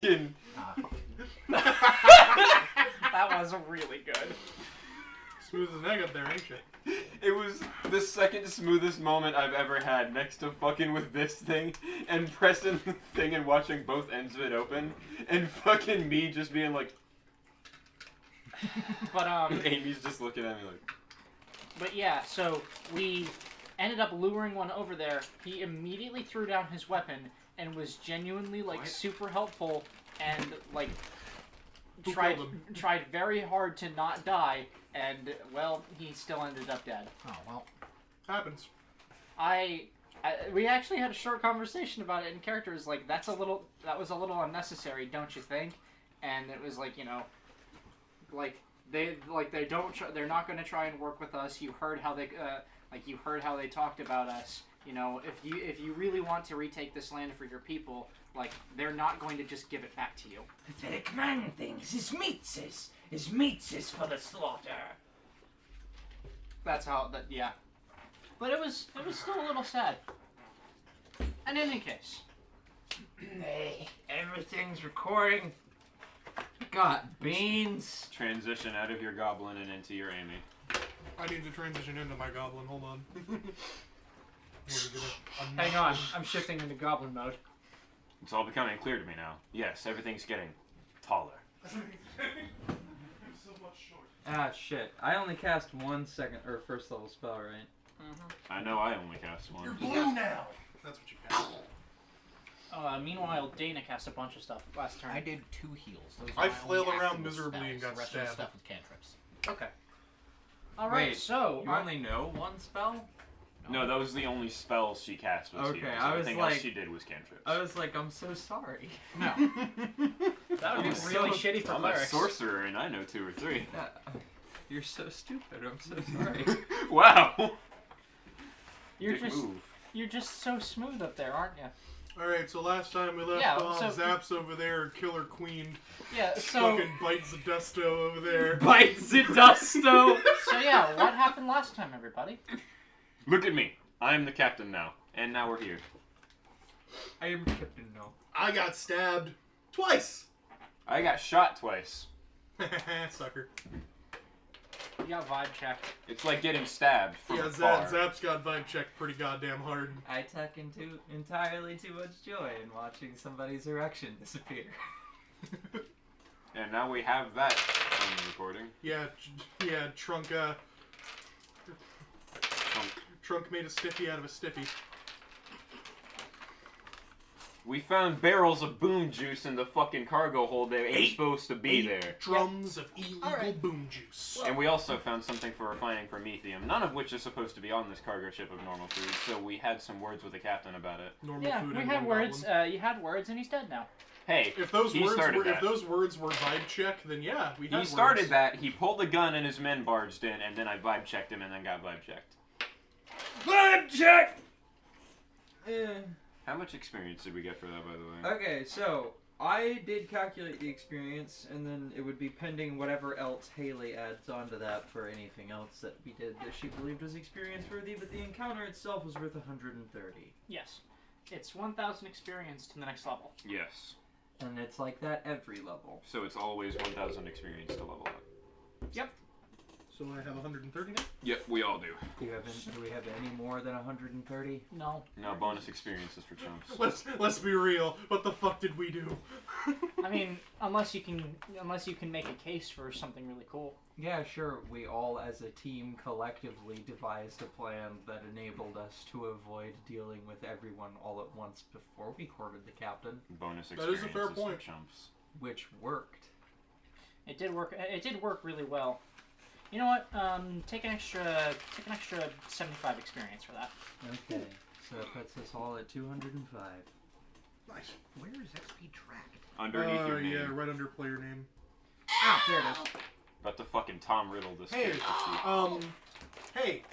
That was really good. Smooth as an egg up there, ain't you? It was the second smoothest moment I've ever had, next to fucking with this thing and pressing the thing and watching both ends of it open, and fucking me just being like. But Amy's just looking at me like. But yeah, so we ended up luring one over there. He immediately threw down his weapon and was genuinely like super helpful and like tried very hard to not die, and well, he still ended up dead. Oh well, happens. We actually had a short conversation about it in character. It was like that was a little unnecessary, don't you think? And it was like, you know, they're not going to try and work with us. You heard how they talked about us. You know, if you really want to retake this land for your people, like, they're not going to just give it back to you. Pathetic man things. His meats is for the slaughter. That's how yeah. But it was still a little sad. And in any case. Hey, everything's recording. Got beans. Transition out of your goblin and into your Amy. I need to transition into my goblin. Hold on. Hang on, I'm shifting into goblin mode. It's all becoming clear to me now. Yes, everything's getting taller. So much short. Ah, shit. I only cast one first level spell, right? Mm-hmm. I know I only cast one. You're blue now! That's what you cast. Meanwhile, Dana cast a bunch of stuff last turn. I did 2 heals. Those I are my flailed only around active miserably spells. and got the rest of the stabbed. stuff with cantrips. Okay. Alright, Wait, so... You only know one spell? No, that was the only spell she cast was Okay, heals. I was Everything like- else she did was cantrips. I was like, I'm so sorry. No. That would be really shitty for I'm a clerics. sorcerer and I know 2 or 3. You're so stupid, I'm so sorry. Wow! You're Big just so smooth up there, aren't you? Alright, so last time we left off, Zap's over there, killer queen. Yeah, so... Fucking bites the dusto over there. Bites the dusto! So yeah, what happened last time, everybody? Look at me. I'm the captain now. And now we're here. I am captain now. I got stabbed. Twice! I got shot twice. Sucker. You got vibe checked. It's like getting stabbed from afar. Zap's got vibe checked pretty goddamn hard. I tuck into entirely too much joy in watching somebody's erection disappear. And now we have that on the recording. Yeah, Trunk, Trunk made a stiffy out of a stiffy. We found barrels of boom juice in the fucking cargo hold that ain't supposed to be there. Drums of illegal boom juice. And we also found something for refining promethium, none of which is supposed to be on this cargo ship of normal food, so we had some words with the captain about it. Normal food we and had one words. goblin. You had words, and he's dead now. Hey, If those he started that. if those words were vibe check, then yeah, we had He started words. that, he pulled the gun and his men barged in, and then I vibe checked him and then got vibe checked. Vibe check! How much experience did we get for that, by the way? Okay, so I did calculate the experience, and then it would be pending whatever else Haley adds onto that for anything else that we did that she believed was experience worthy, but the encounter itself was worth 130. Yes. It's 1,000 experience to the next level. Yes. And it's like that every level. So it's always 1,000 experience to level up. Yep. So I have 130 now? Yep, we all do. Do we have any more than 130? No. No, bonus experiences for chumps. Let's be real. What the fuck did we do? I mean, unless you can make a case for something really cool. Yeah, sure. We all, as a team, collectively devised a plan that enabled us to avoid dealing with everyone all at once before we courted the captain. Bonus That is a experiences fair for point. chumps. Which worked. It did work. It did work really well. You know what? Take an extra 75 experience for that. Okay, so that puts us all at 205. Nice. Where is XP tracked? Underneath your name. Yeah, right under player name. Ah, there it is. About to fucking Tom Riddle this Hey, character sheet. hey,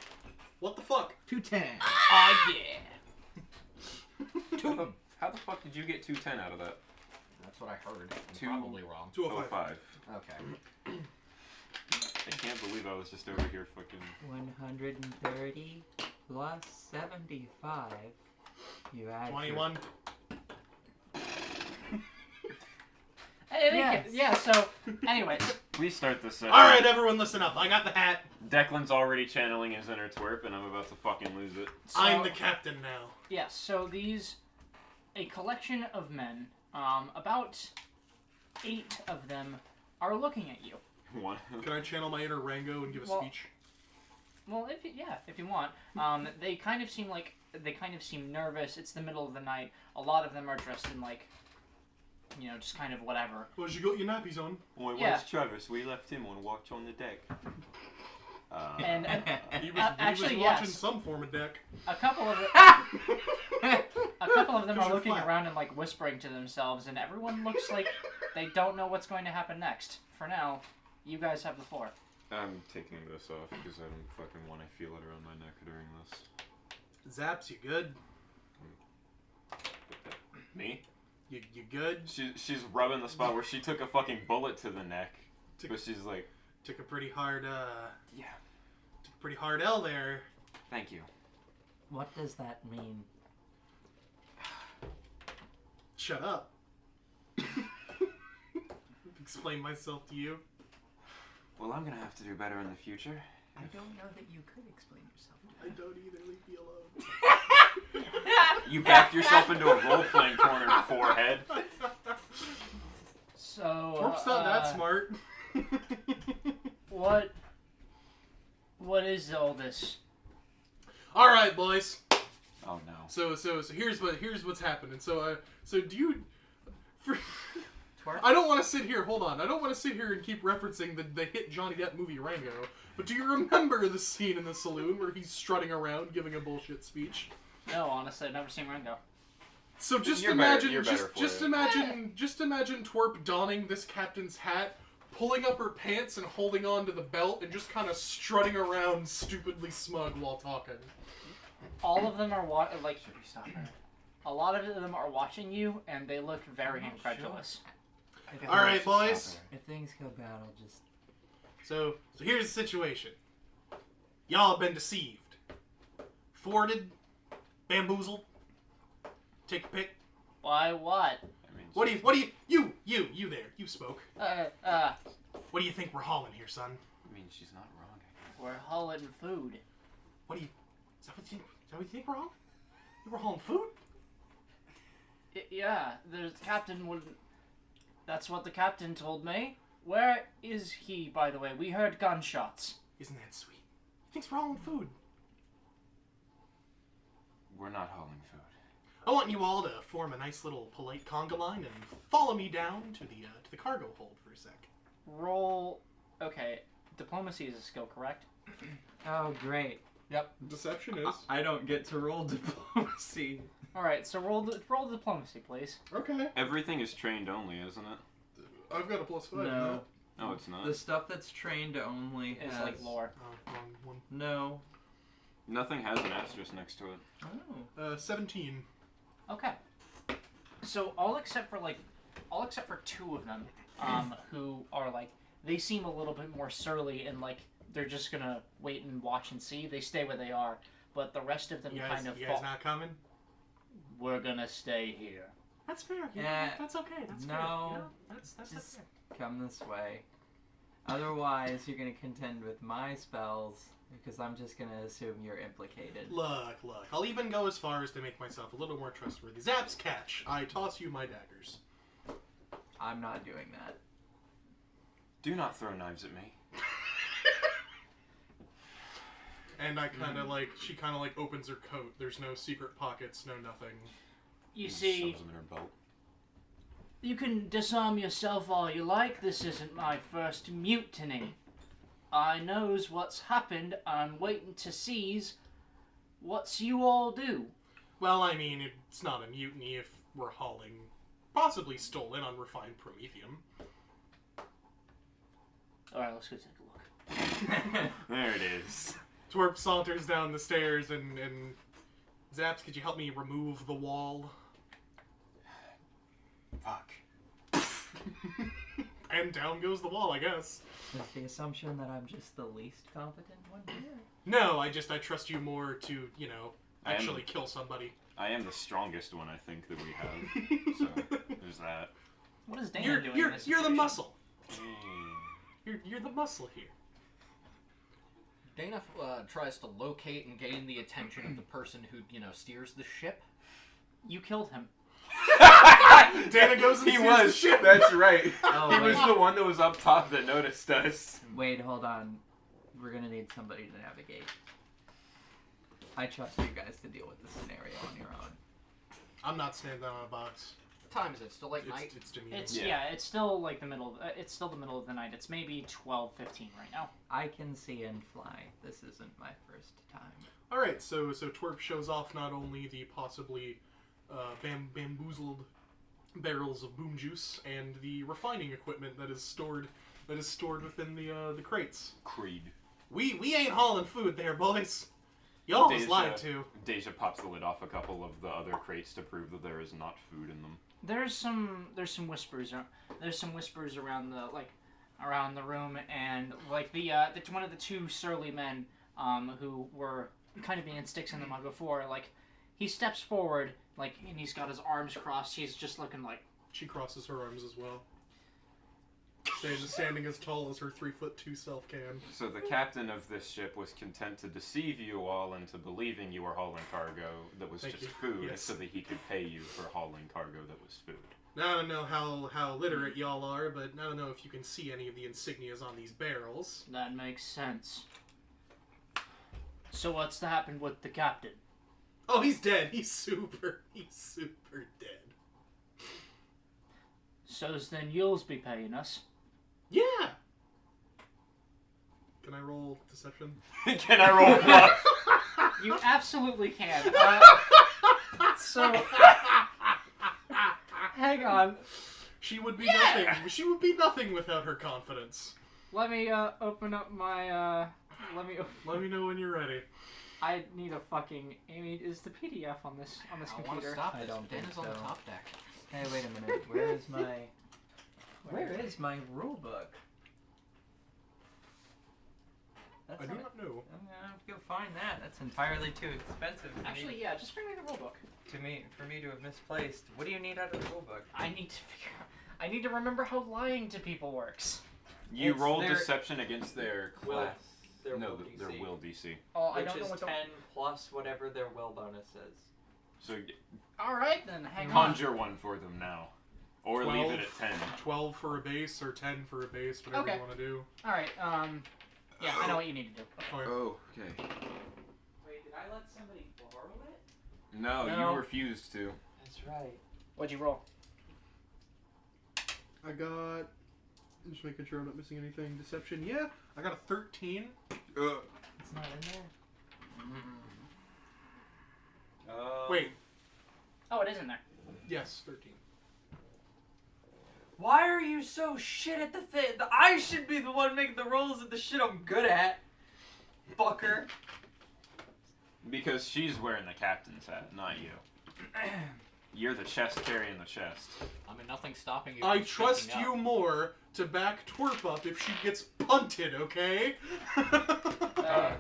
what the fuck? 210. Oh yeah. How the fuck did you get 210 out of that? That's what I heard. I'm Two- probably wrong. 205. 05. Okay. I can't believe I was just over here fucking... 130 plus 75. You add 21. Yeah, so, anyway. Please start this session. Alright, everyone listen up. I got the hat. Declan's already channeling his inner twerp, and I'm about to fucking lose it. So, I'm the captain now. Yes, so a collection of men, about 8 of them are looking at you. One. Can I channel my inner Rango and give a speech? Well, if you want. They kind of seem nervous. It's the middle of the night. A lot of them are dressed in just kind of whatever. Well, you got your nappies on. Where's Travis? We left him on watch on the deck. And he was actually, watching some form of deck. A couple of them are looking around and whispering to themselves, and everyone looks like they don't know what's going to happen next. For now, you guys have the floor. I'm taking this off because I don't fucking want to feel it around my neck during this. Zaps, you good? Me? You good? She's rubbing the spot where she took a fucking bullet to the neck. But she's like... Took a pretty hard, Yeah. Took a pretty hard L there. Thank you. What does that mean? Shut up. Explain myself to you. Well, I'm gonna have to do better in the future. I don't know that you could explain yourself. I don't either. Leave me alone. You backed yourself into a role-playing corner, forehead. So... Twerp's not that smart. What is all this? All right, boys. Oh no. So here's what's happening. So do you? Twerp? I don't want to sit here. Hold on. I don't want to sit here and keep referencing the hit Johnny Depp movie Rango. But do you remember the scene in the saloon where he's strutting around giving a bullshit speech? No, honestly, I've never seen Rango. So just imagine Twerp donning this captain's hat, pulling up her pants and holding on to the belt, and just kind of strutting around stupidly smug while talking. All of them are a lot of them are watching you, and they look very incredulous. Sure. All right, boys. If things go bad, I'll just... So here's the situation. Y'all have been deceived. Thwarted. Bamboozled. Take a pick. Why, what? What do you there, you spoke. What do you think we're hauling here, son? I mean, she's not wrong. We're hauling food. Is that what you think we're hauling? We're hauling food? Yeah, the captain wouldn't... That's what the captain told me. Where is he, by the way? We heard gunshots. Isn't that sweet? He thinks we're hauling food. We're not hauling food. I want you all to form a nice little polite conga line and follow me down to the cargo hold for a sec. Roll... Okay, diplomacy is a skill, correct? Oh, great. Yep, deception is. I don't get to roll diplomacy. Alright, so roll diplomacy, please. Okay. Everything is trained only, isn't it? I've got a +5. No. No, it's not. The stuff that's trained only It's has... like lore. Wrong one. No. Nothing has an asterisk next to it. Oh. 17. Okay. So all except for 2 of them, who are they seem a little bit more surly and they're just gonna wait and watch and see. They stay where they are, but the rest of them You kind of. guys not coming? We're gonna stay here. That's fair. Yeah. That's okay. That's fair. No. You know, that's Just fair. come this way. Otherwise, you're gonna contend with my spells, because I'm just gonna assume you're implicated. Look. I'll even go as far as to make myself a little more trustworthy. Zaps catch. I toss you my daggers. I'm not doing that. Do not throw knives at me. And I kind of she kind of opens her coat. There's no secret pockets, no nothing. You see, Shoves them in her belt. you can disarm yourself all you like. This isn't my first mutiny. I knows what's happened. I'm waiting to seize what's you all do. Well, I mean, it's not a mutiny if we're hauling possibly stolen unrefined promethium. Alright, let's go take a look. There it is. Twerp saunters down the stairs and Zaps, could you help me remove the wall? Fuck. And down goes the wall, I guess. Is the assumption that I'm just the least competent one here? No, I trust you more to, actually kill somebody. I am the strongest one, I think, that we have. So, there's that. What is Dana doing in this You're the situation? muscle. You're the muscle here. Dana tries to locate and gain the attention of the person who, steers the ship. You killed him. Dana goes and He sees was. the ship. That's right. Oh, He wait. was the one that was up top that noticed us. Wait, hold on. We're gonna need somebody to navigate. I trust you guys to deal with the scenario on your own. I'm not standing on a box. What time is it? Still late night? It's demeaning. It's Yeah. it's still like the middle. It's still the middle of the night. It's maybe 12:15 right now. I can see and fly. This isn't my first time. All right, so Twerp shows off not only the possibly bamboozled barrels of boom juice and the refining equipment that is stored within the crates. Creed. We ain't hauling food there, boys. Y'all was lied to. Deja pops the lid off a couple of the other crates to prove that there is not food in them. There's some whispers. There's some whispers around the room, and like it's one of the two surly men who were kind of being sticks in the mud before. Like he steps forward, like, and he's got his arms crossed. He's just looking like. She crosses her arms as well. Standing as tall as her 3'2" self can. So the captain of this ship was content to deceive you all into believing you were hauling cargo that was Thank just you. food, Yes. so that he could pay you for hauling cargo that was food. Now, I don't know how literate y'all are, but I don't know if you can see any of the insignias on these barrels. That makes sense. So what's happened with the captain? Oh, he's dead. He's super dead. So's then you'll be paying us. Yeah. Can I roll deception? Can I roll bluff? You absolutely can. So hang on. She would be nothing. She would be nothing without her confidence. Let me open up my Let me know when you're ready. I need a fucking Amy. Is the PDF on this I want to computer? stop I this. don't think Dana's on the so. top deck. Hey, wait a minute. Where is my rule book? That's I do not- not know. I'm gonna have to go find that. That's entirely too expensive for Actually, me, yeah. Just bring me the rulebook. for me to have misplaced. What do you need out of the rule book? I need to figure out. I need to remember how lying to people works. You It's roll their- deception against their class. Their No, will their DC, will DC. Oh, I which don't know is what the. 10 plus whatever their will bonus is. So All right then. Hang on. conjure one for them now. Or leave 12. it at 10. 12 for a base or 10 for a base, whatever Okay. you want to do. All right. Yeah, I know what you need to do. Okay. Oh, okay. Wait, did I let somebody borrow it? No, No. you refused to. That's right. What'd you roll? I got. Just making sure I'm not missing anything. Deception, yeah. I got a 13. It's not in there. Wait, Oh, it is in there. yes, 13. Why are you so shit at the thing? I should be the one making the rolls at the shit I'm good at. Fucker. Because she's wearing the captain's hat, not you. You're the chest carrying the chest. I mean, nothing's stopping you. I from trust speaking you up. more to back Twerp up if she gets punted, okay?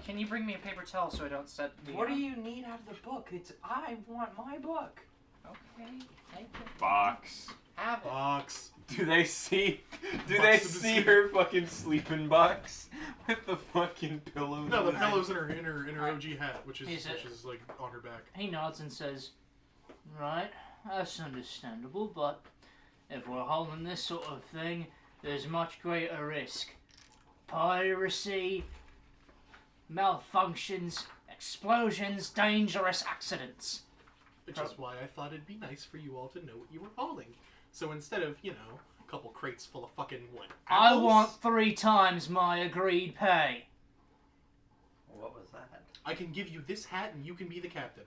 Can you bring me a paper towel so I don't set the. What do you need out of the book? I want my book. Okay. Take it. Box. Have it. Box. Do they see Box they of the see sea. her fucking sleeping box with the fucking pillow? No, the pillow's in her OG hat, which is Is it? like on her back. He nods and says, "Right, that's understandable, but if we're holding this sort of thing, there's much greater risk. Piracy, malfunctions, explosions, dangerous accidents." Which is why I thought it'd be nice for you all to know what you were hauling. So instead of, a couple crates full of fucking what? I apples, want 3 times my agreed pay. What was that? I can give you this hat and you can be the captain.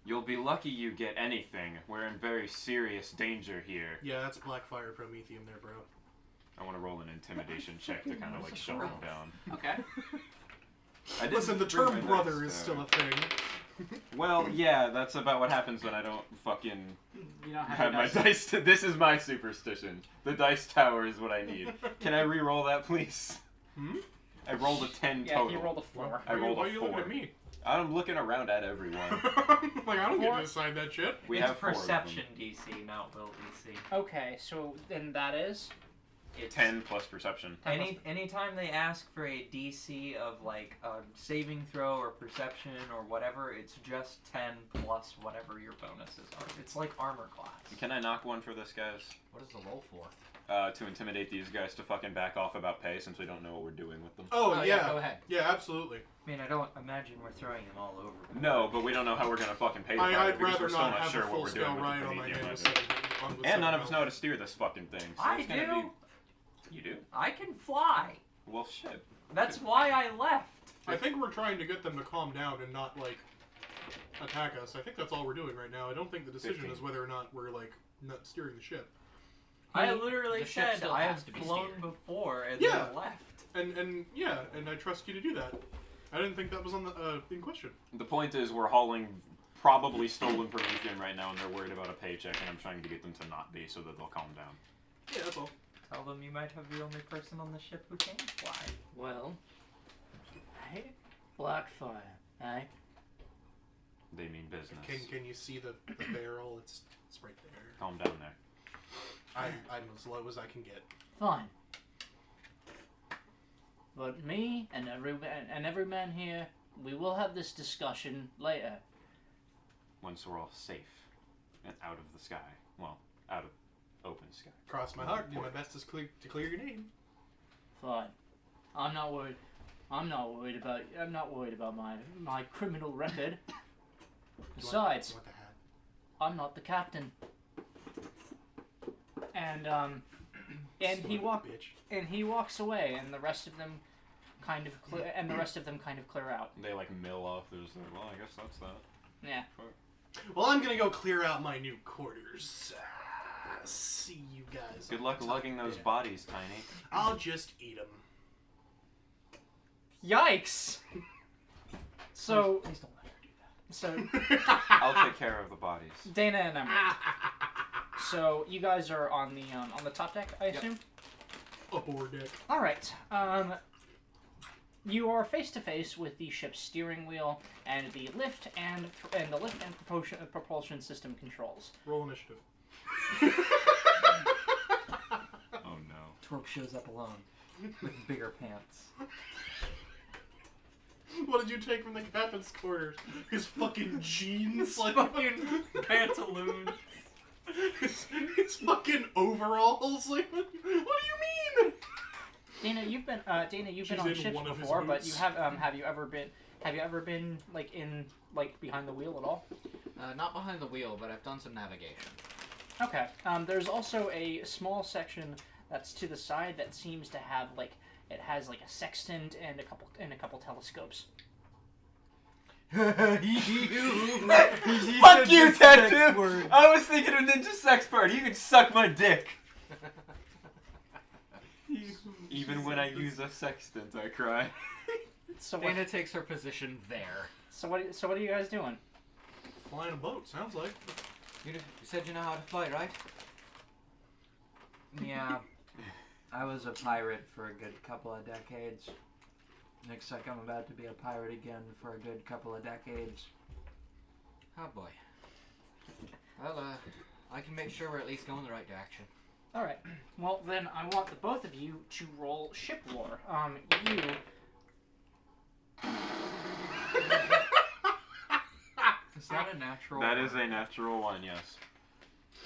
You'll be lucky you get anything. We're in very serious danger here. Yeah, that's Blackfire Prometheum there, bro. I want to roll an intimidation check to kind of like shut him down. Okay. I didn't Listen, the bring term my brother dice, is though. still a thing. Well, yeah, that's about what happens when I don't fucking You don't have my dice. This is my superstition. The dice tower is what I need. Can I re-roll that, please? Hmm? I rolled a 10 Yeah, total. he rolled a 4. I rolled Why a are you looking 4. at me? I'm looking around at everyone. Like, I don't get Four. to decide that shit. We it's have 4 of them. perception DC, not will DC. Okay, so then that is. It's 10 plus perception. Anytime they ask for a DC of like a saving throw or perception or whatever, it's just 10 plus whatever your bonuses are. It's like armor class. Can I knock one for this, guys? What is the roll for? To intimidate these guys to fucking back off about pay since we don't know what we're doing with them. Oh, yeah. Go ahead. Yeah, absolutely. I mean, I don't imagine we're throwing them all over. No, but we don't know how we're gonna fucking pay the price I'd because rather we're still not not have sure a what we're full-scale doing with ride the on my medium hand. weapon. And none of us know how to steer this fucking thing. So I it's gonna do. Be... You do? I can fly. Well, shit. That's why I left. I think we're trying to get them to calm down and not, like, attack us. I think that's all we're doing right now. I don't think the decision 15. is whether or not we're, like, not steering the ship. I literally the ship said still I has have to be flown steered. before and Yeah. then left. And yeah, and I trust you to do that. I didn't think that was on the in question. The point is we're hauling probably stolen Promethean right now and they're worried about a paycheck and I'm trying to get them to not be so that they'll calm down. Yeah, that's all. Tell them you might have the only person on the ship who can fly. Well, hey, Blackfire, eh? They mean business. Can you see the barrel? It's right there. Calm down there. I'm as low as I can get. Fine. But me and every man here, we will have this discussion later. Once we're all safe and out of the sky. Well, out of open sky. Cross my heart. Do my best to clear your name. Fine. I'm not worried. I'm not worried about my criminal record. Besides, You want the hat? I'm not the captain. And he walks away, and the rest of them kind of clear out. They like mill off. There's like, well, I guess that's that. Yeah. Well, I'm gonna go clear out my new quarters. See you guys. Good luck lugging those Yeah. bodies, Tiny. I'll just eat them. Yikes! So, Please don't let her do that. so I'll take care of the bodies. Dana and Emma. So you guys are on the top deck, I assume. Aboard deck. All right. You are face to face with the ship's steering wheel and the lift and propulsion system controls. Roll initiative. Oh no. Twerp shows up alone with bigger pants. What did you take from the captain's quarters? His fucking jeans, like Fucking pantaloons. his fucking overalls. Like, what do you mean? Dana, you've been She's on in ships one of his before, but boots. you have you ever been like in like behind the wheel at all? Not behind the wheel, but I've done some navigation. Okay. There's also a small section that's to the side that seems to have like it has like a sextant and a couple telescopes. Fuck you, Tattoo! I was thinking of Ninja Sex Party. You can suck my dick. Even when I use a sextant, I cry. So Dana what, takes her position there. so what are you guys doing? Flying a boat, sounds like. You said you know how to fly, right? Yeah, I was a pirate for a good couple of decades. Looks like I'm about to be a pirate again for a good couple of decades. Oh boy. Well, I can make sure we're at least going the right direction. All right. Well, then I want the both of you to roll ship lore. You. Is that a natural? That is a natural one, yes.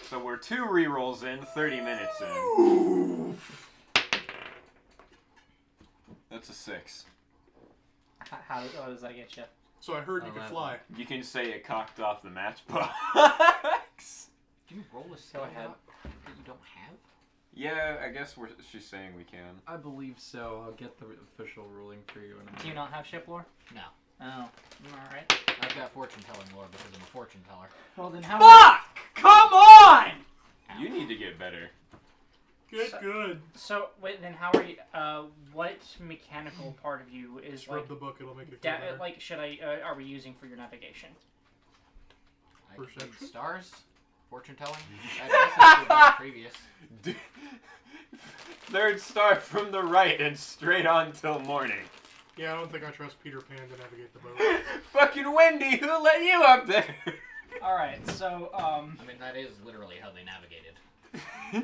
So we're 2 rerolls in, 30 minutes in. That's a 6. How does that get you? So I heard you could fly. You can say it cocked off the matchbox. Can you roll a skill ahead. that you don't have? Yeah, I guess she's saying we can. I believe so. I'll get the official ruling for you in a minute. Do you not have ship lore? No. Oh, all right. I've got fortune telling lore because I'm a fortune teller. Well, then how? Fuck! Come on! You need to get better. Good. So wait, then how are you? What mechanical part of you is Just like? rub the book, it'll make it feel better. Like, should I? Are we using for your navigation? I can Perception? read stars, fortune telling. I guess that's the previous. Third star from the right and straight on till morning. Yeah, I don't think I trust Peter Pan to navigate the boat. Fucking Wendy, who let you up there? Alright, so, I mean, that is literally how they navigated.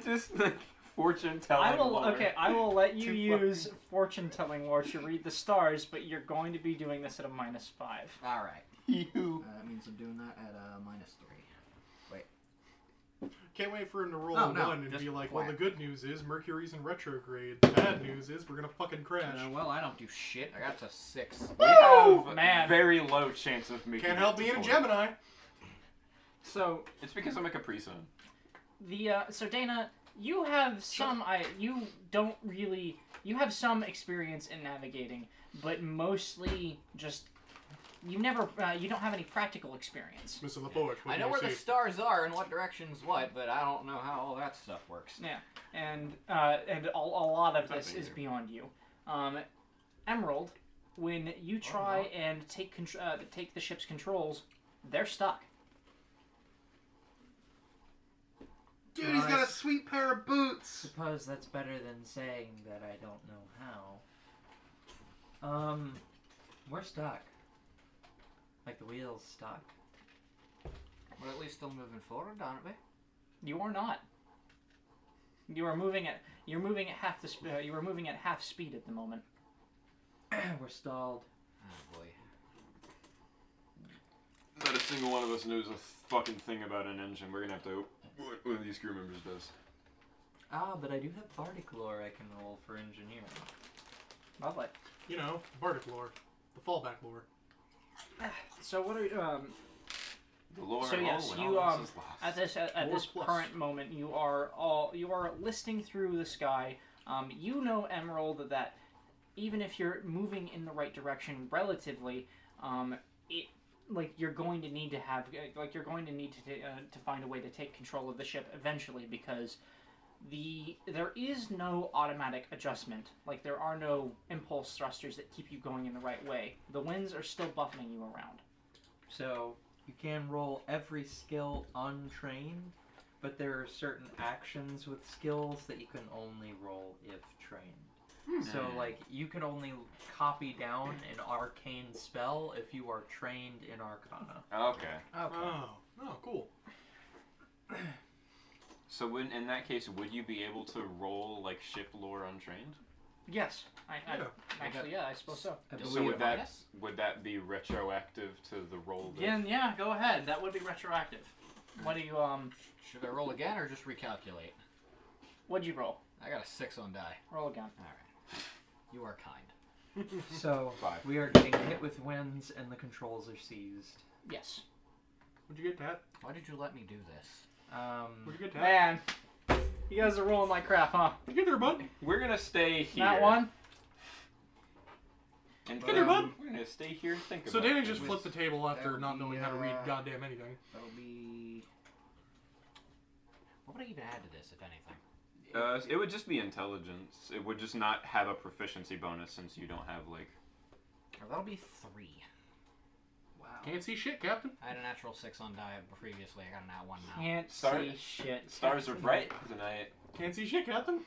Just like fortune telling. I will lore. I will let you Too use fortune telling lore to read the stars, but you're going to be doing this at a -5. Alright. You. That means I'm doing that at -3. Can't wait for him to roll Oh, a no, 1 and just be like, flat. well, the good news is Mercury's in retrograde. The bad news is we're gonna fucking crash. Well, I don't do shit. I got to 6. We have man. very low chance of making. Can't it help to being a 4. Gemini. So, It's because I'm a Capri Sun. so Dana, you have some, you have some experience in navigating, but mostly just, you don't have any practical experience. Mr. LaForge, what I do know you where see? the stars are and what direction's what, but I don't know how all that stuff works. Yeah, and a lot of this Nothing is here. beyond you. Emerald, when you try and take the ship's controls, they're stuck. Dude, he's got a sweet pair of boots. Suppose that's better than saying that I don't know how. We're stuck. Like the wheel's stuck. We're at least still moving forward, aren't we? You are not. You're moving at half speed at the moment. We're stalled. Oh boy. Not a single one of us knows a fucking thing about an engine. We're gonna have to. One of these crew members does. Ah, but I do have Bardic lore I can roll for engineering. Lovely. You know, Bardic lore. The fallback lore. So what are you, The lore So and yes, all, you, and all else is lost. at this Plus. current moment, you are listing through the sky. You know, Emerald, that even if you're moving in the right direction relatively, you're going to need to find a way to take control of the ship eventually, because there is no automatic adjustment. Like, there are no impulse thrusters that keep you going in the right way. The winds are still buffeting you around. So you can roll every skill untrained, but there are certain actions with skills that you can only roll if trained. So, like, you can only copy down an arcane spell if you are trained in Arcana. Okay. Oh, cool. So in that case, would you be able to roll like ship lore untrained? Yes, I suppose so. I So believe would that be retroactive to the roll? That... Yeah, go ahead. That would be retroactive. What do you Should I roll again or just recalculate? What'd you roll? I got a 6 on die. Roll again. Alright. You are kind. So 5. we are getting hit with winds and the controls are seized. Yes. What'd you get, Dad? Why did you let me do this? What'd you get, Dad? Man, you guys are rolling like crap, huh? What'd you get there, bud? We're gonna stay here. That one? And Get there, bud. we're gonna stay here and think So about Danny it. just flipped the table after that'll not be, knowing how to read goddamn anything. That'll be... What would I even add to this, if anything? It would just be intelligence. It would just not have a proficiency bonus since you don't have like. Or that'll be 3. Wow. Can't see shit, Captain. I had a natural 6 on die previously. I got an at 1 now. Can't Star- see shit. Stars are bright tonight. Can't see shit, Captain.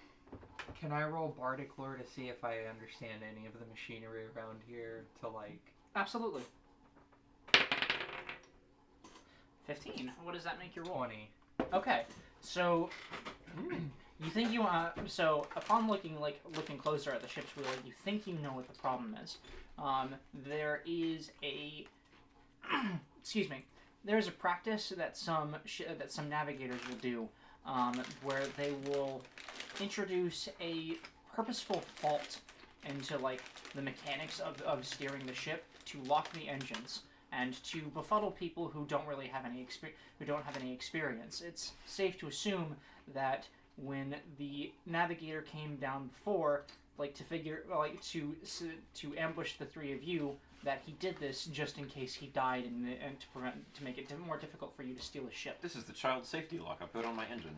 Can I roll Bardic lore to see if I understand any of the machinery around here to, like... Absolutely. 15. What does that make your roll? 20. Okay, so you think you so upon looking closer at the ship's wheel, you think you know what the problem is. There is a excuse me. There's a practice that some navigators will do, where they will introduce a purposeful fault into like the mechanics of steering the ship to lock the engines and to befuddle people who don't really have any experience. It's safe to assume that when the navigator came down before, to ambush the three of you, that he did this just in case he died and to make it more difficult for you to steal a ship. This is the child safety lock I put on my engine.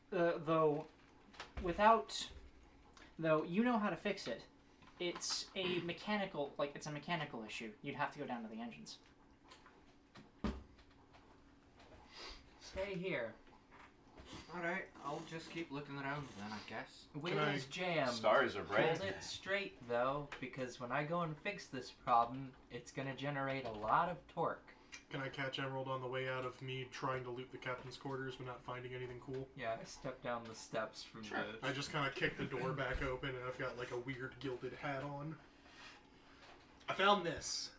Though you know how to fix it. It's a mechanical issue. You'd have to go down to the engines. Stay here. Alright, I'll just keep looking around then, I guess. Wheels jammed. Stars are bright. Hold it straight though, because when I go and fix this problem, it's gonna generate a lot of torque. Can I catch Emerald on the way out of me trying to loot the captain's quarters but not finding anything cool? Yeah, I stepped down the steps from Sure. the... I just kind of kick the door back open and I've got like a weird gilded hat on. I found this.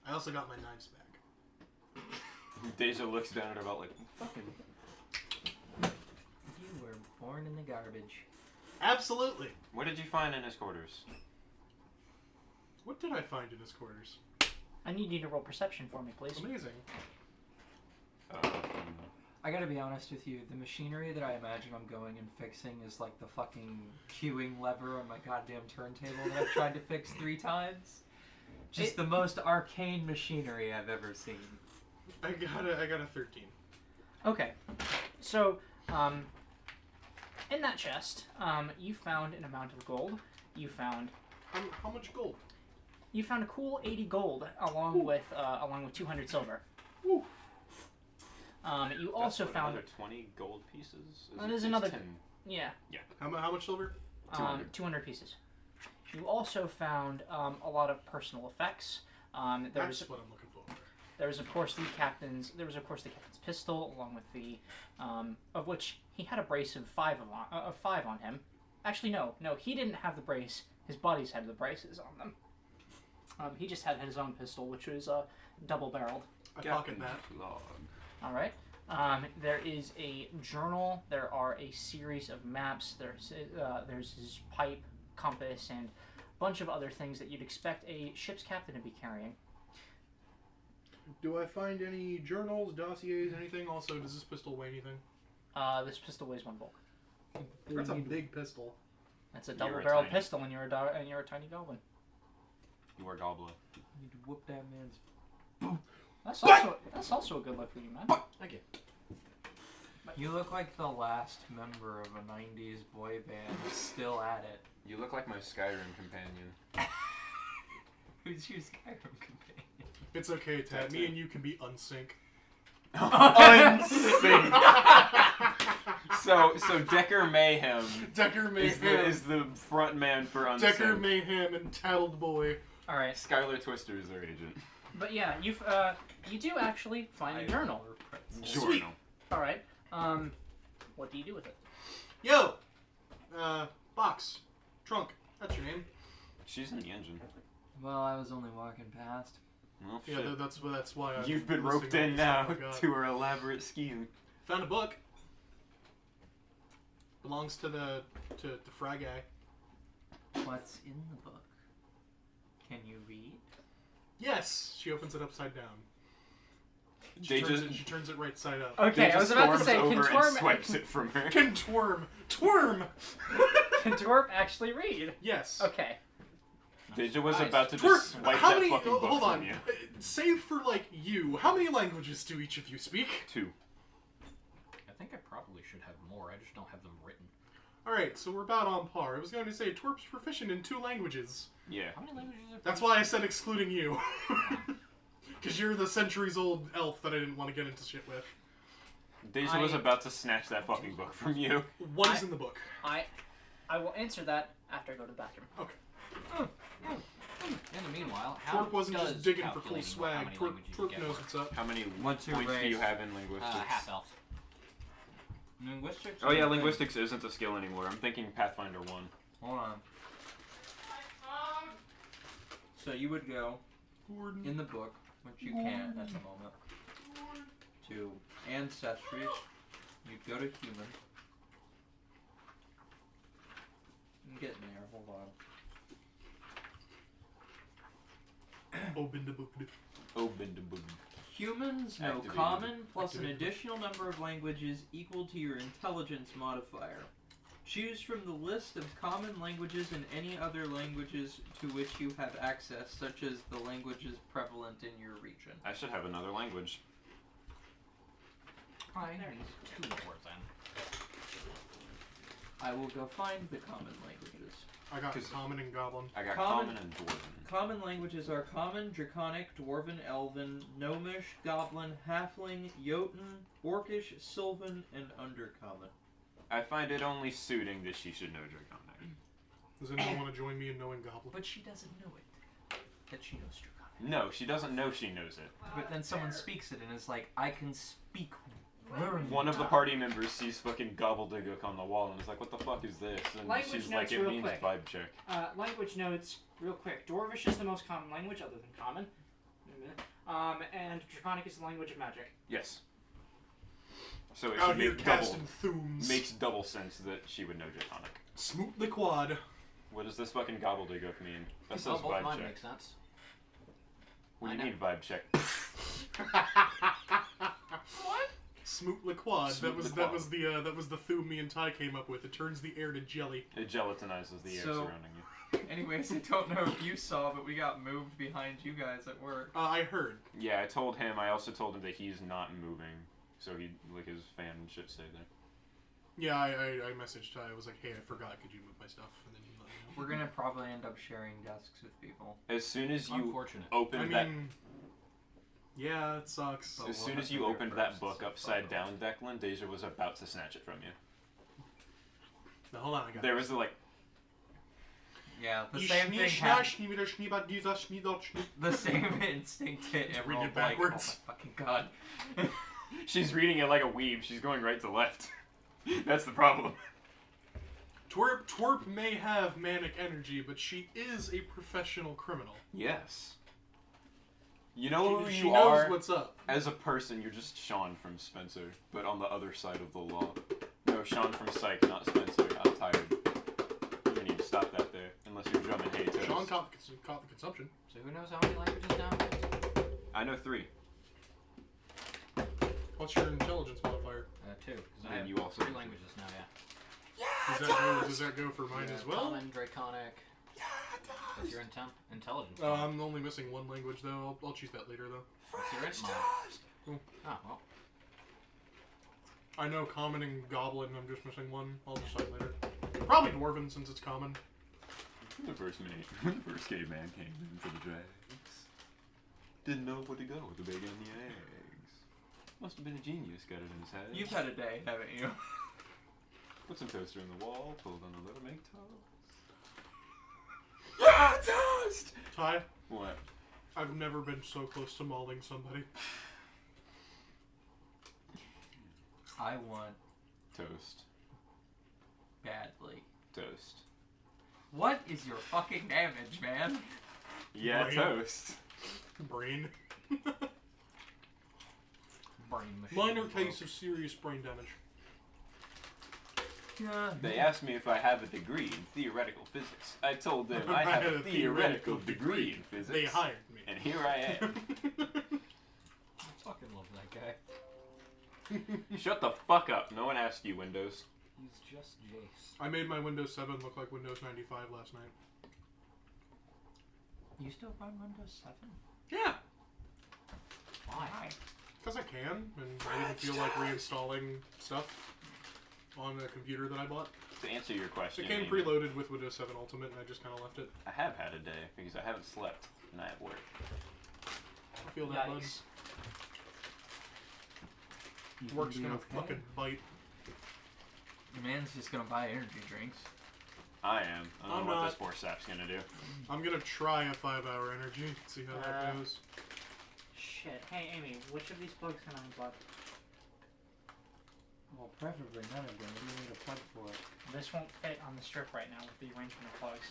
I also got my knives back. Deja looks down at her belt like, fucking. You were born in the garbage. Absolutely. What did you find in his quarters? What did I find in his quarters? I need you to roll perception for me, please. Amazing. I gotta be honest with you, the machinery that I imagine I'm going and fixing is like the fucking queuing lever on my goddamn turntable that I've tried to fix 3 times. Just the most arcane machinery I've ever seen. I got a 13. Okay. So, in that chest, you found an amount of gold. You found How much gold? You found a cool 80 gold along with 200 silver. Woo. You also found another 20 gold pieces. There's it another 10? Yeah. How much silver? 200 pieces. You also found a lot of personal effects. That's what I'm looking for. There was of course the captain's pistol, along with the of which he had a brace of 5 on him. Actually, no, he didn't have the brace. His buddies had the braces on them. He just had his own pistol, which was double-barreled. I pocket that. Log. All right. There is a journal. There are a series of maps. There's his pipe, compass, and a bunch of other things that you'd expect a ship's captain to be carrying. Do I find any journals, dossiers, anything? Also, does this pistol weigh anything? This pistol weighs 1 bulk. That's a big pistol. That's a You're a double-barreled tiny- pistol, and you're a tiny goblin. You are goblin. You need to whoop that man's... That's also a good look for you, man. Thank you. You look like the last member of a 90s boy band still at it. You look like my Skyrim companion. Who's your Skyrim companion? It's okay, Ted. That's Me it. and you can be unsync. Unsync. So Decker Mayhem Decker Mayhem. is the front man for Unsync. Decker Mayhem and Tattled Boy. All right. Skylar Twister is their agent. But yeah, you do actually find a journal. Sweet. Journal. All right. What do you do with it? Yo! Box. Trunk. That's your name. She's in the engine. Well, I was only walking past. Well, Yeah, shit. that's why I. You've been roped in now to her elaborate scheme. Found a book. Belongs to the fry guy. What's in the book? Can you read? Yes. She opens it upside down. They just She turns it right side up. Okay, I was about to say, can over and Twerp, swipes it from her. Can Twerm. Twerm! can Twerp actually read? Yes. Okay. Deja was Nice. about to Twerp, just swipe how that many? fucking book Hold on. from you. Save for like you. How many languages do each of you speak? 2. I think I probably should have more. I just don't have them written. All right, so we're about on par. I was going to say Twerp's proficient in 2 languages. Yeah. How many languages are That's why I said excluding you. Because you're the centuries-old elf that I didn't want to get into shit with. Deja was about to snatch that fucking book from you. What is in the book? I will answer that after I go to the bathroom. Okay. In the meanwhile, how Twerp wasn't does just digging for cool calculating how swag. many Twerp, languages you Twerp get knows work? what's up. How many What's your points do race? you have in linguistics? Half elf. Linguistics? Oh yeah, linguistics isn't a skill anymore. I'm thinking Pathfinder 1. Hold on. So you would go Gordon. in the book, which you can at the moment, to ancestries. You'd go to human. I'm getting there. Hold on. Open the book. Open the book. Humans know Activated. common plus an Activated. additional number of languages equal to your intelligence modifier. Choose from the list of common languages and any other languages to which you have access, such as the languages prevalent in your region. I should have another language. I need 2 more then. I will go find the common languages. I got 'Cause- common and goblin. I got Common- common and dwarven. Common languages are Common, Draconic, Dwarven, Elven, Gnomish, Goblin, Halfling, Jotun, Orcish, Sylvan, and Undercommon. I find it only suiting that she should know Draconic. Does anyone want to join me in knowing Goblin? But she doesn't know it. That she knows Draconic. No, she doesn't know she knows it. But then someone speaks it and is like, I can speak. One of the party members sees fucking gobbledygook on the wall and is like, what the fuck is this? And Language she's like, notes it real means quick. vibe check. Language notes, real quick. Dwarvish is the most common language, other than Common. And Draconic is the language of magic. Yes. So it Out should here make double, casting thumes. makes double sense that she would know Draconic. Smoot the quad. What does this fucking gobbledygook mean? That says Well, both vibe mine check. make sense. What do you I know. mean vibe check? What? Smoot the quad. Smoot That was the that quad. was the that was the thume me and Ty came up with. It turns the air to jelly. It gelatinizes the air So- surrounding you. Anyways, I don't know if you saw, but we got moved behind you guys at work. I heard. Yeah, I told him. I also told him that he's not moving, so he like his fan and shit stay there. Yeah, I messaged Ty. I was like, hey, I forgot. Could you move my stuff? And then he let me know. We're gonna probably end up sharing desks with people. As soon as you Unfortunate. opened I mean, yeah, it sucks. But as we'll soon have as to you go opened that first, book so upside fuck down, Declan, Deja was about to snatch it from you. Now, hold on, I got There it. was the like, Yeah, the You same schnie, thing schna, happened. schnie, wieder, schnie, bad, dieser, schnie, dort, schnie. The same instinct hit Just everyone. read it Like, oh backwards. my fucking god. she's reading it like a weeb. She's going right to left. That's the problem. Twerp may have manic energy, but she is a professional criminal. Yes. You know who She you knows are what's up. as a person. You're just Sean from Spencer, but on the other side of the law. No, Sean from Psych, not Spencer. I'm tired. You need to stop that there, unless you're drumming hey toes. Sean caught the consumption. So who knows how many languages now? I know 3. What's your intelligence modifier? 2. Because And I have you also 3 know languages now, yeah. Does that go for mine as well? Common, Draconic. What's your intelligence? I'm only missing one language though. I'll choose that later though. What's your int mod? Cool. Oh, well. I know common and goblin. I'm just missing one. I'll decide later. Probably dwarven since it's common. The first caveman came into the drags. Didn't know where to go with the bacon and the eggs. Must have been a genius, got it in his head. You've had a day, haven't you? Put some toaster in the wall, pulled on the lever, make toast. Toast! Ty, What? I've never been so close to mauling somebody. I want Toast. badly. Toast. What is your fucking damage, man? Yeah, Brain. toast. Brain. Brain machine. Minor broke. case of serious brain damage. Yeah. They asked me if I have a degree in theoretical physics. I told them I have a theoretical degree in physics. They hired me. And here I am. I fucking love that guy. Shut the fuck up. No one asked you, Windows. He's just Jace. I made my Windows 7 look like Windows 95 last night. You still run Windows 7? Yeah, Why? because I can, and I didn't feel like reinstalling stuff on a computer that I bought. To answer your question, It came Amy, preloaded with Windows 7 Ultimate, and I just kind of left it. I have had a day because I haven't slept and I have work. I feel that, bud. Yikes. You Work's be gonna okay. fucking bite. Your man's just gonna buy energy drinks. I am. I don't I'm know what not. this poor sap's gonna do. I'm gonna try a 5-hour energy, see how that goes. Shit. Hey, Amy, which of these plugs can I unplug? Well, preferably none of them. What do you need a plug for? This won't fit on the strip right now with the arrangement of plugs.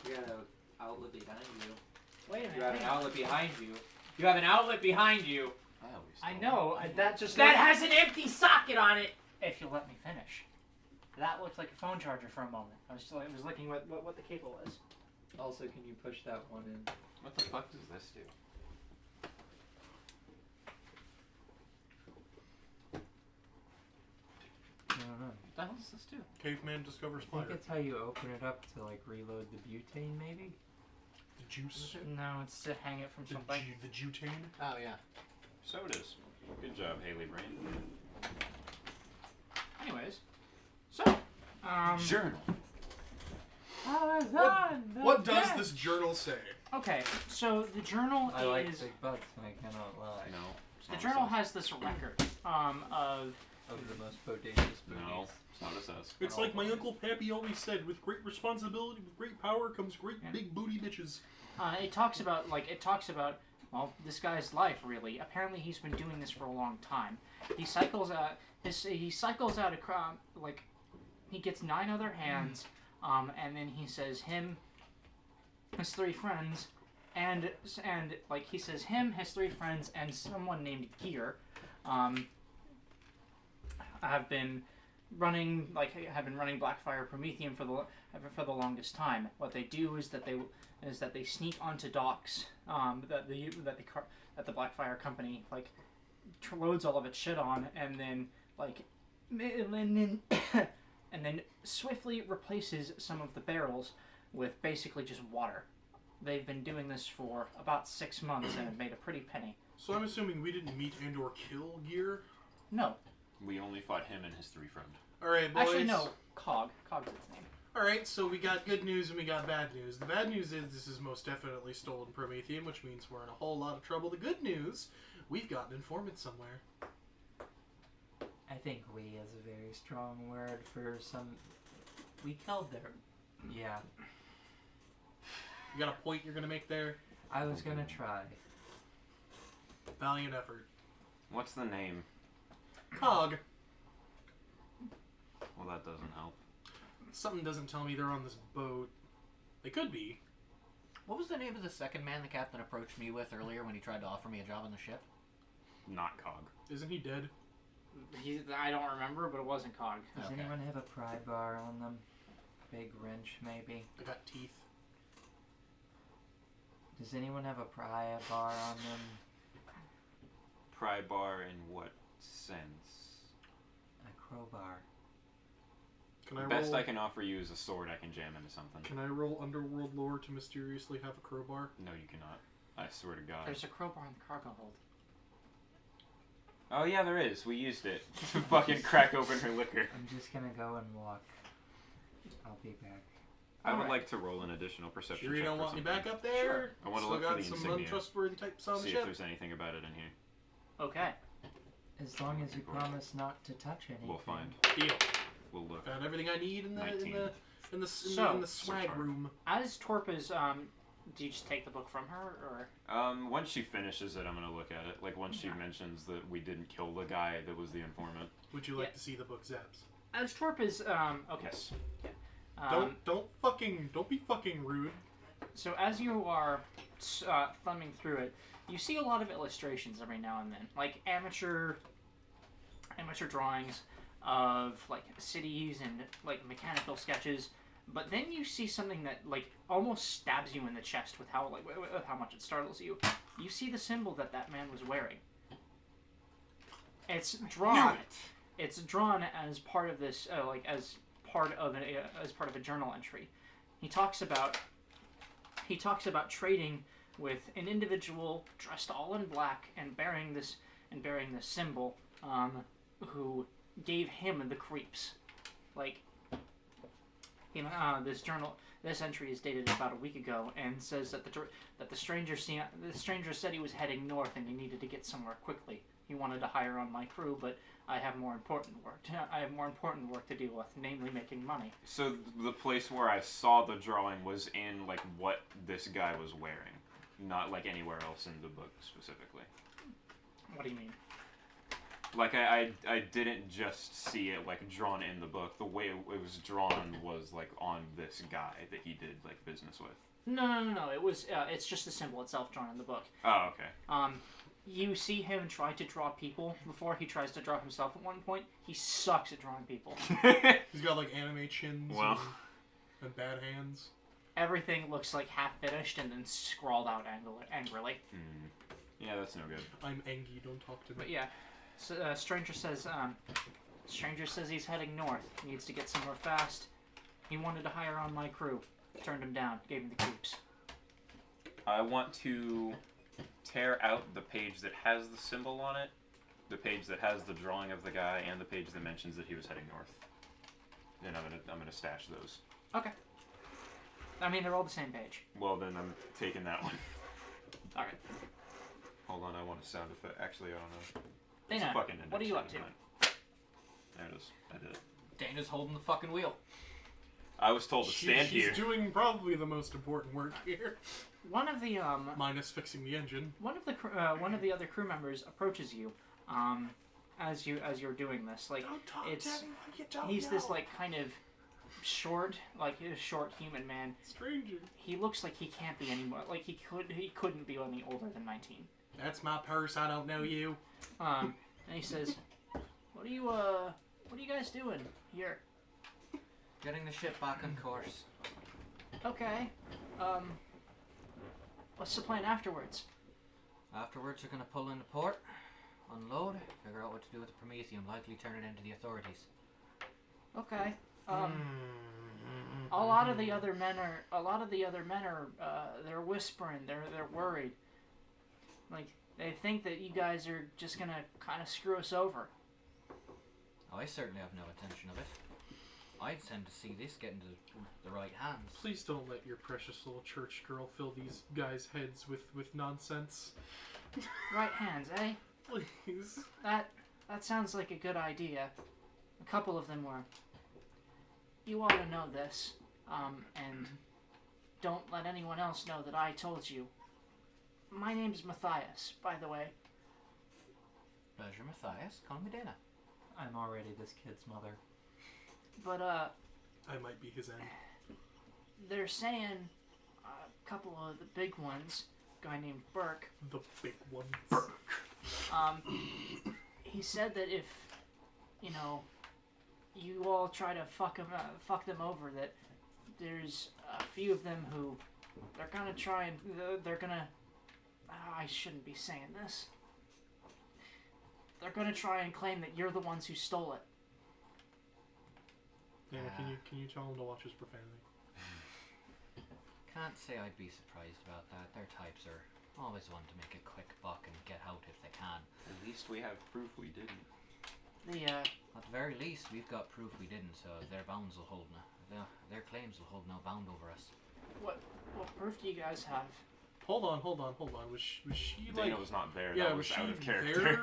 You got an outlet behind you. Wait a minute. You have hang an on. outlet behind you. You have an outlet behind you. I know. That just That has an empty socket on it. If you'll let me finish. That looked like a phone charger for a moment. I was looking what the cable is. Also, can you push that one in? What the fuck does this do? I don't know. What the hell does this do? Caveman discovers I think fire. it's how you open it up to like reload the butane, maybe. The juice. No, it's to hang it from something. The jutane. Oh, yeah. So it is. Good job, Haley Brain. Anyways, so Journal. What does this journal say? Okay, so the journal I like is big butts, and I cannot lie. No. the journal has this record of Of the most bodacious booties. No, it's not what it says. It's like my Uncle Pappy always said, with great responsibility, with great power comes great big booty bitches. it talks about well, this guy's life really. Apparently he's been doing this for a long time. He cycles out like he gets 9 other hands, and then he says him, his 3 friends, and like he says him, his 3 friends, and someone named Gear, have been running Blackfire Prometheum for the longest time. What they do is that they sneak onto docks that the Blackfire company like loads all of its shit on, and then and then swiftly replaces some of the barrels with basically just water. They've been doing this for about 6 months and have made a pretty penny. So I'm assuming we didn't meet and or kill Gear? No. We only fought him and his 3 friends. Alright, boys. Actually, no. Cog's its name. Alright, so we got good news and we got bad news. The bad news is this is most definitely stolen Prometheum, which means we're in a whole lot of trouble. The good news, we've got an informant somewhere. I think "we" is a very strong word for some. We killed their. Yeah, You got a point you're gonna make there? I was gonna try. Valiant effort. What's the name? Cog. Well, that doesn't help. Something doesn't tell me they're on this boat. They could be. What was the name of the second man the captain approached me with earlier when he tried to offer me a job on the ship? Not Cog. Isn't he dead? I don't remember, but it wasn't Cog. Does Okay. anyone have a pry bar on them? Big wrench, maybe. I got teeth. Does anyone have a pry bar on them? Pry bar in what sense? A crowbar. Can I Best roll? I can offer you is a sword I can jam into something. Can I roll underworld lore to mysteriously have a crowbar? No, you cannot. I swear to God. There's a crowbar in the cargo hold. Oh yeah, there is. We used it to fucking crack open her liquor. I'm just gonna go and walk. I'll be back. I would Alright. like to roll an additional perception Sure you check don't for want me something. back up there? Sure. I want to Still look for got the some insignia. untrustworthy types on the See if ship. there's anything about it in here. Okay. As long as you promise not to touch anything. We'll find. Deal. We'll look. Found everything I need in the 19. in the So- swag Search room. As Twerp is, do you just take the book from her, or? Once she finishes it, I'm gonna look at it. Like once she mentions that we didn't kill the guy that was the informant. Would you like Yeah. to see the book, Zaps? As Twerp is, okay. Yes. Yeah. Don't be fucking rude. So as you are thumbing through it, you see a lot of illustrations every now and then, like amateur drawings of like cities and like mechanical sketches. But then you see something that like almost stabs you in the chest with how with how much it startles you. You see the symbol that man was wearing. It's drawn. It's drawn as part of this, as part of a journal entry. He talks about trading with an individual dressed all in black and bearing this symbol, who gave him the creeps. Like, this entry is dated about a week ago and says that the stranger said he was heading north and he needed to get somewhere quickly. He wanted to hire on my crew, but I have more important work to deal with, namely making money. So the place where I saw the drawing was in like what this guy was wearing, not like anywhere else in the book specifically. What do you mean? Like I didn't just see it like drawn in the book. The way it was drawn was like on this guy that he did like business with. No. It was. It's just the symbol itself drawn in the book. Oh, okay. You see him try to draw people before he tries to draw himself at one point. He sucks at drawing people. He's got like anime chins and bad hands. Everything looks like half finished and then scrawled out angrily. Yeah, that's no good. I'm angry. Don't talk to me. But yeah, so, Stranger says he's heading north. He needs to get somewhere fast. He wanted to hire on my crew. Turned him down. Gave him the creeps. I want to tear out the page that has the symbol on it, the page that has the drawing of the guy, and the page that mentions that he was heading north. And I'm gonna stash those. Okay. I mean, they're all the same page. Well, then I'm taking that one. All right. Hold on, I want a sound effect. Actually, I don't know. It's Dana, a fucking what are you up to? index. There it is. I did it. Dana's holding the fucking wheel. I was told to stand She's here. doing probably the most important work here. One of the Minus fixing the engine. one of the other crew members approaches you, as you're doing this. Like Don't talk it's to anyone you don't he's know. this like kind of short, like a short human man. Stranger. He looks like he can't be any more. Like he couldn't be any older than 19. That's my purse. I don't know you. And he says, what are you guys doing here? Getting the ship back on course. Okay. What's the plan afterwards? Afterwards, you're gonna pull into port, unload, figure out what to do with the Prometheum, likely turn it into the authorities. Okay. A lot of the other men are. They're whispering. They're worried. Like they think that you guys are just gonna kind of screw us over. I certainly have no intention of it. I'd tend to see this get into the right hands. Please don't let your precious little church girl fill these guys' heads with nonsense. Right hands, eh? Please. That sounds like a good idea. A couple of them were. You ought to know this, and don't let anyone else know that I told you. My name's Matthias, by the way. Pleasure, Matthias. Call me Dana. I'm already this kid's mother. But, I might be his end. they're saying a couple of the big ones, a guy named Burke, The big one. he said that if, you all try to fuck them over, that there's a few of them who they're gonna try and I shouldn't be saying this. They're gonna try and claim that you're the ones who stole it. Dana, can you tell him to watch his profanity? Can't say I'd be surprised about that. Their types are always one to make a quick buck and get out if they can. At least we have proof we didn't. At the very least, we've got proof we didn't, so their bounds will hold their claims will hold no bound over us. What proof do you guys have? Hold on. Was she like? Dana was not there. Yeah, that was was she out of character. there?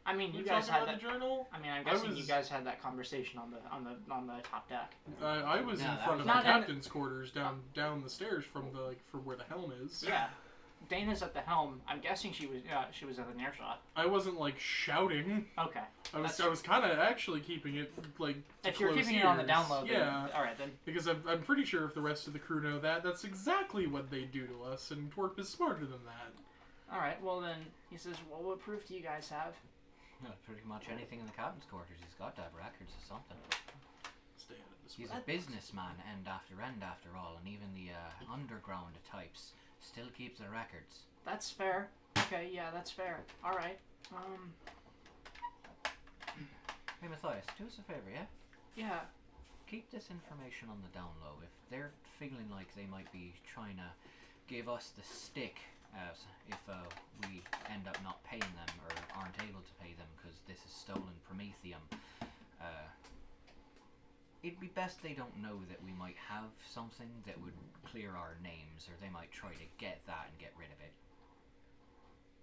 I mean, you We guys talking had about that. the journal? I mean, I'm I guessing you was- guys had that conversation on the top deck. I was No, in that front was of not the in- captain's quarters, down the stairs from from where the helm is. Yeah, Dana's at the helm. I'm guessing she was at the earshot. I wasn't like shouting. Okay. I That's- was kind of actually keeping it like. To If you're close keeping it on the ears. download, then, yeah. all right then. Because I'm pretty sure if the rest of the crew know that, that's exactly what they do to us, and Twerp is smarter than that. All right. Well then, he says, well, what proof do you guys have? Pretty much anything in the captain's quarters, he's got to have records of something. Stay out of this. He's a businessman, end after all, and even the underground types still keeps their records. That's fair. Okay. Yeah, that's fair. All right. Hey Matthias, do us a favour, yeah? Yeah. Keep this information on the down low. If they're feeling like they might be trying to give us the stick as if we end up not paying them or aren't able to pay them because this is stolen Prometheum, it'd be best they don't know that we might have something that would clear our names, or they might try to get that and get rid of it.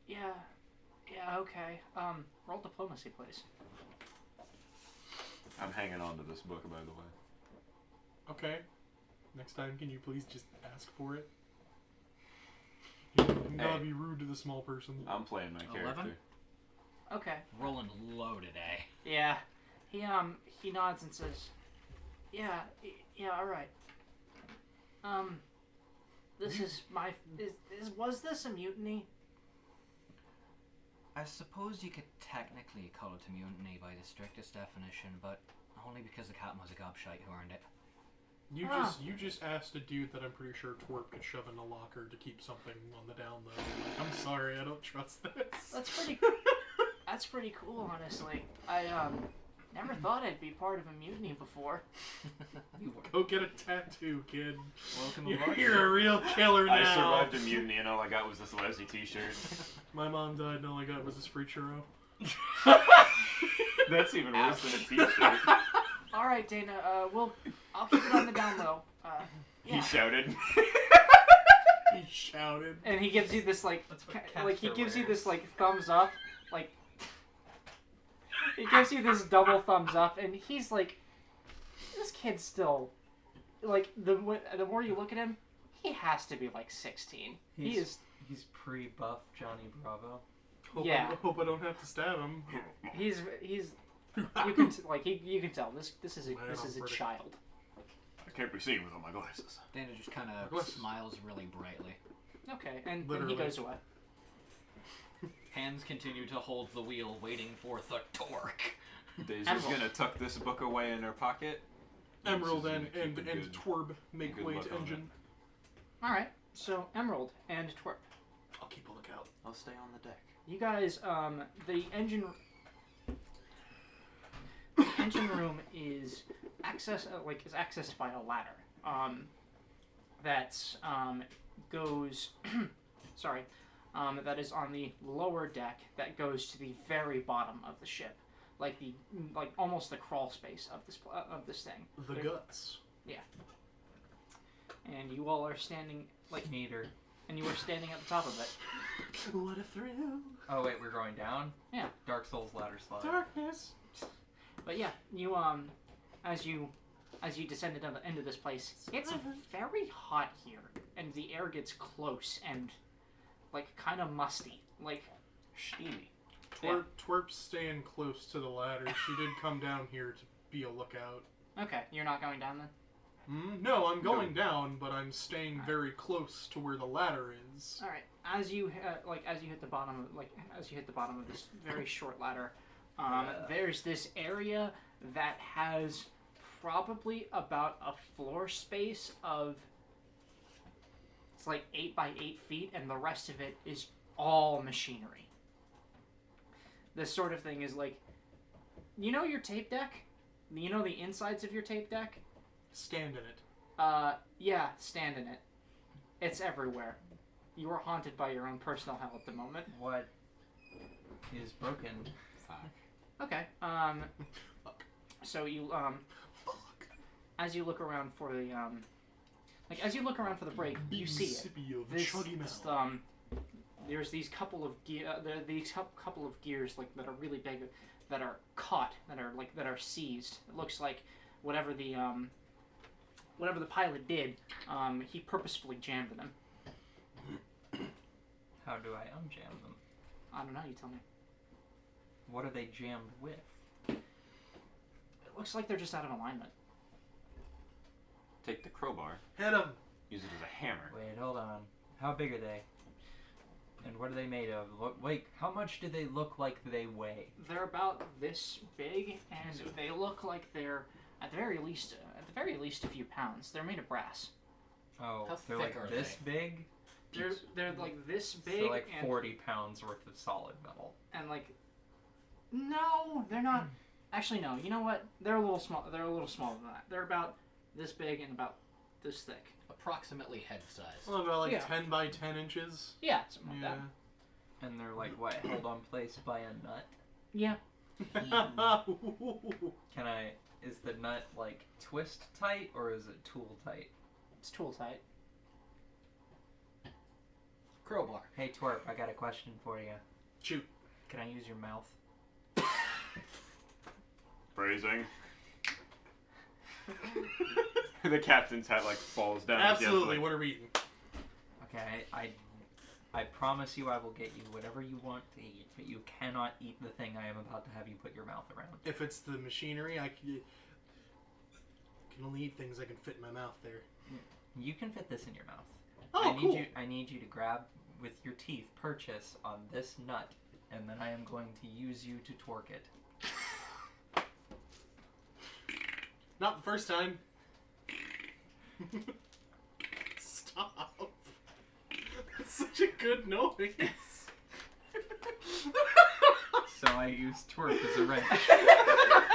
Yeah. Yeah. Okay. Roll diplomacy, please. I'm hanging on to this book, by the way. Okay. Next time, can you please just ask for it? You gotta be rude to the small person. I'm playing my 11? character. Okay. Rolling low today. Yeah. He nods and says, yeah, all right. This is my. Was this a mutiny? I suppose you could technically call it a mutiny by the strictest definition, but only because the captain was a gobshite who earned it. You just asked a dude that I'm pretty sure Twerp could shove in a locker to keep something on the down low. Like, I'm sorry, I don't trust this. That's pretty cool, honestly. I never thought I'd be part of a mutiny before. Go get a tattoo, kid. Welcome aboard. You're a real killer now. I survived a mutiny and all I got was this lousy t-shirt. My mom died and all I got was this free churro. That's even worse than a t-shirt. All right, Dana. I'll keep it on the down low. He shouted. He shouted. And he gives you this like, That's what he Casper gives you wears. this like thumbs up, like. He gives you this double thumbs up, and he's like, this kid's still, like the more you look at him, he has to be like 16. He's pre-buff Johnny Bravo. Yeah. Hope I don't have to stab him. He's you can you can tell this is a pretty. child. I can't be seen without my glasses. Dana just kind of Glasses. smiles really brightly. Okay, and Literally. he goes away. Hands continue to hold the wheel, waiting for the torque. Daisy's Emerald. gonna tuck this book away in her pocket. Emerald This is and gonna keep a good- Twerp make good way look to on engine. All right, so Emerald and Twerp. I'll keep a lookout. I'll stay on the deck. You guys, the engine room is accessed by a ladder. That's goes, sorry, that is on the lower deck that goes to the very bottom of the ship, like almost the crawl space of this thing. The There- guts. And you all are standing Meter. and you are standing at the top of it. What a thrill. Oh wait, we're going down? Yeah. Dark Souls ladder slide. Darkness. But yeah, you as you descend into this place, it's very hot here, and the air gets close and like kind of musty, like steamy. Twerp's staying close to the ladder. She did come down here to be a lookout. Okay, you're not going down then. No, I'm going down, but I'm staying very close to where the ladder is. All right. As you hit the bottom of this very short ladder, there's this area that has probably about a floor space of it's like 8 by 8 feet, and the rest of it is all machinery. This sort of thing is like, you know your tape deck? You know the insides of your tape deck? Stand in it. Yeah, stand in it. It's everywhere. You are haunted by your own personal hell at the moment. What is broken? Okay. So you as you look around for the as you look around for the break, you see it. Sippy of This, chuggy this, mouth. there's these couple of couple of gears that are really big that are caught, that are seized. It looks like whatever the pilot did, he purposefully jammed them. How do I unjam them? I don't know. You tell me. What are they jammed with? It looks like they're just out of alignment. Take the crowbar, Hit him. use it as a hammer. Wait, hold on. How big are they? And what are they made of? Wait, how much do they look like they weigh? They're about this big, and they look like they're at the very least a few pounds. They're made of brass. Oh, How they're thick like are this big? They're like this big, So like and 40 pounds worth of solid metal. like no, they're not. Actually, no. You know what? They're a little small. They're a little smaller than that. They're about this big and about this thick. Approximately head size. Well, about like Yeah. 10 by 10 inches. Yeah, something like Yeah. that. And they're like what, held on place by a nut? Yeah. Can I, is the nut like twist tight or is it tool tight? It's tool tight. Crowbar. Hey Twerp, I got a question for you. Shoot. Can I use your mouth? Phrasing. The captain's hat like falls down. Absolutely. gently. What are we eating? Okay, I promise you I will get you whatever you want to eat, but you cannot eat the thing I am about to have you put your mouth around. If it's the machinery, I can only eat things I can fit in my mouth there. You can fit this in your mouth. Oh, cool. I need you to grab with your teeth, purchase on this nut, and then I am going to use you to torque it. Not the first time. Stop. That's such a good noise. So I use Twerp as a wrench.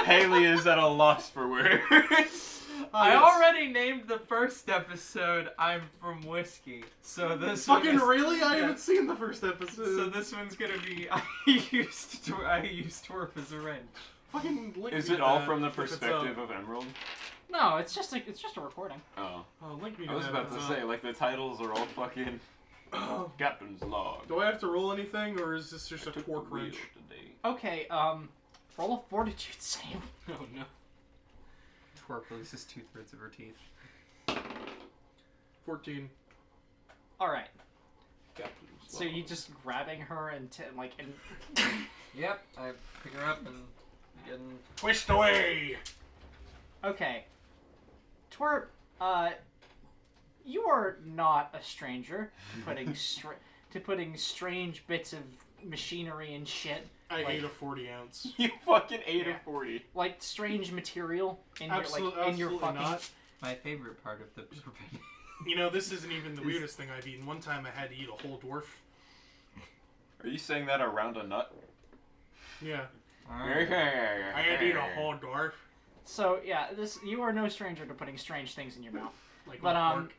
Haley is at a loss for words. I already named the first episode I'm from Whiskey. So this one Fucking is, really? I yeah. haven't seen the first episode. So this one's gonna be I used Twerp as a wrench. Fucking link Is me it to all that from the if it's, perspective of Emerald? No, it's just a recording. Oh. link me to I was that about if to it's, say, like, the titles are all fucking Captain's Log. Do I have to roll anything, or is this just a Took torque the wheel wrench? today. Okay, roll a fortitude save. Oh no. Twerp loses 2/3 of her teeth. 14. Alright, Captain's so Log. you just grabbing her and, and Yep, I pick her up and begin. Twist away! okay. Twerp, you are not a stranger to putting strange bits of machinery and shit, I Like- ate a 40 ounce. You fucking ate Yeah. a 40. like strange material in Absolutely, in your fucking. not. My favorite part of the bourbon. You know, this isn't even the weirdest thing I've eaten. One time I had to eat a whole dwarf. Are you saying that around a nut? Yeah. I I had to eat a whole dwarf. So yeah, you are no stranger to putting strange things in your mouth. Like But my fork.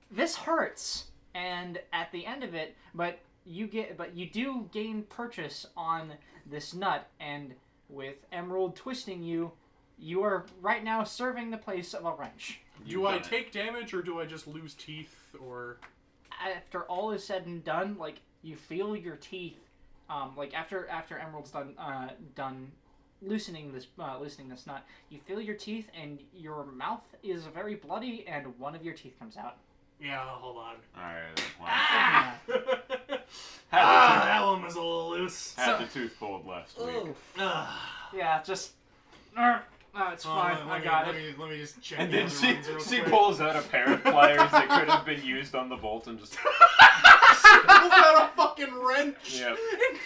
this hurts, and at the end of it, but you do gain purchase on this nut, and with Emerald twisting you, you are right now serving the place of a wrench. Do I take damage, or do I just lose teeth, or... After all is said and done, like you feel your teeth, like after Emerald's done loosening this nut, you feel your teeth, and your mouth is very bloody, and one of your teeth comes out. Yeah, hold on. Alright, Ah! That one was a little loose. had the tooth pulled last week. Yeah, just. It's fine. I got it. Let me just check And the then other ones real she quick. pulls out a pair of pliers that could have been used on the bolt and just... Pulls out a fucking wrench. Yep.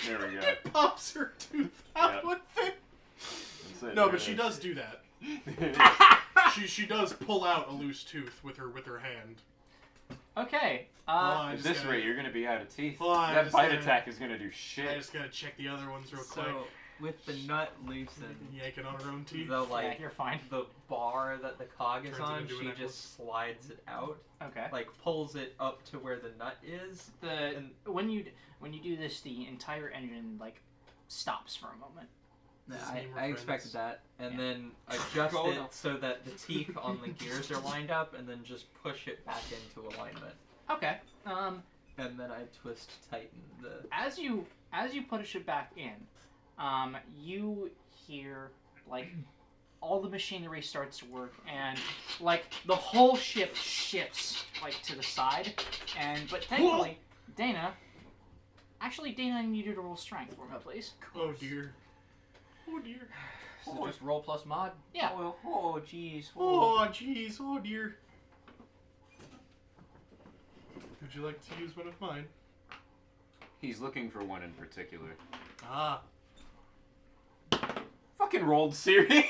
There we go. And pops her tooth out Yep. with it. That's it, No, there but it she is. does do that. She does pull out a loose tooth with her hand. Okay. I At just this gotta- rate, you're gonna be out of teeth. Hold on, I That just bite gotta- attack is gonna do I shit. just gotta check the other ones real So, quick. with the nut loosened, Yanking on her own teeth. the Yeah, you're fine. the bar that the cog is Turns it on, into a she necklace. just slides it out, Okay. like pulls it up to where the nut is. When you do this, the entire engine like stops for a moment. Does this I, mean we're I expected friends? that, and Yeah. then adjust Go it now. so that the teeth on the gears are lined up, and then just push it back into alignment. Okay. And then I twist tighten the. As you push it back in, you hear like all the machinery starts to work, and like the whole ship shifts like to the side, but thankfully Dana, I need you to roll strength for me, please. Oh dear. Oh dear. So just roll plus mod. Yeah. Oh, jeez. Oh jeez. Oh dear. Would you like to use one of mine? He's looking for one in particular. Ah. Fucking rolled series.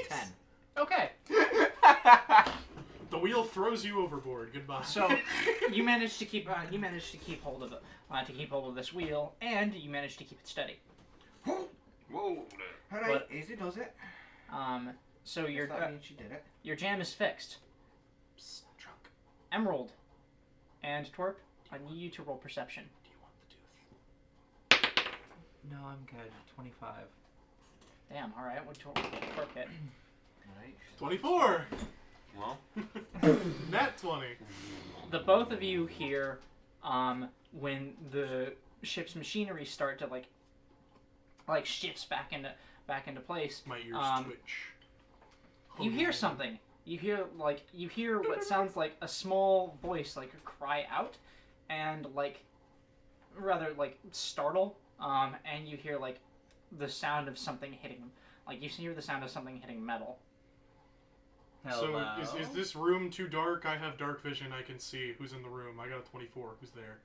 10. Okay. The wheel throws you overboard. Goodbye. So you managed to keep hold of this wheel, and you managed to keep it steady. Whoa. But- easy does it. So your that means she did it. your jam is fixed. Psst, drunk. Emerald and Twerp, I need you to roll perception. Do you want the tooth? No, I'm good. 25. Damn. All right. What Twerp hit? Alright. 24. Well, Nat 20. The both of you hear when the ship's machinery start to like shifts back into place. My ears twitch. You hear something. You hear what sounds like a small voice like cry out, and rather startle. And you hear like the sound of something hitting. Like you hear the sound of something hitting metal. Hello. So is this room too dark? I have dark vision. I can see who's in the room. I got a 24. Who's there?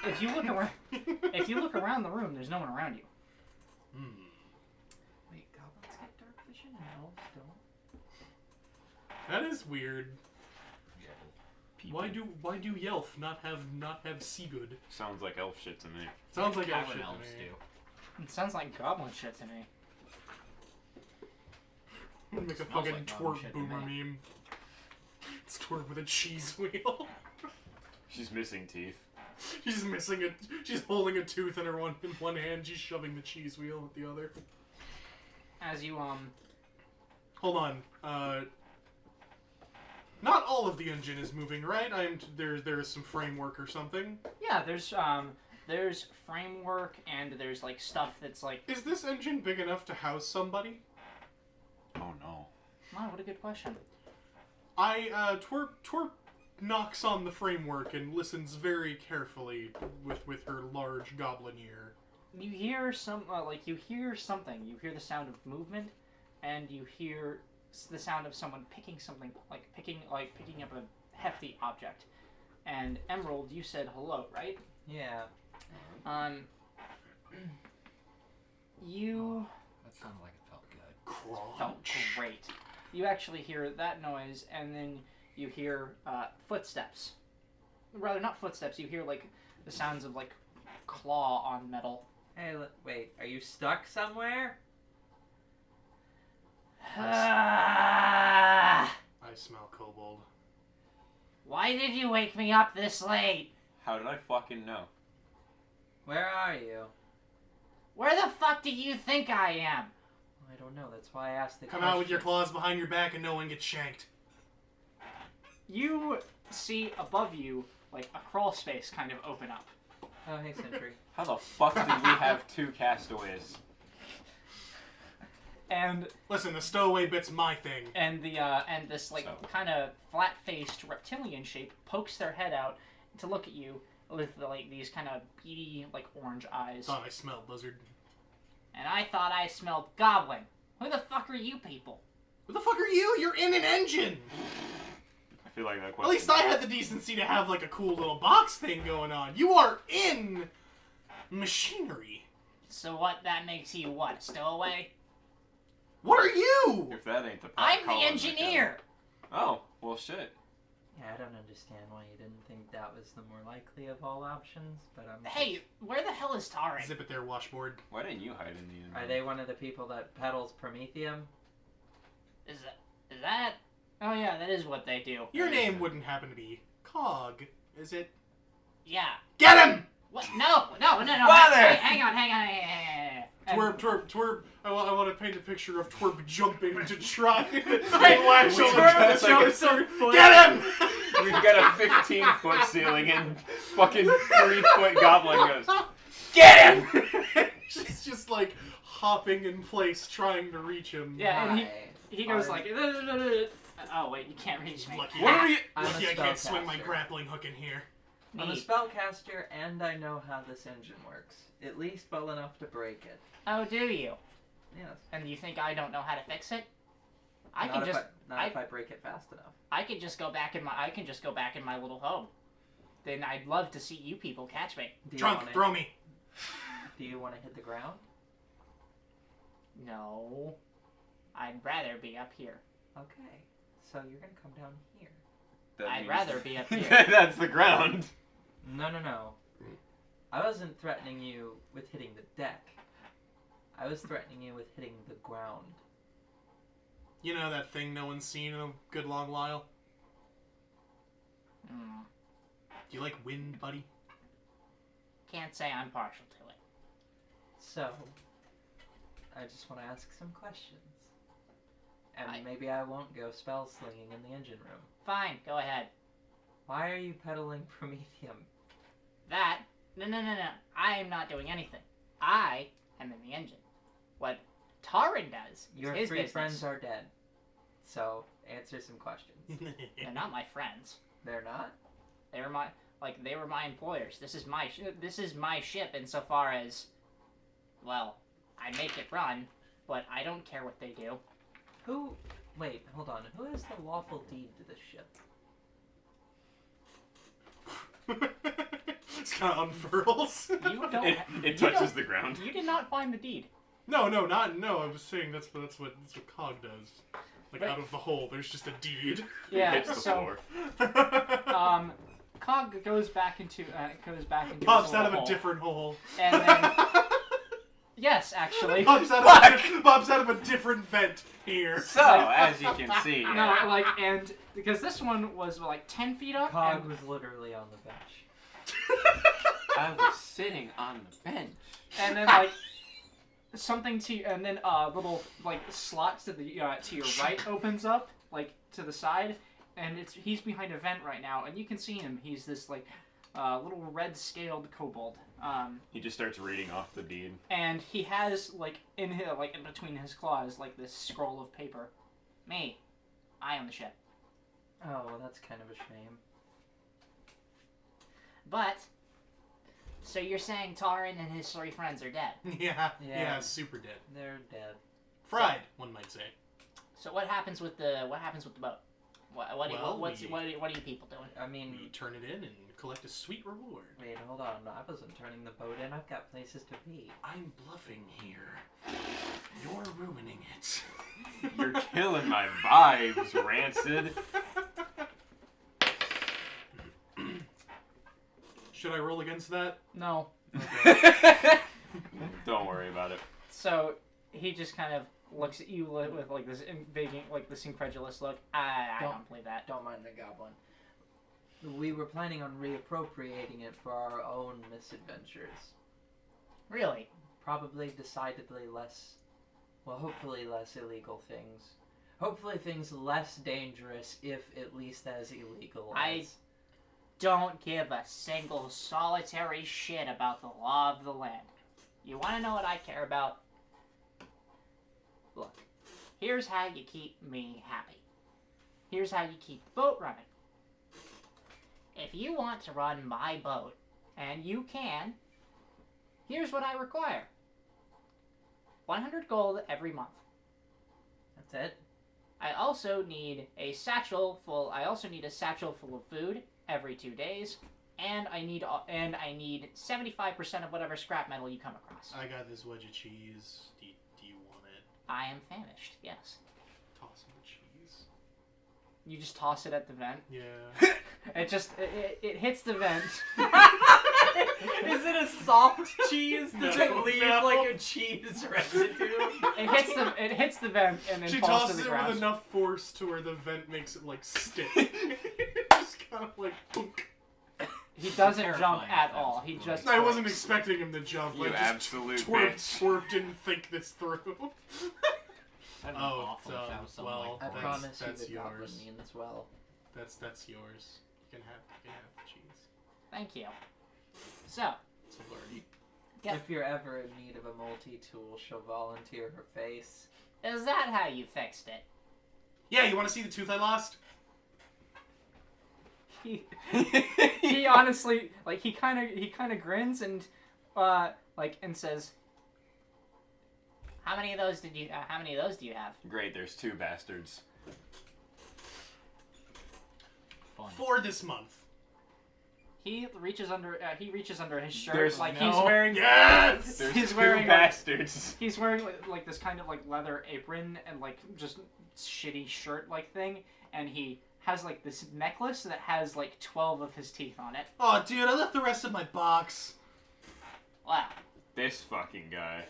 If you look around the room, there's no one around you. Wait, goblins get dark vision and elves don't? That is weird. Why do Yelf not have Seagood? sounds like elf shit to me. Sounds like elf Goblin shit elves to me. do. It sounds like goblin shit to me. I'm gonna make a Smells fucking like goblin twerp shit to boomer me. meme. It's twerp with a cheese wheel. She's missing teeth. She's missing it. She's holding a tooth in one hand. She's shoving the cheese wheel with the other. As you Hold on. Not all of the engine is moving, right? There is some framework or something. Yeah, there's framework and there's like stuff that's like. Is this engine big enough to house somebody? Oh no. Wow, what a good question. Twerp knocks on the framework and listens very carefully with her large goblin ear. You hear you hear something. You hear the sound of movement, and you hear the sound of someone picking something, picking up a hefty object. And Emerald, you said hello, right? Yeah. You That sounded like it felt good. felt great. You actually hear that noise, and then you hear footsteps. Rather, not footsteps. You hear like the sounds of like claw on metal. Hey, wait. Are you stuck somewhere? I smell kobold. Why did you wake me up this late? How did I fucking know? Where are you? Where the fuck do you think I am? I don't know. That's why I asked the Come question. out with your claws behind your back and no one gets shanked. You see above you like a crawl space kind of open up. Oh, hey, Sentry. How the fuck did we have 2 castaways? And Listen, the stowaway bit's my thing. and this like kind of flat-faced reptilian shape pokes their head out to look at you with like these kind of beady like orange eyes. Thought I smelled lizard. And I thought I smelled goblin. Who the fuck are you people? Who the fuck are you? You're in an engine! I feel like that At question. least I had the decency to have like a cool little box thing going on. You are in machinery. So what, that makes you what, stowaway? What are you? If that ain't the pot I'm the calling engineer! kettle. Oh, well shit. Yeah, I don't understand why you didn't think that was the more likely of all options, but I'm. Hey, where the hell is Tarin? Zip it there, washboard. Why didn't you hide in the Are they one of the people that peddles Promethium? Is that? Oh yeah, that is what they do. Your name wouldn't happen to be Cog, is it? Yeah. Get him! What? No. Brother! Hang on. And Twerp. I want to paint a picture of Twerp jumping to try and Right. latch We've on got to like the a- Get him! We've got a 15-foot ceiling and fucking 3-foot goblin goes, get him! She's just like hopping in place trying to reach him. Yeah, and Hi. he goes I'm- like. Oh wait, you can't reach me. Lucky, What are you? I'm a lucky I can't swing my spellcaster. grappling hook in here. I'm a Neat. spellcaster, and I know how this engine works. At least well enough to break it. Oh, do you? Yes. And you think I don't know how to fix it? I Not can if just. not if I break it fast enough. I can just go back in my little home. Then I'd love to see you people catch me. Do you Drunk, wanna- throw me. Do you want to hit the ground? No. I'd rather be up here. Okay. So you're gonna come down here. That I'd means- rather be up here. That's the ground. No. I wasn't threatening you with hitting the deck. I was threatening you with hitting the ground. You know that thing no one's seen in a good long while? Hmm. Do you like wind, buddy? Can't say I'm partial to it. So, I just want to ask some questions. And I- maybe I won't go spell slinging in the engine room. Fine, go ahead. Why are you peddling Promethium? That? No. I am not doing anything. I am in the engine. What Tarin does is Your his 3 business. friends are dead. So, answer some questions. They're not my friends. They're not? They were my employers. This is my ship insofar as, well, I make it run, but I don't care what they do. Who... Wait, hold on. Who has the lawful deed to this ship? It's kind of unfurls. You don't. It you touches don't- the ground. You did not find the deed. No. I was saying that's what Cog does. Like Right. out of the hole, there's just a deed. Yeah. Hits the So, floor. Cog goes back into Pops his out of little a different hole. and then yes, actually. Pops out of a different vent here. So, as you can see, No, like, and because this one was like 10 feet up. Cog and- was literally on the bench. I was sitting on the bench. And then like something and then little like slots to your right opens up like to the side, and he's behind a vent right now, and you can see him. He's this like little red scaled kobold. He just starts reading off the deed. And he has in between his claws like this scroll of paper. Me, I own the ship. Oh, well, that's kind of a shame. But, so you're saying Taran and his 3 friends are dead? Yeah, super dead. They're dead. Fried, one might say. So what happens with the boat? What are you people doing? I mean, We turn it in and collect a sweet reward. wait, hold on. I wasn't turning the boat in. I've got places to be. I'm bluffing here. You're ruining it. You're killing my vibes, Rancid. Should I roll against that? No. Don't worry about it. So he just kind of looks at you with like this this incredulous look. I don't believe that. Don't mind the goblin. We were planning on reappropriating it for our own misadventures. Really? Probably decidedly less, well, hopefully less illegal things. Hopefully things less dangerous, if at least as illegal as... Don't give a single solitary shit about the law of the land. You want to know what I care about? Look, here's how you keep me happy. Here's how you keep the boat running. If you want to run my boat, and you can, here's what I require. 100 gold every month. That's it? I also need a satchel full of food every 2 days, and I need 75% of whatever scrap metal you come across. I got this wedge of cheese. Do you want it? I am famished, yes. Toss the cheese. You just toss it at the vent. Yeah. It hits the vent. Is it a soft cheese? Does No, it leave no. like a cheese residue? It hits the vent and then She falls to tosses the it ground. with enough force to where the vent makes it like stick. Just kind of like punk. He doesn't jump Terrifying at if all. that He was just. I wasn't breaks. expecting him to jump. You I just absolute Twerp bitch. didn't think this through. That'd be Oh, awful if that was something well, I like that's- promise you that's the goblin yours. means well. That's yours. You can have the cheese. Thank you. So, It's a flirty. Yep. If you're ever in need of a multi-tool, she'll volunteer her face. is that how you fixed it? Yeah, you want to see the tooth I lost? He honestly he kind of grins and and says, How many of those do you have? Great, there's 2 bastards. Fun. For this month. he reaches under his shirt There's like no- he's wearing Yes! There's He's 2 wearing, like- bastards. he's wearing like this kind of like leather apron and like just shitty shirt like thing, and he has like this necklace that has like 12 of his teeth on it. Oh, dude, I left the rest of my box. Wow. This fucking guy.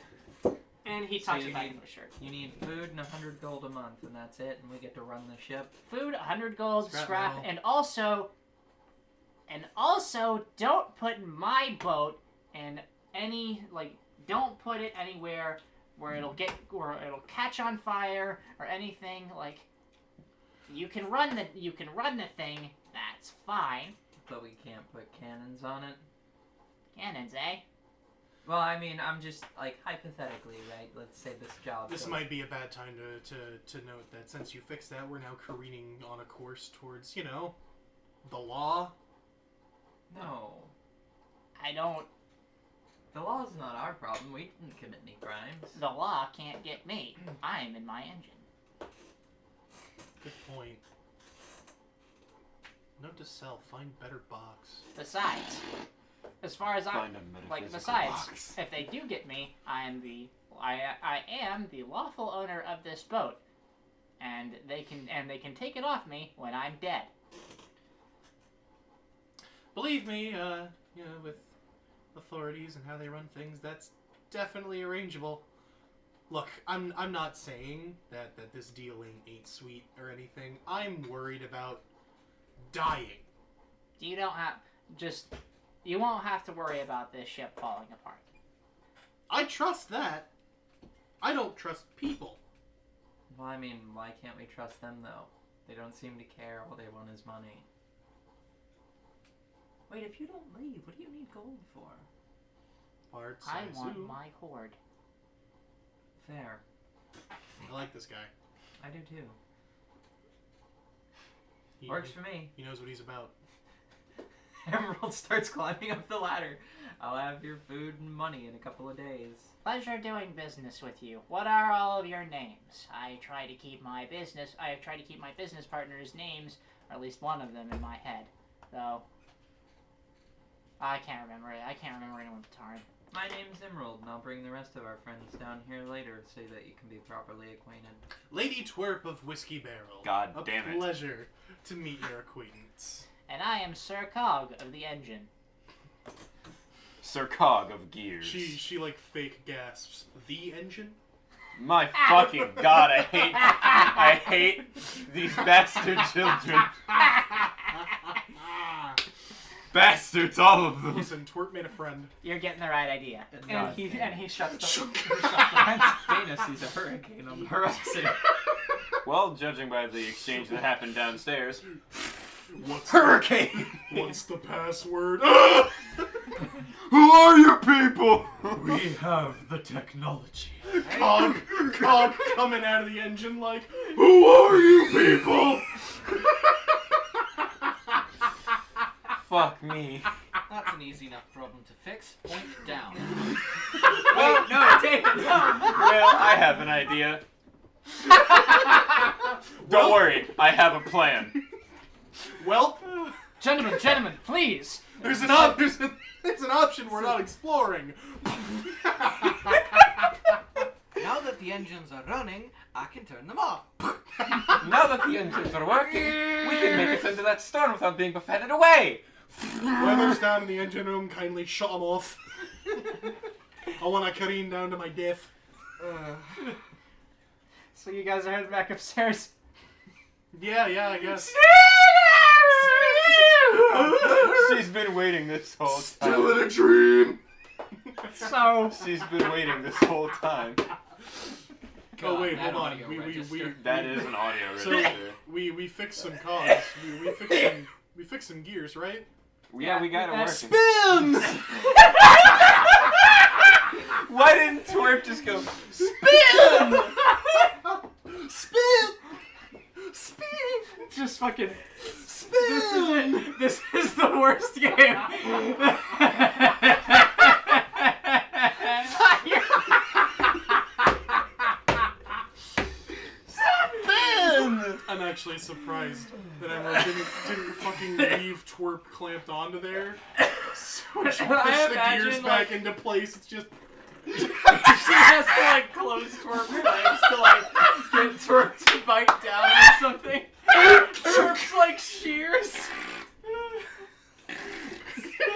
And he So tucks you it back need- into his shirt. You need food and 100 gold a month, and that's it, and we get to run the ship. Food, 100 gold, Scrap scrap, metal. and also don't put my boat in don't put it anywhere where it'll catch on fire or anything. Like, you can run the thing, that's fine. But we can't put cannons on it. Cannons, eh? Well, I mean, I'm just, like, hypothetically, right? Let's say this job... This goes- might be a bad time to note that since you fixed that, we're now careening on a course towards, the law. No. I don't. The law's not our problem. We didn't commit any crimes. The law can't get me. I'm in my engine. Good point. Note to self, find better box. Besides, as far as Find a metaphysical besides, box. if they do get me, I am the lawful owner of this boat, and they can take it off me when I'm dead. Believe me, with authorities and how they run things, that's definitely arrangeable. Look, I'm not saying that this dealing ain't sweet or anything. I'm worried about dying. You don't have just you won't have to worry about this ship falling apart. I trust that. I don't trust people. Well, I mean, why can't we trust them, though? They don't seem to care. All they want is money. Wait, if you don't leave, what do you need gold for? Parts, I want assume. my hoard. Fair. I like this guy. I do too. He, Works for me. He knows what he's about. Emerald starts climbing up the ladder. I'll have your food and money in a couple of days. Pleasure doing business with you. What are all of your names? I try to keep my business partners' names, or at least one of them, in my head. Though I can't remember it. I can't remember anyone at the time. My name's Emerald, and I'll bring the rest of our friends down here later so that you can be properly acquainted. Lady Twerp of Whiskey Barrel. God damn it. A pleasure to meet your acquaintance. And I am Sir Cog of the Engine. Sir Cog of Gears. She like fake gasps. The engine? My fucking god, I hate these bastard children. Bastards, all of them. Listen, Twerp made a friend. You're getting the right idea. And he shuts the Dana sees a hurricane on the horizon. Well, judging by the exchange that happened downstairs. What's Hurricane! What's the password? Who are you people? We have the technology. Cog coming out of the engine like, who are you people? Fuck me. That's an easy enough problem to fix. Point down. Wait, no, David, no! Well, I have an idea. Don't worry, I have a plan. Well, Gentlemen, please. there's an option we're not exploring. Now that the engines are running, I can turn them off. Now that the engines are working, we can make it into that storm without being buffeted away. Weather's down in the engine room, kindly shut them off. I want to careen down to my death. So you guys are heading back upstairs. Yeah, I guess. She's been waiting this whole time. Still in a dream. So She's been waiting this whole time. Oh wait, that hold on. audio We register. That is an audio So register. we fixed some cogs. We fixed some gears, right? Yeah, we got it working. Spin! Why didn't Twerp just go Spin! Spin! Spin! just fucking. Spin! This is the worst game. Spin! I'm actually surprised that Emerald didn't fucking leave Twerp clamped onto there. So when she pushed I the imagine, gears back into place, it's just... She has to like close Twerp's legs to like get Twerp to bite down or something. Twerp's like shears.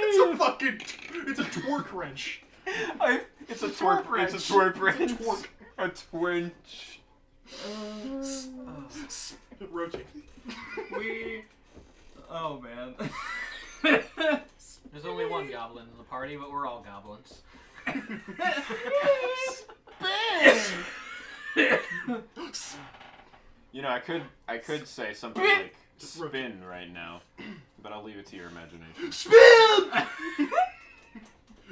It's a torque wrench. It's a twerp twerp. wrench. It's a twerp wrench. It's a twerk. A twinch. Rotate. Oh, man. There's only one goblin in the party, but we're all goblins. You know, I could say something like spin right now, but I'll leave it to your imagination. Spin!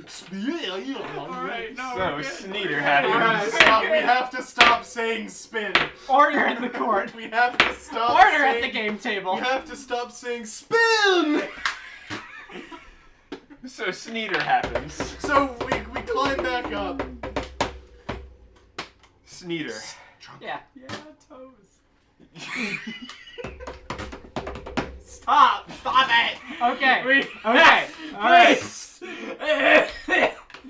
Spin! Alright, no. So, Sneeder Alright, happens. stop. We have to stop saying spin. Order in the court. We have to stop Order at saying... the game table. We have to stop saying spin! So, Sneeder happens. So we climb back up. Sneeder. Yeah. Yeah, toes. Stop it. Okay. Okay. Please.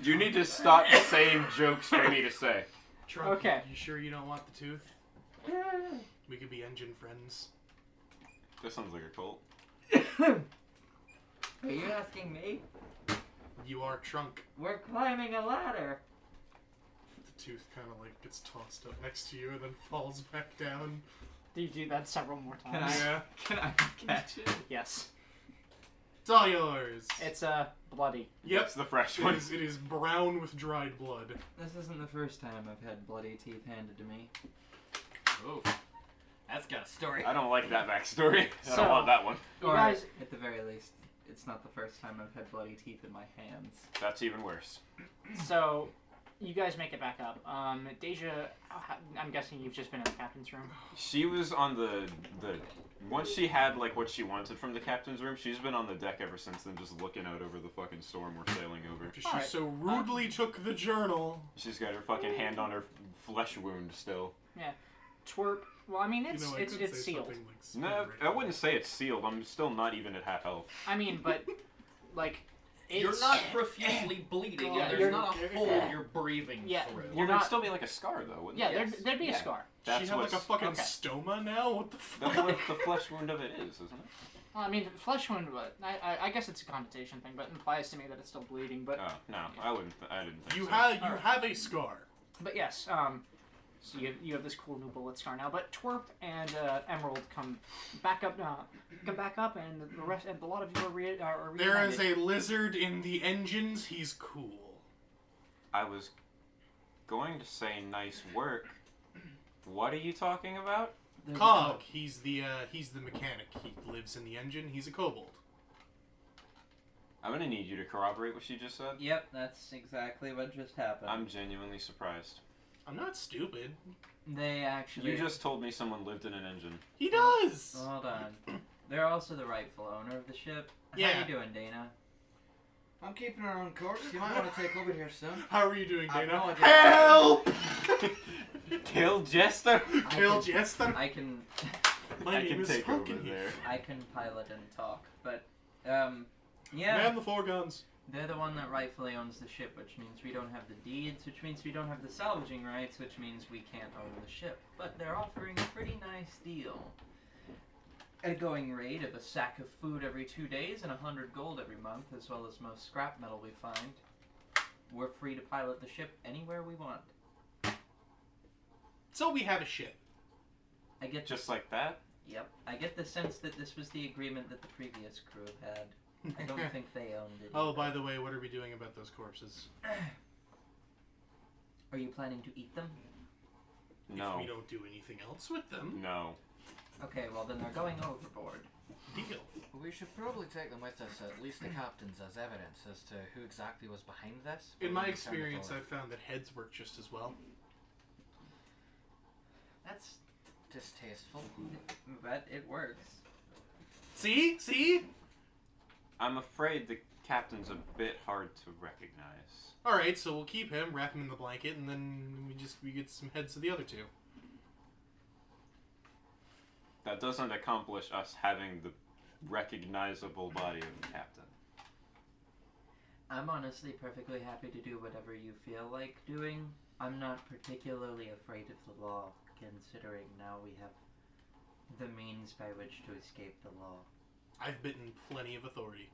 You need to stop saying jokes for me to say. Trunk, Okay. You sure you don't want the tooth? We could be engine friends. That sounds like a cult. Are you asking me? You are Trunk. We're climbing a ladder. The tooth kind of like gets tossed up next to you and then falls back down. Do you do that several more times? Can I Yeah. Can I catch it? Yes. It's all yours. It's bloody. Yep. That's the fresh It one. is, it is brown with dried blood. This isn't the first time I've had bloody teeth handed to me. Ooh, that's got a story. I don't like that backstory. I So- don't want that one. You Or, guys, at the very least, it's not the first time I've had bloody teeth in my hands. That's even worse. so you guys make it back up. Deja, I'm guessing you've just been in the captain's room. She was on the once she had like what she wanted from the captain's room, she's been on the deck ever since then, just looking out over the fucking storm we're sailing over. She Alright. so rudely took the journal. She's got her fucking hand on her flesh wound still. Twerp. Well, I mean, You it's know, I it's could it's say sealed. something like No, spin I wouldn't say it's sealed. I'm still not even at half health. I mean, but like, it's, You're not profusely bleeding, Yeah, and there's you're not a hole you're breathing Yeah. through. You're Well, there'd not- still be like a scar though, wouldn't Yeah, there? there'd be a Yeah. scar. That's she had like a what's- fucking okay. stoma now? What the fuck? That's what the flesh wound of it is, isn't it? Well, I mean, flesh wound, but I guess it's a connotation thing, but it implies to me that it's still bleeding. But Oh no, I wouldn't. I didn't think You so. have have a scar. But yes, so you have this cool new bullet scar now. But Twerp and Emerald come back up, and the rest, and a lot of you are There is reunited. a lizard in the engines. He's cool. I was going to say nice work. What are you talking about? There's a Cog. He's the mechanic. He lives in the engine. He's a kobold. I'm gonna need you to corroborate what she just said. Yep, that's exactly what just happened. I'm genuinely surprised. I'm not stupid. They actually. You just told me someone lived in an engine. He does. Hold on. They're also the rightful owner of the ship. How Yeah. you doing, Dana? I'm keeping her on course. You might want to take over here soon. How are you doing, I have Dana? no idea. Help! Kill Jester. Kill Jester. I can My I name can is take over Falcon there. here. I can pilot and talk, but yeah, Man the four guns. they're the one that rightfully owns the ship, which means we don't have the deeds, which means we don't have the salvaging rights, which means we can't own the ship. But they're offering a pretty nice deal. A going rate of a sack of food every 2 days and 100 gold every month, as well as most scrap metal we find. We're free to pilot the ship anywhere we want. So we have a ship. I get Just like that. Yep. I get the sense that this was the agreement that the previous crew had. I don't think they owned it. Oh, either. by the way, what are we doing about those corpses? Are you planning to eat them? If No. we don't do anything else with them, No. Okay, well then they're going overboard. deal. We should probably take them with us, at least the captains, as evidence as to who exactly was behind this. In my before we turn it experience, forward. I've found that heads work just as well. That's distasteful. But it works. See? See? I'm afraid the captain's a bit hard to recognize. Alright, so we'll keep him, wrap him in the blanket, and then we get some heads of the other two. That doesn't accomplish us having the recognizable body of the captain. I'm honestly perfectly happy to do whatever you feel like doing. I'm not particularly afraid of the law, considering now we have the means by which to escape the law. I've bitten plenty of authority.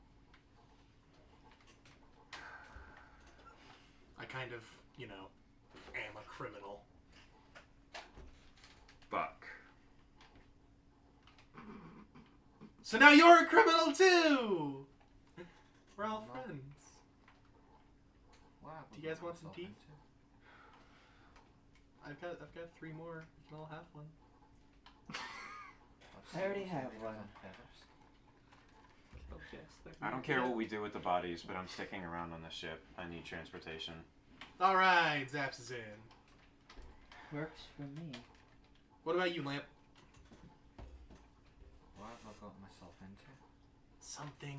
I kind of, you know, am a criminal. Fuck. So now you're a criminal too! We're all friends. Wow, Do you guys want some tea? too. I've got 3 more. We can all have one. I already have one. I don't care what we do with the bodies, but I'm sticking around on the ship. I need transportation. Alright, Zaps is in. Works for me. What about you, Lamp? What have I got myself into? Something.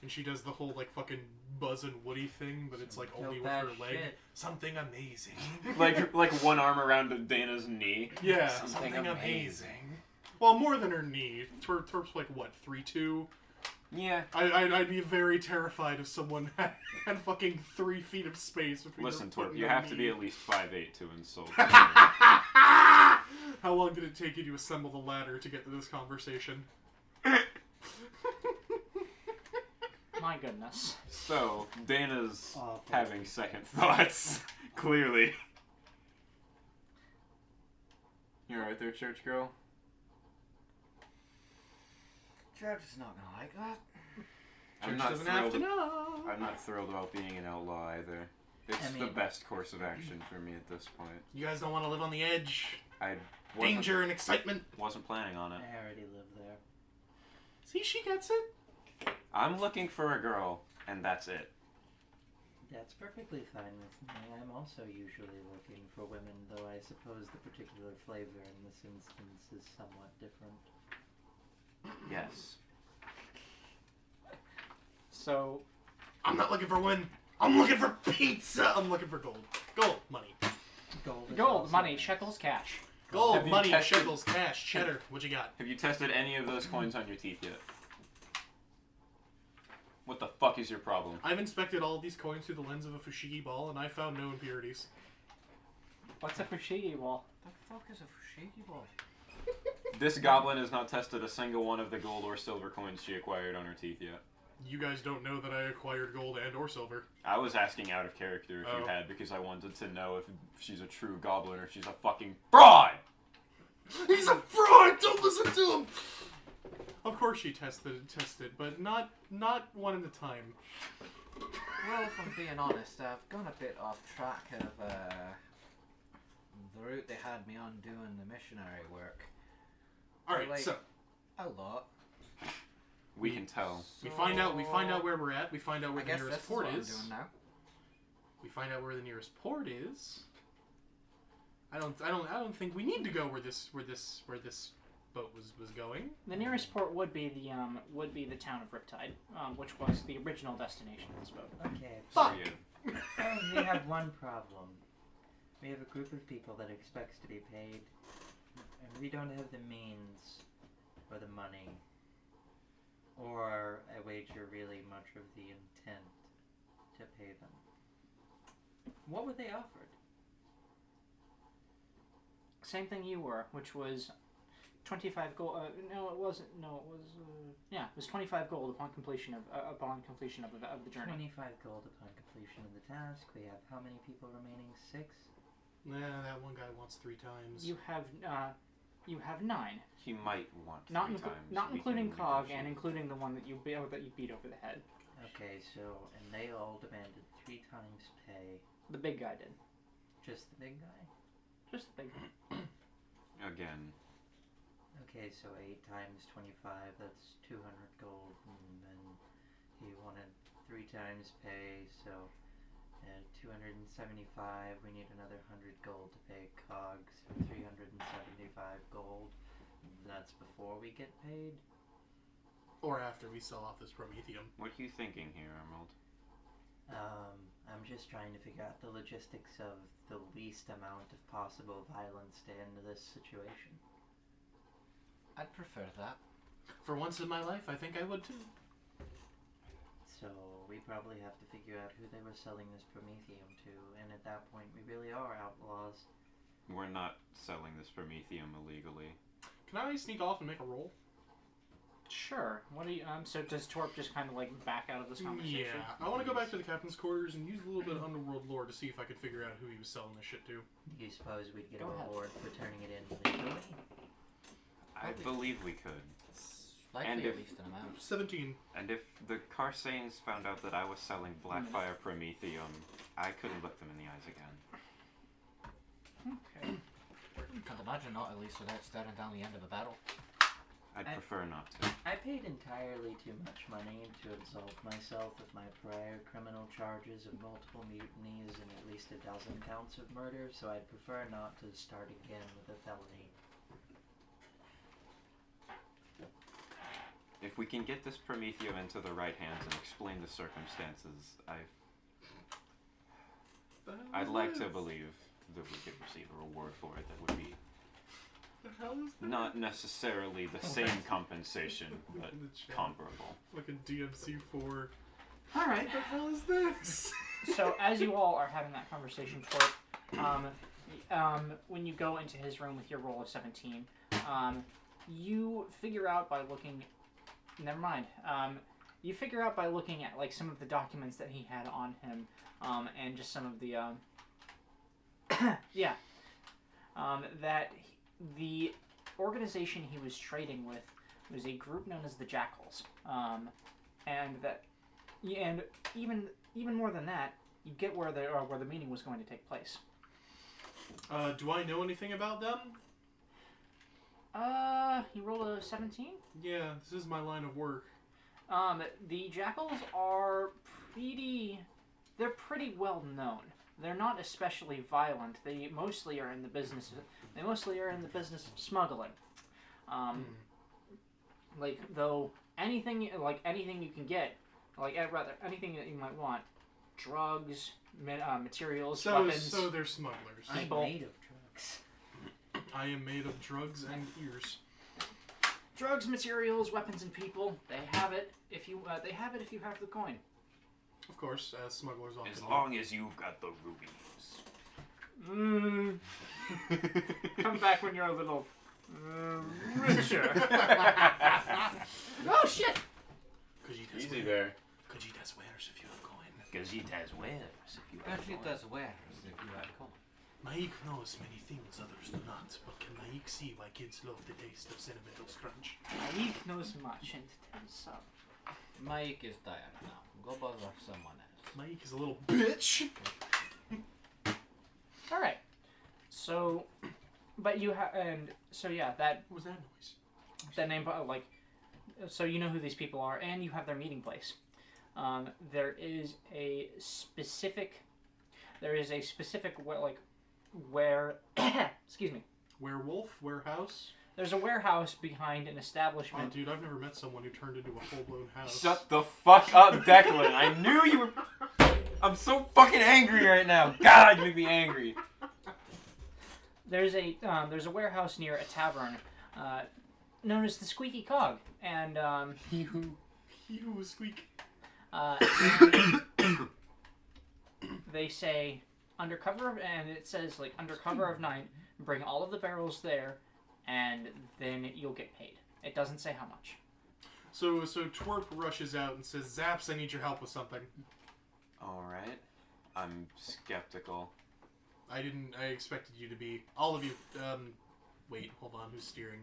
And she does the whole, like, fucking Buzz and Woody thing, but it's, like, Kill only with that her leg. shit. Something amazing. like one arm around Dana's knee. Yeah, Something something amazing. amazing. Well, more than her knee. Twerp's like, what, 3'2"? Yeah. I'd be very terrified if someone had fucking 3 feet of space between Listen, their foot Twerp, and you their have to be knee. at least 5'8" to insult. How long did it take you to assemble the ladder to get to this conversation? My goodness. So, Dana's Awful. having second thoughts. Clearly. You alright there, church girl? Judge is not gonna like that. Church not doesn't have to thrilled. know. I'm not thrilled about being an outlaw either. It's I the mean- best course of action for me at this point. You guys don't want to live on the edge. I wasn't, Danger and excitement. wasn't planning on it. I already live there. See, she gets it. I'm looking for a girl, and that's it. That's perfectly fine with me. I'm also usually looking for women, though I suppose the particular flavor in this instance is somewhat different. Yes. So, I'm not looking for women. I'm looking for pizza. I'm looking for gold. Gold, money. Gold, is gold, also money, nice. shekels, cash. Gold, Have you money, tested- shekels, cash, cheddar. What you got? Have you tested any of those coins on your teeth yet? What the fuck is your problem? I've inspected all of these coins through the lens of a fushigi ball, and I found no impurities. What's a fushigi wall? The fuck is a fushigi ball? This goblin has not tested a single one of the gold or silver coins she acquired on her teeth yet. You guys don't know that I acquired gold and or silver. I was asking out of character if you Oh. had, because I wanted to know if she's a true goblin or if she's a fucking fraud! He's a fraud! Don't listen to him! Of course she tested, but not one at a time. Well, if I'm being honest, I've gone a bit off track of the route they had me on doing the missionary work. Alright, Like- so A lot. We can tell. we find out where we're at, we find out where I the guess nearest this port is what is. I'm doing now. We find out where the nearest port is. I don't think we need to go where this boat was going. The nearest port would be the town of Riptide, which was the original destination of this boat. Okay, Fuck! we have one problem. We have a group of people that expects to be paid, and we don't have the means or the money, or I wager really much of the intent to pay them. What were they offered? Same thing you were, which was 25 gold. No, it wasn't. No, it was. Yeah, it was 25 gold upon completion of the journey. 25 gold upon completion of the task. We have how many people remaining? 6? Nah, that one guy wants 3 times. You have 9, He might want not 3 inclu- times. not We including can Cog negotiate. and including the one that you beat over the head. Okay, so, and they all demanded 3 times pay. The big guy did. Just the big guy? Just the big guy. Again. Okay, so 8 times 25, that's 200 gold, and then he wanted 3 times pay, so 275, we need another 100 gold to pay cogs, 375 gold, that's before we get paid? Or after we sell off this Prometheum. What are you thinking here, Emerald? I'm just trying to figure out the logistics of the least amount of possible violence to end this situation. I'd prefer that. For once in my life, I think I would too. So we probably have to figure out who they were selling this Prometheum to, and at that point we really are outlaws. We're not selling this Prometheum illegally. Can I sneak off and make a roll? Sure. What do you? So does Twerp just kind of like back out of this conversation? Yeah, I want to go back to the captain's quarters and use a little bit of underworld lore to see if I could figure out who he was selling this shit to. Do you suppose we'd get Go a ahead. reward for turning it in legally? I believe we could. Likely And at if- least an amount. 17. And if the Carsanes found out that I was selling Blackfire Prometheum, I couldn't look them in the eyes again. Okay. Can't imagine not, at least without starting down the end of a battle. I'd I- prefer not to. I paid entirely too much money to absolve myself of my prior criminal charges of multiple mutinies and at least 12 counts of murder, so I'd prefer not to start again with a felony. If we can get this Prometheum into the right hands and explain the circumstances, I'd like to believe that we could receive a reward for it that would be The hell is that? not necessarily the same compensation, but In the chat. comparable. Fucking DMC4. All right. What the hell is this? So as you all are having that conversation, Twerp, when you go into his room with your roll of 17, you figure out by looking. Never mind. You figure out by looking at like some of the documents that he had on him, and just some of the that the organization he was trading with was a group known as the Jackals, and that and even more than that, you get where the meeting was going to take place. Do I know anything about them? You rolled a 17? Yeah, this is my line of work. The jackals are they're pretty well known. They're not especially violent. They mostly are in the business of smuggling. Like anything you can get, rather anything that you might want, drugs, materials, weapons. So they're smugglers. I'm People. made of drugs. I am made of drugs and ears. Drugs, materials, weapons, and people. They have it if you have the coin. Of course, as smugglers often As do. long as you've got the rubies. Come back when you're a little richer. Oh shit! Easy there. Cogitas wares if you have coin. Gazitas wares if you have Especially coin. does wares if you have coin. Maik knows many things others do not, but can Maik see why kids love the taste of cinnamon toast crunch? Maik knows much and tells some. Mike is tired now. Go bother someone else. Maik is a little bitch. All right. So, but you have, and so yeah, that What was that noise? that name, so you know who these people are, and you have their meeting place. There is a specific where excuse me. Werewolf? Warehouse? There's a warehouse behind an Oh, establishment. dude, I've never met someone who turned into a full-blown house. Shut the fuck up, Declan. I knew you were... I'm so fucking angry right now. God, you make me angry. There's a warehouse near a tavern, known as the Squeaky Cog, and You squeak. they say under cover of, and it says like under cover of night, bring all of the barrels there, and then you'll get paid. It doesn't say how much. So Twerp rushes out and says, Zaps, I need your help with something. Alright. I'm skeptical. I expected you to be. All of you, wait, hold on, who's steering?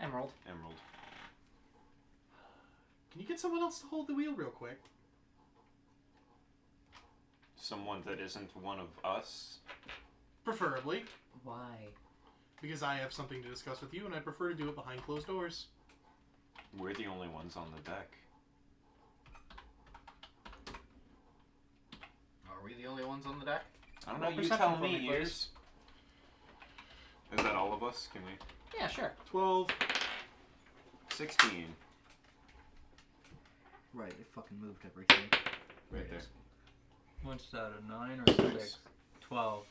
Emerald. Emerald. Can you get someone else to hold the wheel real quick? Someone that isn't one of us? Preferably, Why? because I have something to discuss with you, and I prefer to do it behind closed doors. We're the only ones on the deck. Are we the only ones on the deck? I don't Roll know, you perception tell for me, me, Ears. Is that all of us? Can we... Yeah, sure. 12. 16. Right, it fucking moved everything. Right there. What's that, a 9 or 6? 12.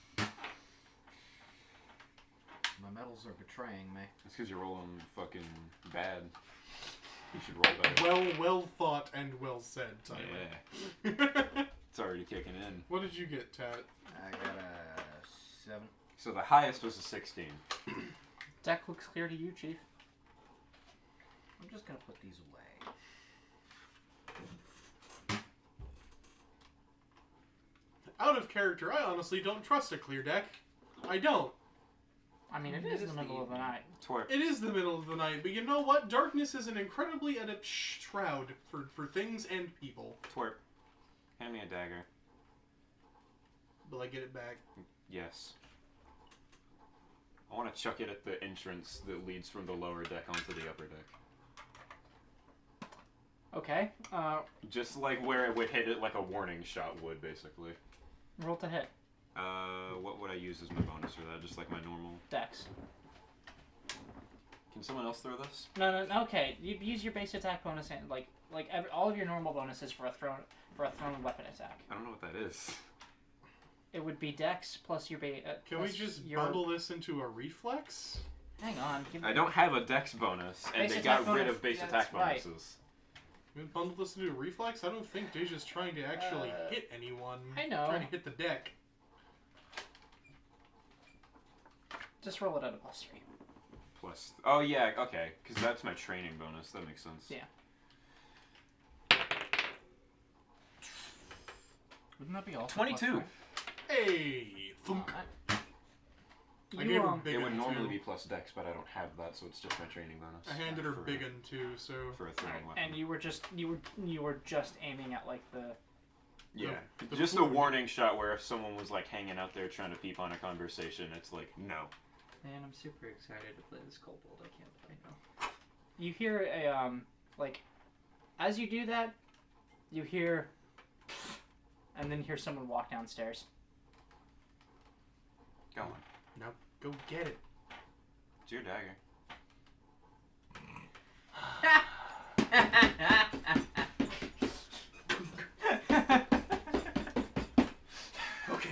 My medals are betraying me. It's because you're rolling fucking bad. You should roll better. Well thought and well said, Tyler. Yeah. It's already kicking in. What did you get, Tat? I got a 7. So the highest was a 16. Deck looks clear to you, Chief. I'm just gonna put these away. Out of character, I honestly don't trust a clear deck. I don't. I mean, it is in the middle of the night. Twerp. It is the middle of the night, but you know what? Darkness is an incredibly adept shroud for things and people. Twerp. Hand me a dagger. Will I get it back? Yes. I want to chuck it at the entrance that leads from the lower deck onto the upper deck. Okay. Just like where it would hit it like a warning shot would, basically. Roll to hit. What would I use as my bonus for that? Just like my normal... Dex. Can someone else throw this? No. Okay. You use your base attack bonus and all of your normal bonuses for a thrown weapon attack. I don't know what that is. It would be Dex plus your base. Can we just bundle this into a reflex? Hang on. Give me... I don't have a dex bonus, and Base they attack got rid bonus. of base Yeah, attack that's right. bonuses. We bundle this into a reflex? I don't think Deja's trying to actually hit anyone. I know. Trying to hit the deck. Just roll it at a +3. Plus... Oh, yeah, okay. Because that's my training bonus. That makes sense. Yeah. Wouldn't that be awesome? 22! Hey! Thunk. I gave her You big It would un, normally too. be plus dex, but I don't have that, so it's just my training bonus. I handed her for- big un too, so for a throwing weapon. and you were just aiming at like the. Yeah, the just a food. warning shot where if someone was like hanging out there trying to peep on a conversation, it's like no. Man, I'm super excited to play this kobold. I can't play now. You hear a like, as you do that, you hear, and then hear someone walk downstairs. Go on, now go get it. it's your dagger. Okay.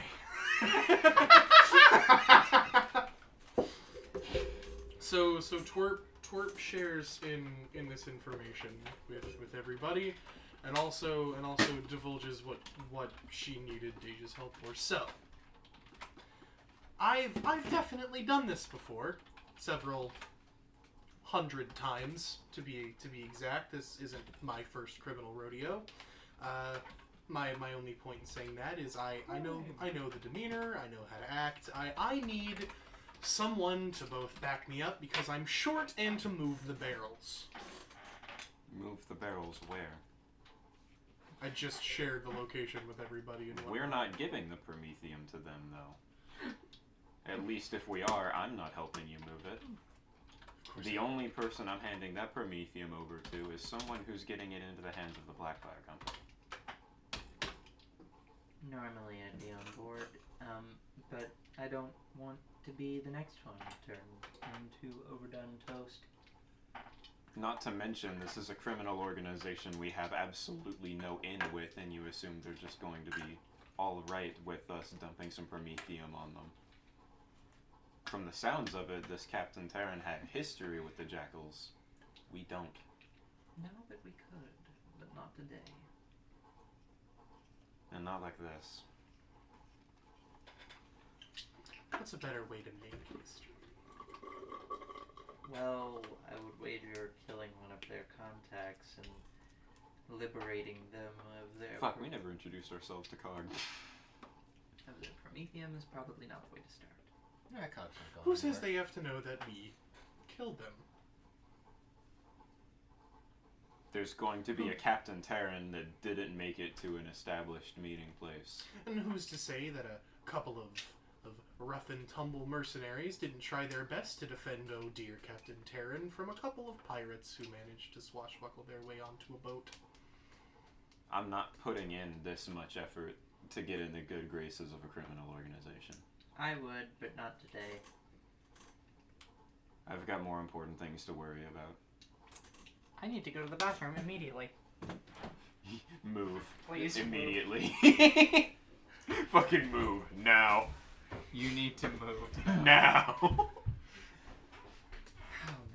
so Twerp shares in this information with everybody, and also divulges what she needed Deja's help for. So I've definitely done this before, several hundred times to be exact. This isn't my first criminal rodeo. My only point in saying that is I know the demeanor, I know how to act. I need someone to both back me up because I'm short and to move the barrels. Move the barrels where? I just shared the location with everybody. And We're not giving the Prometheum to them, though. At least if we are, I'm not helping you move it. The only person I'm handing that Prometheum over to is someone who's getting it into the hands of the Blackfire Company. Normally I'd be on board, but I don't want to be the next one turned into overdone toast. Not to mention, this is a criminal organization we have absolutely no in with, and you assume they're just going to be all right with us dumping some Prometheum on them. From the sounds of it, this Captain Terran had history with the Jackals. We don't. No, but we could, but not today. And not like this. What's a better way to make history? Well, I would wager killing one of their contacts and liberating them of their Fuck, we never introduced ourselves to Cog. of their Prometheum is probably not the way to start. Yeah, Cog's not going Who says anywhere. they have to know that we killed them? There's going to be a Captain Terran that didn't make it to an established meeting place. And who's to say that a couple of rough and tumble mercenaries didn't try their best to defend oh dear Captain Terran from a couple of pirates who managed to swashbuckle their way onto a boat? I'm not putting in this much effort to get in the good graces of a criminal organization. I would, but not today. I've got more important things to worry about. I need to go to the bathroom immediately. Move. Please. Immediately. Fucking move. Now. You need to move. Now. Oh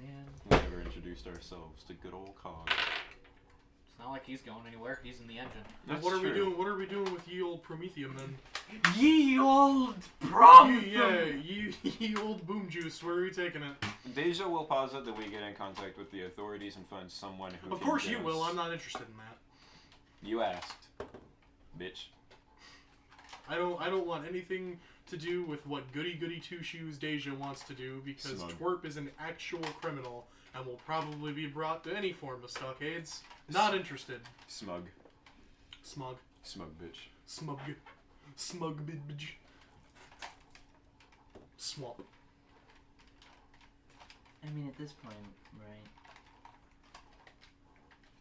man. We never introduced ourselves to good old Cog. It's not like he's going anywhere. He's in the engine. That's what are we true. doing? What are we doing with ye old Prometheum then? Ye old Ye old boom juice. Where are we taking it? Deja will posit that we get in contact with the authorities and find someone who Of can course get you us- will. I'm not interested in that. You asked. Bitch. I don't want anything to do with what goody two shoes Deja wants to do because Smug. Twerp is an actual criminal and will probably be brought to any form of stockades. Not interested. Smug. Smug. Smug bitch. Smug. Smug bitch. Swamp. I mean, at this point, right?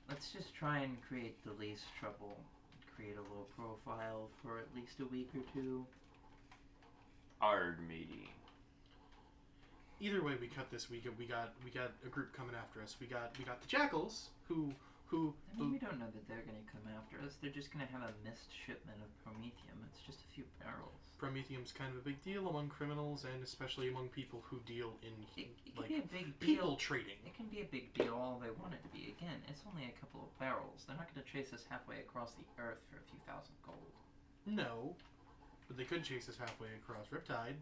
Let's just try and create the least trouble. Create a low profile for at least a week or two. Arg matey. Either way, we cut this. We got a group coming after us. We got the Jackals who I mean, we don't know that they're gonna come after us. They're just gonna have a missed shipment of Prometheum. It's just a few barrels. Prometheum's kind of a big deal among criminals and especially among people who deal in It can like be a big people deal. trading. It can be a big deal all they want it to be. Again, it's only a couple of barrels. They're not gonna chase us halfway across the earth for a few thousand gold. No, but they could chase us halfway across Riptide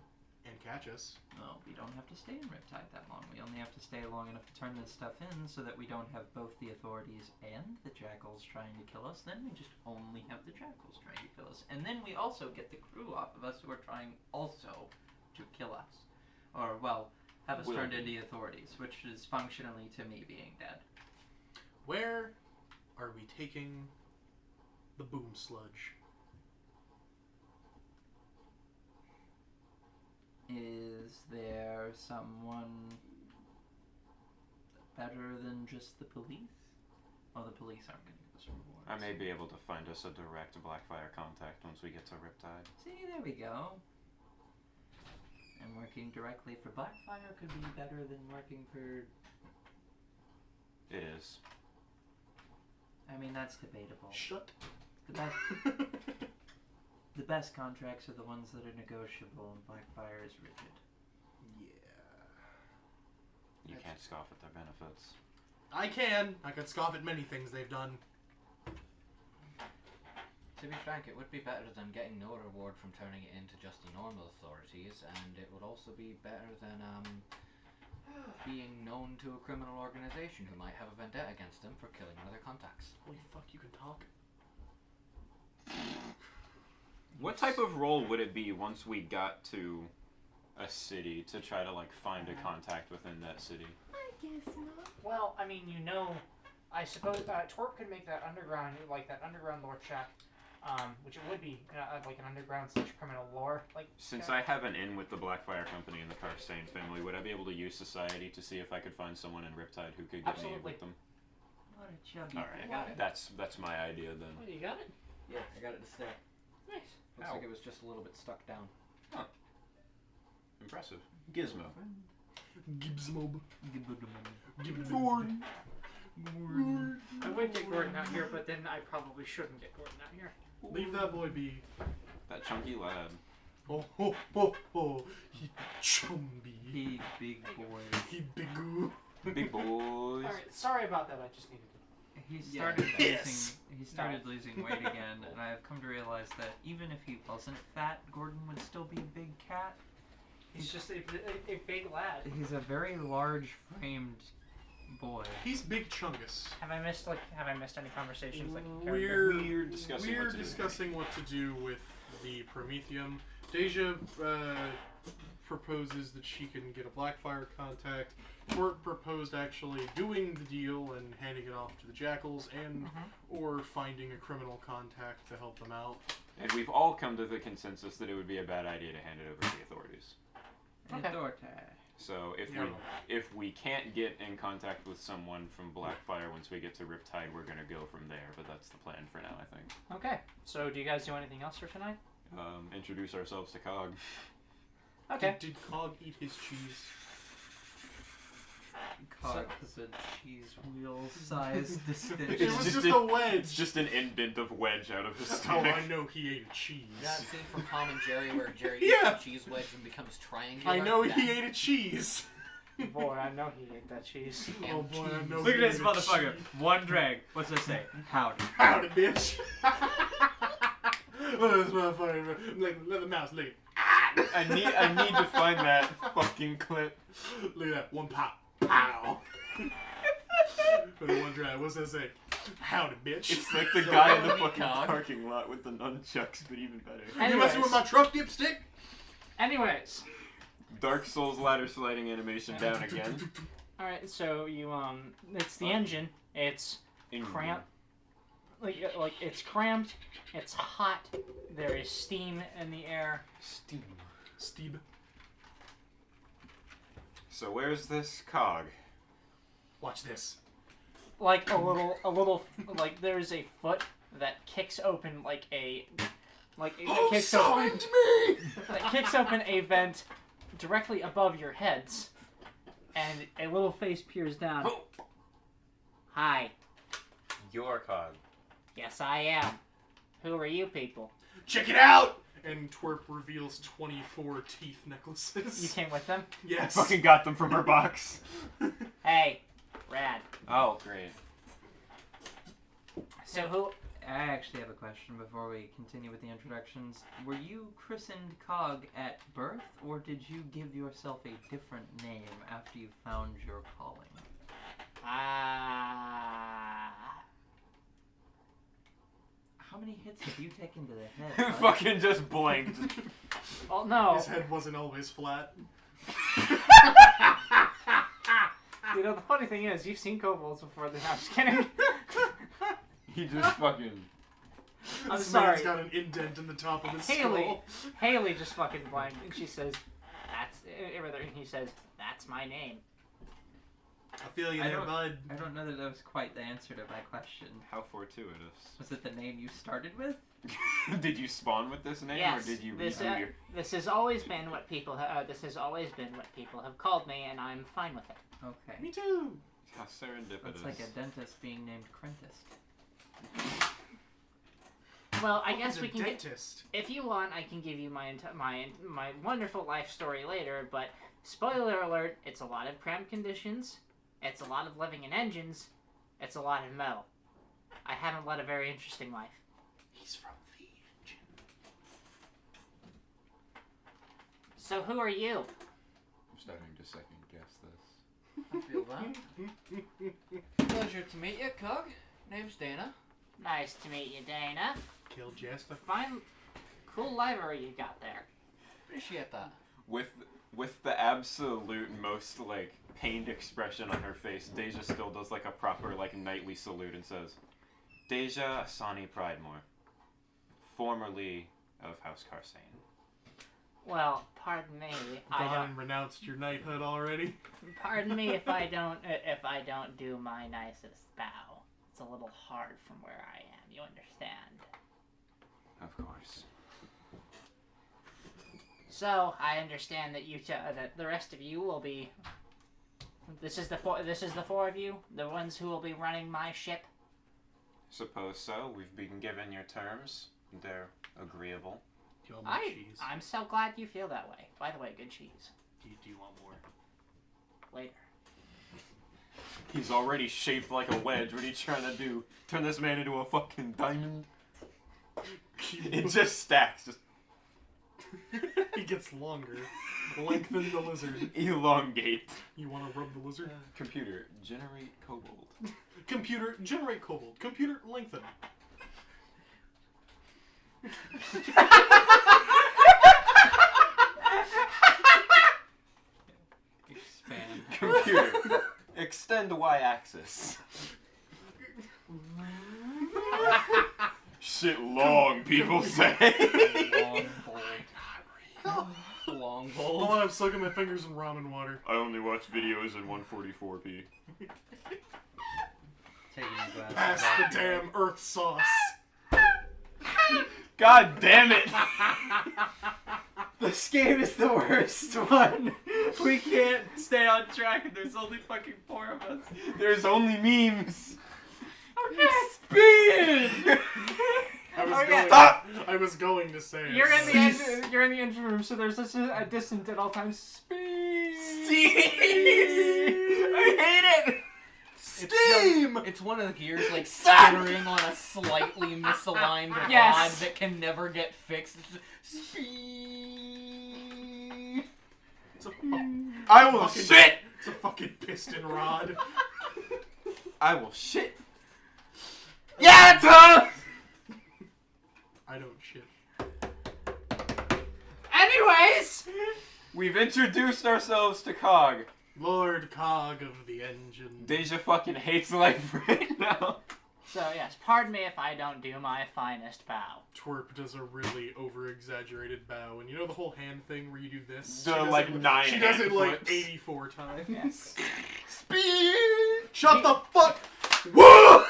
and catch us. No, we don't have to stay in Riptide that long. We only have to stay long enough to turn this stuff in so that we don't have both the authorities and the Jackals trying to kill us. Then we just only have the Jackals trying to kill us. And then we also get the crew off of us who are trying also to kill us. Or, well, have us Will turned be. into authorities, which is functionally to me being dead. Where are we taking the boom sludge? Is there someone better than just the police? Oh, the police aren't going to give us rewards. I may be able to find us a direct Blackfire contact once we get to Riptide. See, there we go. And working directly for Blackfire could be better than working for... It is. I mean, that's debatable. Shut. The best, the best contracts are the ones that are negotiable, and Blackfire is rigid. Yeah. You can't scoff at their benefits. I can. I can scoff at many things they've done. To be frank, it would be better than getting no reward from turning it into just the normal authorities, and it would also be better than being known to a criminal organization who might have a vendetta against them for killing one of their contacts. Holy fuck, you can talk? What type of role would it be once we got to a city to try to like find a contact within that city? I guess not. Well, I mean, I suppose Twerp could make that underground lore check, which it would be like an underground criminal lore. Like Since I have an in with the Blackfire Company and the Karsane family, would I be able to use society to see if I could find someone in Riptide who could get me Absolutely. with them? What a chubby All right, I got it. That's my idea then. Oh, you got it. Yeah, I got it to stay. Nice. Looks Ow. like it was just a little bit stuck down. Impressive. Gizmo. Gibsmob. Gordon. I would get Gordon out here, but then I probably shouldn't get Gordon out here. Leave that boy be. That chunky lad. Oh, ho, ho, ho. He chumby. He big boy. He bigoo. Big boys. All right, sorry about that. I just needed to. He Yeah. started Yes. losing weight again, and I have come to realize that even if he wasn't fat, Gordon would still be a big cat. He's just a big lad. He's a very large framed boy. He's Big Chungus. Have I missed any conversations like in character? We're discussing we're what to do. discussing what to do with the Prometheum. Deja proposes that she can get a Blackfire contact. Twerp proposed actually doing the deal and handing it off to the Jackals, and or finding a criminal contact to help them out. And we've all come to the consensus that it would be a bad idea to hand it over to the authorities. Okay. So Yeah. if we can't get in contact with someone from Blackfire once we get to Riptide, we're gonna go from there. But that's the plan for now, I think. Okay. So, do you guys do anything else for tonight? Introduce ourselves to Cog. Okay. Did Cog eat his cheese? Cog is a cheese wheel sized distinction. It was just a It's wedge. just an indent of wedge out of his That's how stomach. I know he ate a cheese. That scene from Tom and Jerry where Jerry Yeah. eats a cheese wedge and becomes triangular. I know That- he ate a cheese. Boy, I know he ate that cheese. Oh boy, I know. Look at he this ate a motherfucker. cheese. One drag. What's that say? Howdy. Howdy, bitch. Look at this motherfucker. Let the mouse lick. I need to find that fucking clip. Look at that. One pop. Pow. For the one drag. What's that say? Howdy, bitch. It's like the guy in the howdy, fucking Cog. parking lot with the nunchucks, but even better. You messing with my truck, dipstick? Anyways, Dark Souls ladder sliding animation down again. all right. So you it's the engine. It's cramped. Like it's cramped. It's hot. There is steam in the air. Steve. So where's this Cog? Watch this. Like a little like there's a foot that kicks open that kicks open a vent directly above your heads, and a little face peers down. Hi. Your Cog. Yes, I am. Who are you people? Check it out! And Twerp reveals 24 teeth necklaces. You came with them? Yes. Fucking got them from her box. Hey, rad. Oh, great. So who? I actually have a question before we continue with the introductions. Were you christened Cog at birth, or did you give yourself a different name after you found your calling? How many hits have you taken to the head? bud? Fucking just blinked. Oh no. His head wasn't always flat. You know, the funny thing is, you've seen kobolds before. Then I'm just kidding. He just fucking. I'm This sorry. man's got an indent in the top of his Haley, skull. Haley just fucking blanked, and she says, "That's." Rather, he says, "That's my name." I feel you I there, don't- bud. I don't know that that was quite the answer to my question. How fortuitous. Was it the name you started with? Did you spawn with this name, Yes, or did you this, redo your? This has always been what people. This has always been what people have called me, and I'm fine with it. Okay. Me too. How serendipitous. That's like a dentist being named Crentist. Well, I Oh, guess he's we a can get. dentist. If you want, I can give you my wonderful life story later. But spoiler alert: it's a lot of cramped conditions. It's a lot of living in engines. It's a lot of metal. I haven't led a very interesting life. He's from the engine. So who are you? I'm starting to second guess this. I feel that. Pleasure to meet you, Cog. Name's Dana. Nice to meet you, Dana. Kill Jester. Fine, cool library you got there. Appreciate that. With the absolute most like pained expression on her face, Deja still does like a proper like knightly salute and says, "Deja Asani Pridemore, formerly of House Carsane." Well, pardon me. I Gone don't. and renounced your knighthood already. Pardon me if I don't do my nicest bow. It's a little hard from where I am. You understand? Of course. So I understand that that the rest of you will be. This is the four of you, the ones who will be running my ship. Suppose so. We've been given your terms. They're agreeable. Do you want more cheese? I'm so glad you feel that way. By the way, good cheese. Do you want more? Later. He's already shaped like a wedge. What are you trying to do? Turn this man into a fucking diamond? It just stacks. Just He gets longer. Lengthen the lizard. elongate. You want to rub the lizard? Computer, generate kobold. Computer, generate kobold. Computer, lengthen. Expand. Computer, extend y-axis. Shit long, people say. Long bold. Long Hold bold. on, I'm soaking my fingers in ramen water. I only watch videos in 144p. Taking a glass of Pass that. the damn earth sauce. God damn it! This game is the worst one. We can't stay on track and there's only fucking 4 of us. There's only memes. Okay. Speed! I was Okay. going. Stop! I was going to say. it. You're in the you're in the engine room, so there's a distant at all times. Speed. I hate it! Steam! It's one of the gears like Stop! skittering on a slightly misaligned Yes. rod that can never get fixed. It's just, speed. It's a, I will fucking- shit! it's a fucking piston rod. I will shit. Yeah, Tom! I don't shit. Anyways, We've introduced ourselves to Cog. Lord Cog of the engine. Deja fucking hates life right now. so yes, pardon me if I don't do my finest bow. Twerp does a really over-exaggerated bow, and you know the whole hand thing where you do this? The, She does like, it, 9 She does hand it like flips. 84 times. Yes. Speed! Shut the fuck! Woo!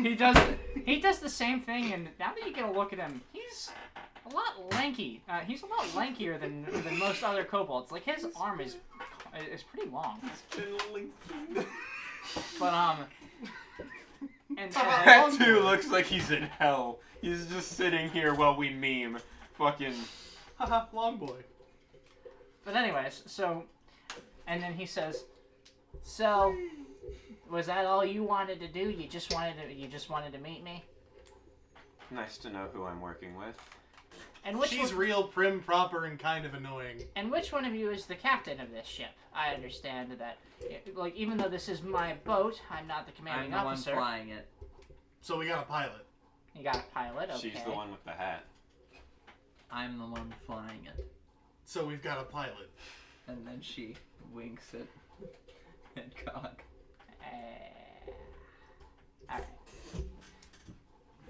He does the same thing, and now that you get a look at him, he's a lot lanky. He's a lot lankier than most other kobolds. Like his arm is pretty long. But and That dude looks like he's in hell. He's just sitting here while we meme. Fucking. Haha, long boy. but anyways, so and then he says, "So was that all you wanted to do? You just wanted to meet me? Nice to know who I'm working with. And which She's one, real prim, proper, and kind of annoying. and which one of you is the captain of this ship? I understand that, like, even though this is my boat, I'm not the I'm commanding the officer. one flying it. So we got a pilot. You got a pilot, okay. She's the one with the hat. I'm the one flying it. So we've got a pilot. And then she winks at Head cog. Alright.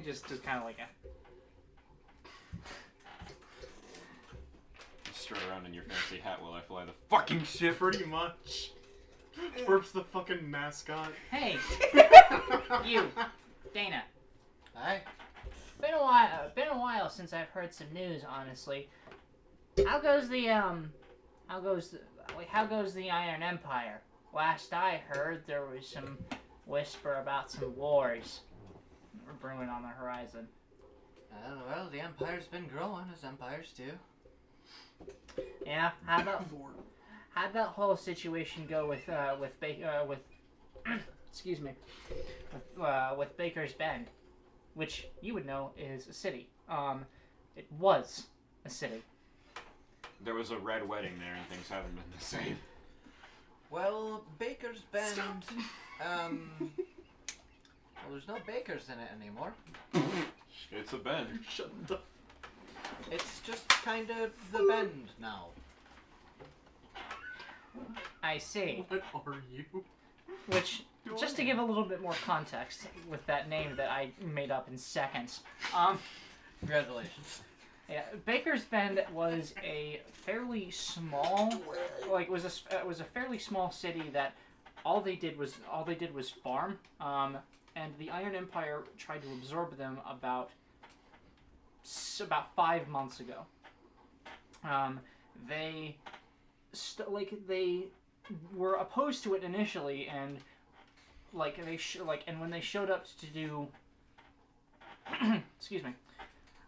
Just kind of like a... Strut around in your fancy hat while I fly the fucking ship. Pretty much. Twerp's the fucking mascot. Hey! You! Dana. Aye. Been a while since I've heard some news, honestly. How goes the Iron Empire? Last I heard, there was some whisper about some wars brewing on the horizon. Well, the Empire's been growing, as empires do. Yeah, how'd that whole situation go with excuse me, with Baker's Bend, which you would know is a city. It was a city. There was a red wedding there and things haven't been the same. Well, Baker's Bend, well, there's no bakers in it anymore. It's a bend. Shut the... It's just kind of the Bend now. I see. What are you? Which, just to give a little bit more context with that name that I made up in seconds, Congratulations. yeah, Baker's Bend was a fairly small, was a fairly small city that all they did was farm, and the Iron Empire tried to absorb them about 5 months ago. They were opposed to it initially, and and when they showed up to do, excuse me,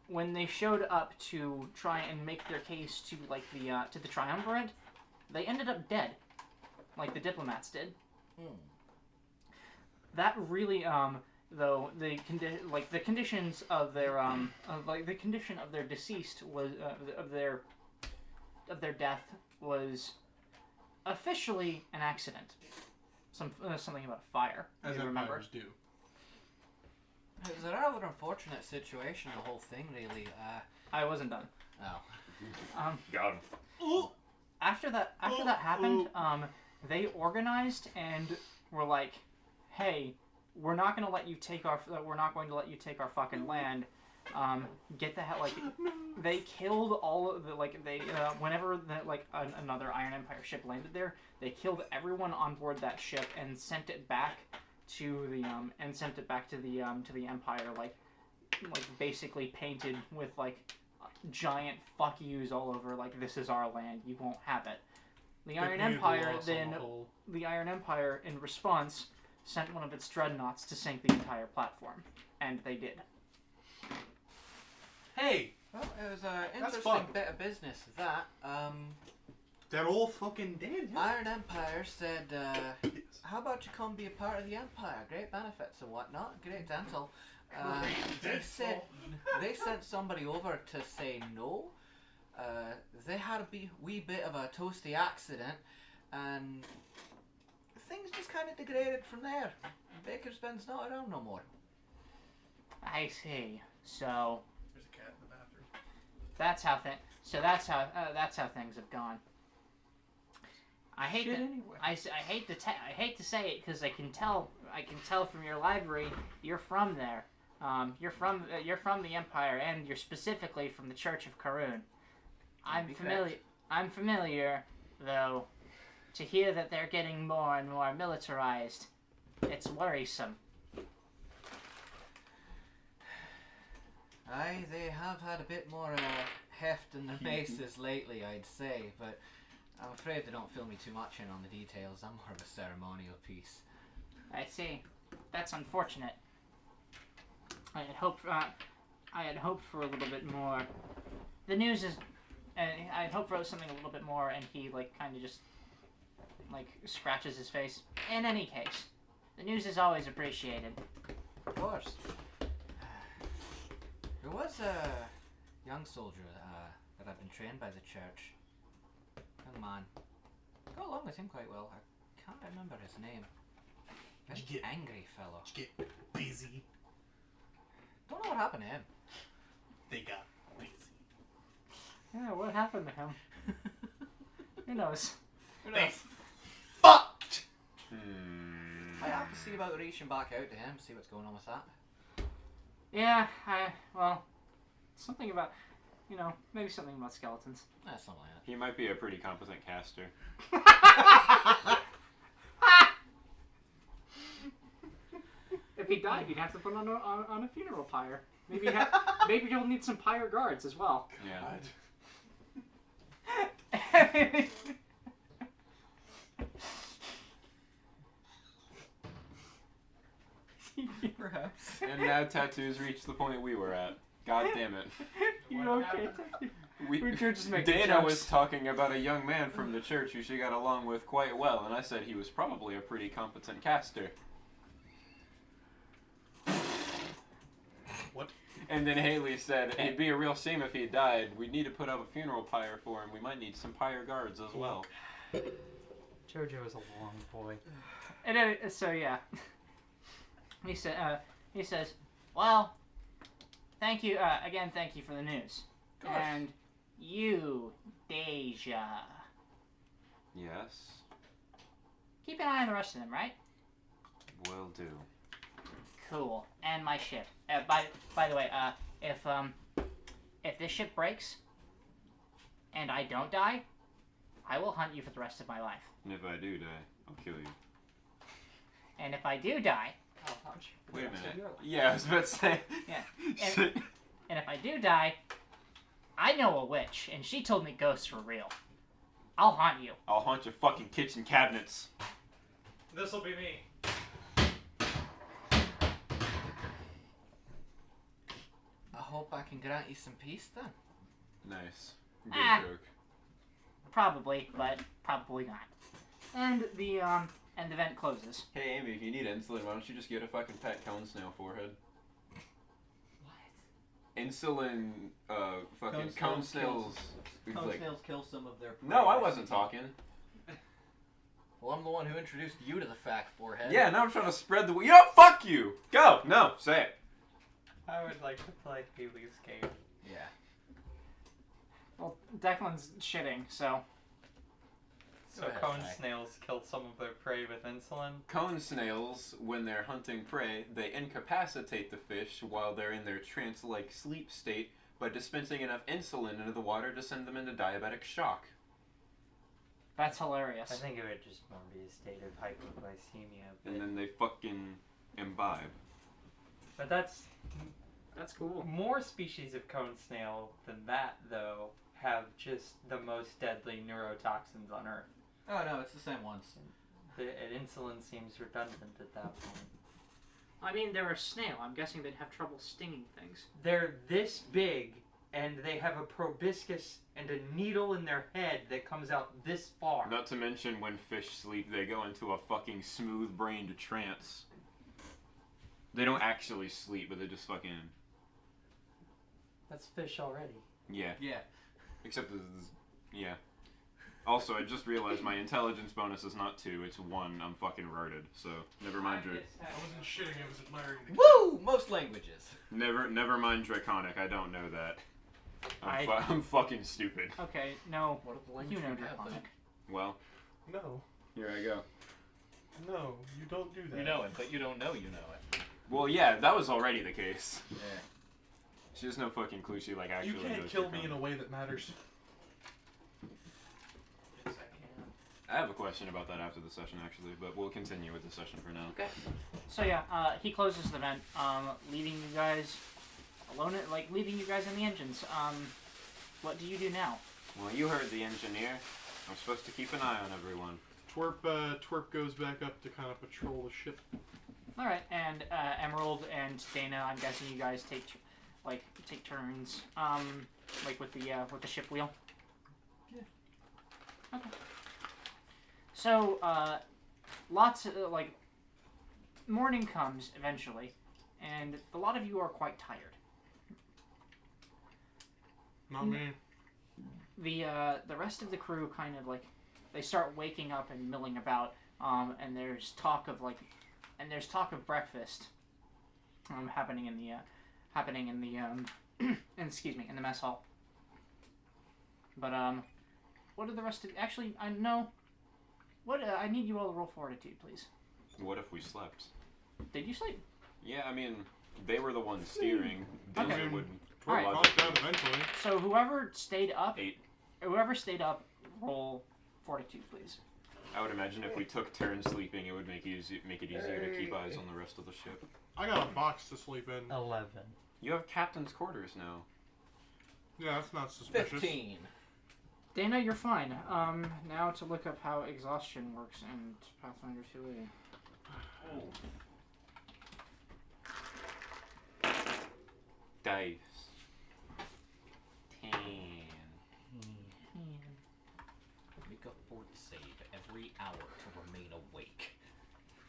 when they showed up to try and make their case to the Triumvirate, they ended up dead, like the diplomats did. That really though the conditions of their the condition of their deceased was of their death was officially an accident. Something about a fire, As you remember. empires do. It was a rather unfortunate situation, the whole thing, really. I wasn't done. Oh. Got him. After that happened, they organized and were like, "Hey, we're not going to let you take our fucking land. Get the hell They killed all of the whenever another Iron Empire ship landed there, they killed everyone on board that ship and sent it back to the Empire basically painted with giant fuck yous all over, this is our land, you won't have it. The Iron Empire in response sent one of its dreadnoughts to sink the entire platform, and they did. Hey! Well, it was an That's interesting fun. bit of business, that. They're all fucking dead. Iron Empire said, how about you come be a part of the Empire? Great benefits and whatnot, great dental. They sent somebody over to say no. They had a wee bit of a toasty accident, and things just kind of degraded from there. Baker's Bend's not around no more. I see. So There's a cat in the bathroom. that's how things have gone. I hate to say it because I can tell from your library you're from there. You're from the Empire, and you're specifically from the Church of Karun. I'm familiar, though, to hear that they're getting more and more militarized. It's worrisome. Aye, they have had a bit more heft in their bases lately, I'd say, but I'm afraid they don't fill me too much in on the details. I'm more of a ceremonial piece. I see. That's unfortunate. I had hoped for a little bit more. The news is, and I had hoped for something a little bit more, and he kind of just scratches his face. In any case, the news is always appreciated. Of course. There was a young soldier that had been trained by the church. Young man. Got along with him quite well. I can't remember his name. Very angry fellow. Get busy. Don't know what happened to him. They got busy. Yeah, what happened to him? Who knows? Who They knows? fucked. Hmm. I have to see about reaching back out to him, see what's going on with that. Yeah, well, something about, maybe something about skeletons. Something like that. He might be a pretty competent caster. If he died, you'd have to put on a funeral pyre. Maybe you'll need some pyre guards as well. Yeah. Perhaps. And now tattoos reach the point we were at. God damn it. You okay? We're just making Dana jokes. was talking about a young man from the church who she got along with quite well, and I said he was probably a pretty competent caster. What? And then Haley said, it'd be a real shame if he died. We'd need to put up a funeral pyre for him. We might need some pyre guards as well. Jojo is a long boy. And then, so yeah, he says, well, thank you again. Thank you for the news. And you, Deja, Yes, keep an eye on the rest of them, right? will do. Cool. And my ship. By the way, if this ship breaks and I don't die, I will hunt you for the rest of my life. And if I do die, I'll kill you. And if I do die, I'll hunt you for Wait the a rest minute. of your life. Yeah, I was about to say. Yeah. Shit. and if I do die, I know a witch, and she told me ghosts were real. I'll haunt you. I'll haunt your fucking kitchen cabinets. This'll be me. I hope I can grant you some peace then. Nice. Good Ah. joke. Probably, but probably not. And the vent closes. Hey Amy, if you need insulin, why don't you just get a fucking pet cone snail forehead? What? Insulin, fucking cone snails. Cone snails kill some of their prey. No, I wasn't talking. Well, I'm the one who introduced you to the fact, forehead. Yeah, now I'm trying to spread the. Fuck you! Go! No, say it. I would like to play Haley's game. Yeah. Well, Declan's shitting, so. So Go ahead, cone Ty. snails kill some of their prey with insulin. Cone snails, when they're hunting prey, they incapacitate the fish while they're in their trance-like sleep state by dispensing enough insulin into the water to send them into diabetic shock. That's hilarious. I think it would just more be a state of hypoglycemia. But, And then they fucking imbibe. but that's cool. more species of cone snail than that, though, have just the most deadly neurotoxins on Earth. Oh no, it's the same ones. The insulin seems redundant at that point. I mean, they're a snail. I'm guessing they'd have trouble stinging things. They're this big, and they have a proboscis and a needle in their head that comes out this far. Not to mention, when fish sleep, they go into a fucking smooth-brained trance. They don't actually sleep, but they just fucking... That's fish already. Yeah. Yeah. Except this is... Yeah. Also, I just realized my intelligence bonus is not 2, it's 1. I'm fucking retarded, so never mind. I wasn't shitting, I was admiring the Woo! Most languages. Never mind Draconic. I don't know that. I- I'm fucking stupid. Okay, no. What are the You languages know we have, Draconic. Well, No, here I go. no, you don't do that. You know it, but you don't know you know it. Well, yeah, that was already the case. Yeah. She has no fucking clue. She like actually You can't knows kill me in Draconic. a way that matters. Yes, I can. I have a question about that after the session, actually, but we'll continue with the session for now. Okay. So yeah, he closes the vent, leaving you guys alone, leaving you guys in the engines. What do you do now? Well, you heard the engineer. I'm supposed to keep an eye on everyone. Twerp goes back up to kind of patrol the ship. All right, and Emerald and Dana, I'm guessing you guys take turns, with the ship wheel. Yeah. Okay. So, lots of morning comes eventually, and a lot of you are quite tired. Not me. The rest of the crew kind of they start waking up and milling about, and there's talk of breakfast happening in the in the mess hall. But what are the rest of actually I know What? I need you all to roll fortitude, please. What if we slept? Did you sleep? Yeah, I mean, they were the ones steering. Okay. Deja would. Alright. Twerp popped out eventually. So whoever stayed up, 8. roll fortitude, please. I would imagine if we took turns sleeping, it would make it easier to keep eyes on the rest of the ship. I got a box to sleep in. 11. You have captain's quarters now. Yeah, that's not suspicious. 15. Dana, you're fine. Now to look up how exhaustion works in Pathfinder 2e. Dice. 10. Make a fort save every hour to remain awake.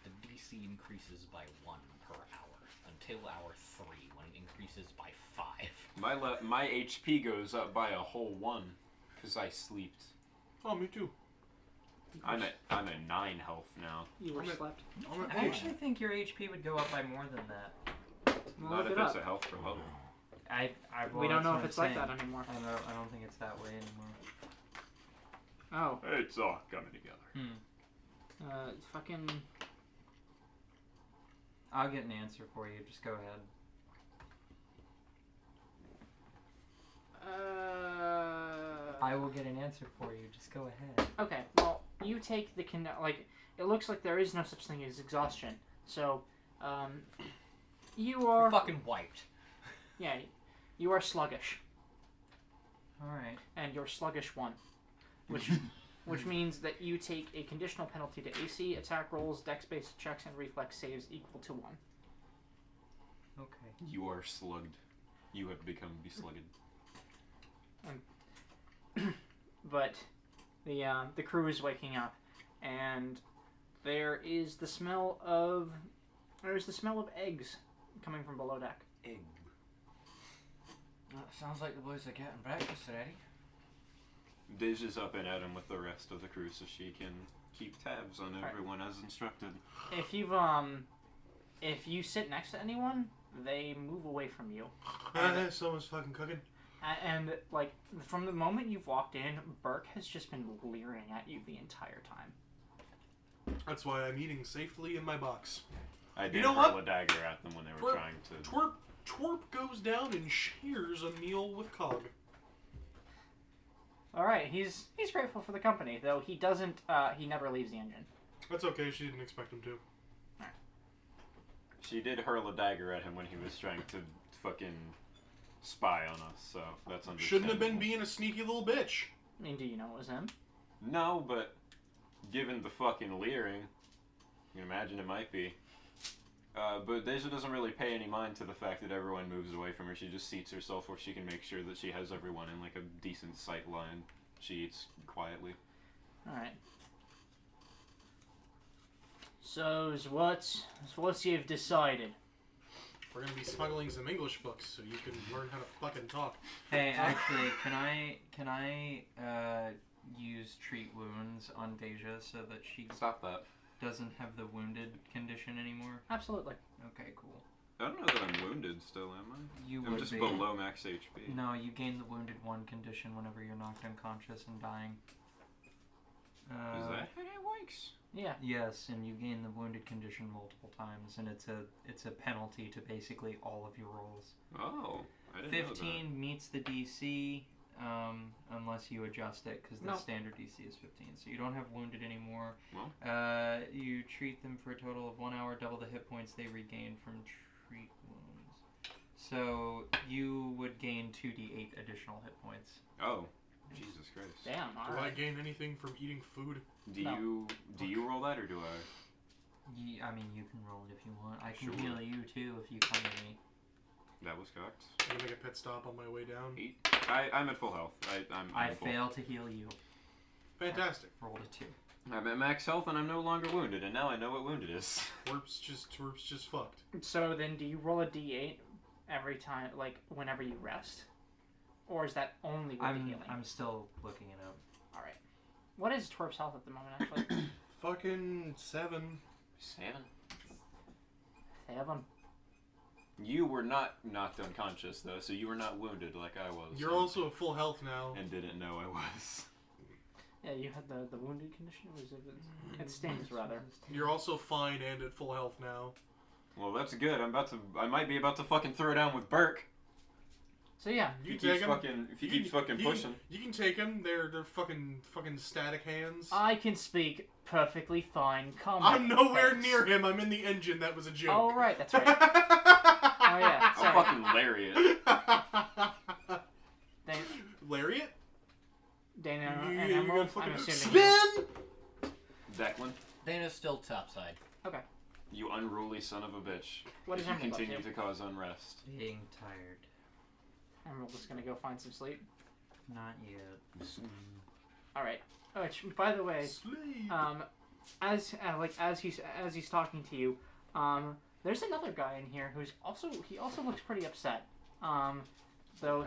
The DC increases by 1 per hour until hour 3, when it increases by 5. My HP goes up by a whole 1 because I slept. Oh, me too. I'm at 9 health now. You were I'm at- slept. I'm at I actually think your HP would go up by more than that. Well, Not look if it it's up. a health per level. We don't that's know what if I'm it's like saying. that anymore. I don't think it's that way anymore. Oh, It's all coming together. fucking. I'll get an answer for you. Just go ahead. I will get an answer for you. Just go ahead. Okay, well, you take the it looks like there is no such thing as exhaustion. So, you are Fucking wiped. yeah, you are sluggish, All right. and you're sluggish 1, which means that you take a conditional penalty to AC, attack rolls, dex-based checks, and reflex saves equal to 1. Okay. You are slugged. You have become beslugged. But the crew is waking up, and there's the smell of eggs coming from below deck. Egg. Sounds like the boys are getting breakfast ready. Deja's up and at him with the rest of the crew so she can keep tabs on Right. everyone as instructed. If you sit next to anyone, they move away from you. Someone's fucking cooking. And, like, from the moment you've walked in, Burke has just been leering at you the entire time. That's why I'm eating safely in my box. I did know hurl what? a dagger at them when they were Twerp- trying to. Twerp goes down and shares a meal with Cog. Alright, he's grateful for the company, though he doesn't, he never leaves the engine. That's okay, she didn't expect him to. She did hurl a dagger at him when he was trying to fucking spy on us, so that's understandable. Shouldn't have been being a sneaky little bitch. I mean, do you know it was him? No, but given the fucking leering, you can imagine it might be. But Deja doesn't really pay any mind to the fact that everyone moves away from her. She just seats herself where she can make sure that she has everyone in like a decent sight line. She eats quietly. Alright. So, what's you've decided? We're gonna be smuggling some English books so you can learn how to fucking talk. Hey, actually, can I use treat wounds on Deja so that she Stop that. doesn't have the wounded condition anymore? Absolutely. Okay, cool. I don't know that I'm wounded still, am I? You I'm would just be. below max HP. No, you gain the wounded 1 condition whenever you're knocked unconscious and dying. Is that how that works? Yeah. Yes, and you gain the wounded condition multiple times, and it's a penalty to basically all of your rolls. Oh, I didn't know 15 meets the DC, unless you adjust it, because the No. standard DC is 15. So you don't have wounded anymore. Well. You treat them for a total of 1 hour, double the hit points they regain from treat wounds. So you would gain 2d8 additional hit points. that. Oh, Jesus Christ. Damn, Do I alright. gain anything from eating food? No. Do you roll that or do I? I mean, you can roll it if you want. I can Sure. heal you too if you come to me. That was cocked. I'm gonna make a pit stop on my way down. 8. I'm at full health. I'm I full. fail to heal you. Fantastic. Rolled a 2. I'm at max health and I'm no longer wounded, and now I know what wounded is. Twerp's just fucked. So then, do you roll a d8 every time, like whenever you rest, or is that only with the healing? I'm still looking it up. All right. What is Twerp's health at the moment, actually? Fucking 7. 7. 7. You were not knocked unconscious though, so you were not wounded like I was. You're also at full health now. and didn't know I was. Yeah, you had the wounded condition. Or was it? It stings rather. You're also fine and at full health now. Well, that's good. I might be about to fucking throw down with Burke. So yeah. You If take he him. keeps fucking pushing. You can take them. They're fucking static hands. I can speak perfectly fine combat. I'm nowhere thanks. near him. I'm in the engine. That was a joke. Oh right, that's right. Oh yeah, I'm sorry. fucking lariat. Lariat? Dana You and gotta Emerald. fucking I'm assuming. spin. Declan, Dana's still topside. you unruly son of a bitch. What is You Emerald up continue to? to cause unrest. Being tired. Emerald is gonna go find some sleep. Not yet. All right. Which, by the way, Sleep. as he's talking to you, there's another guy in here who's also looks pretty upset. Though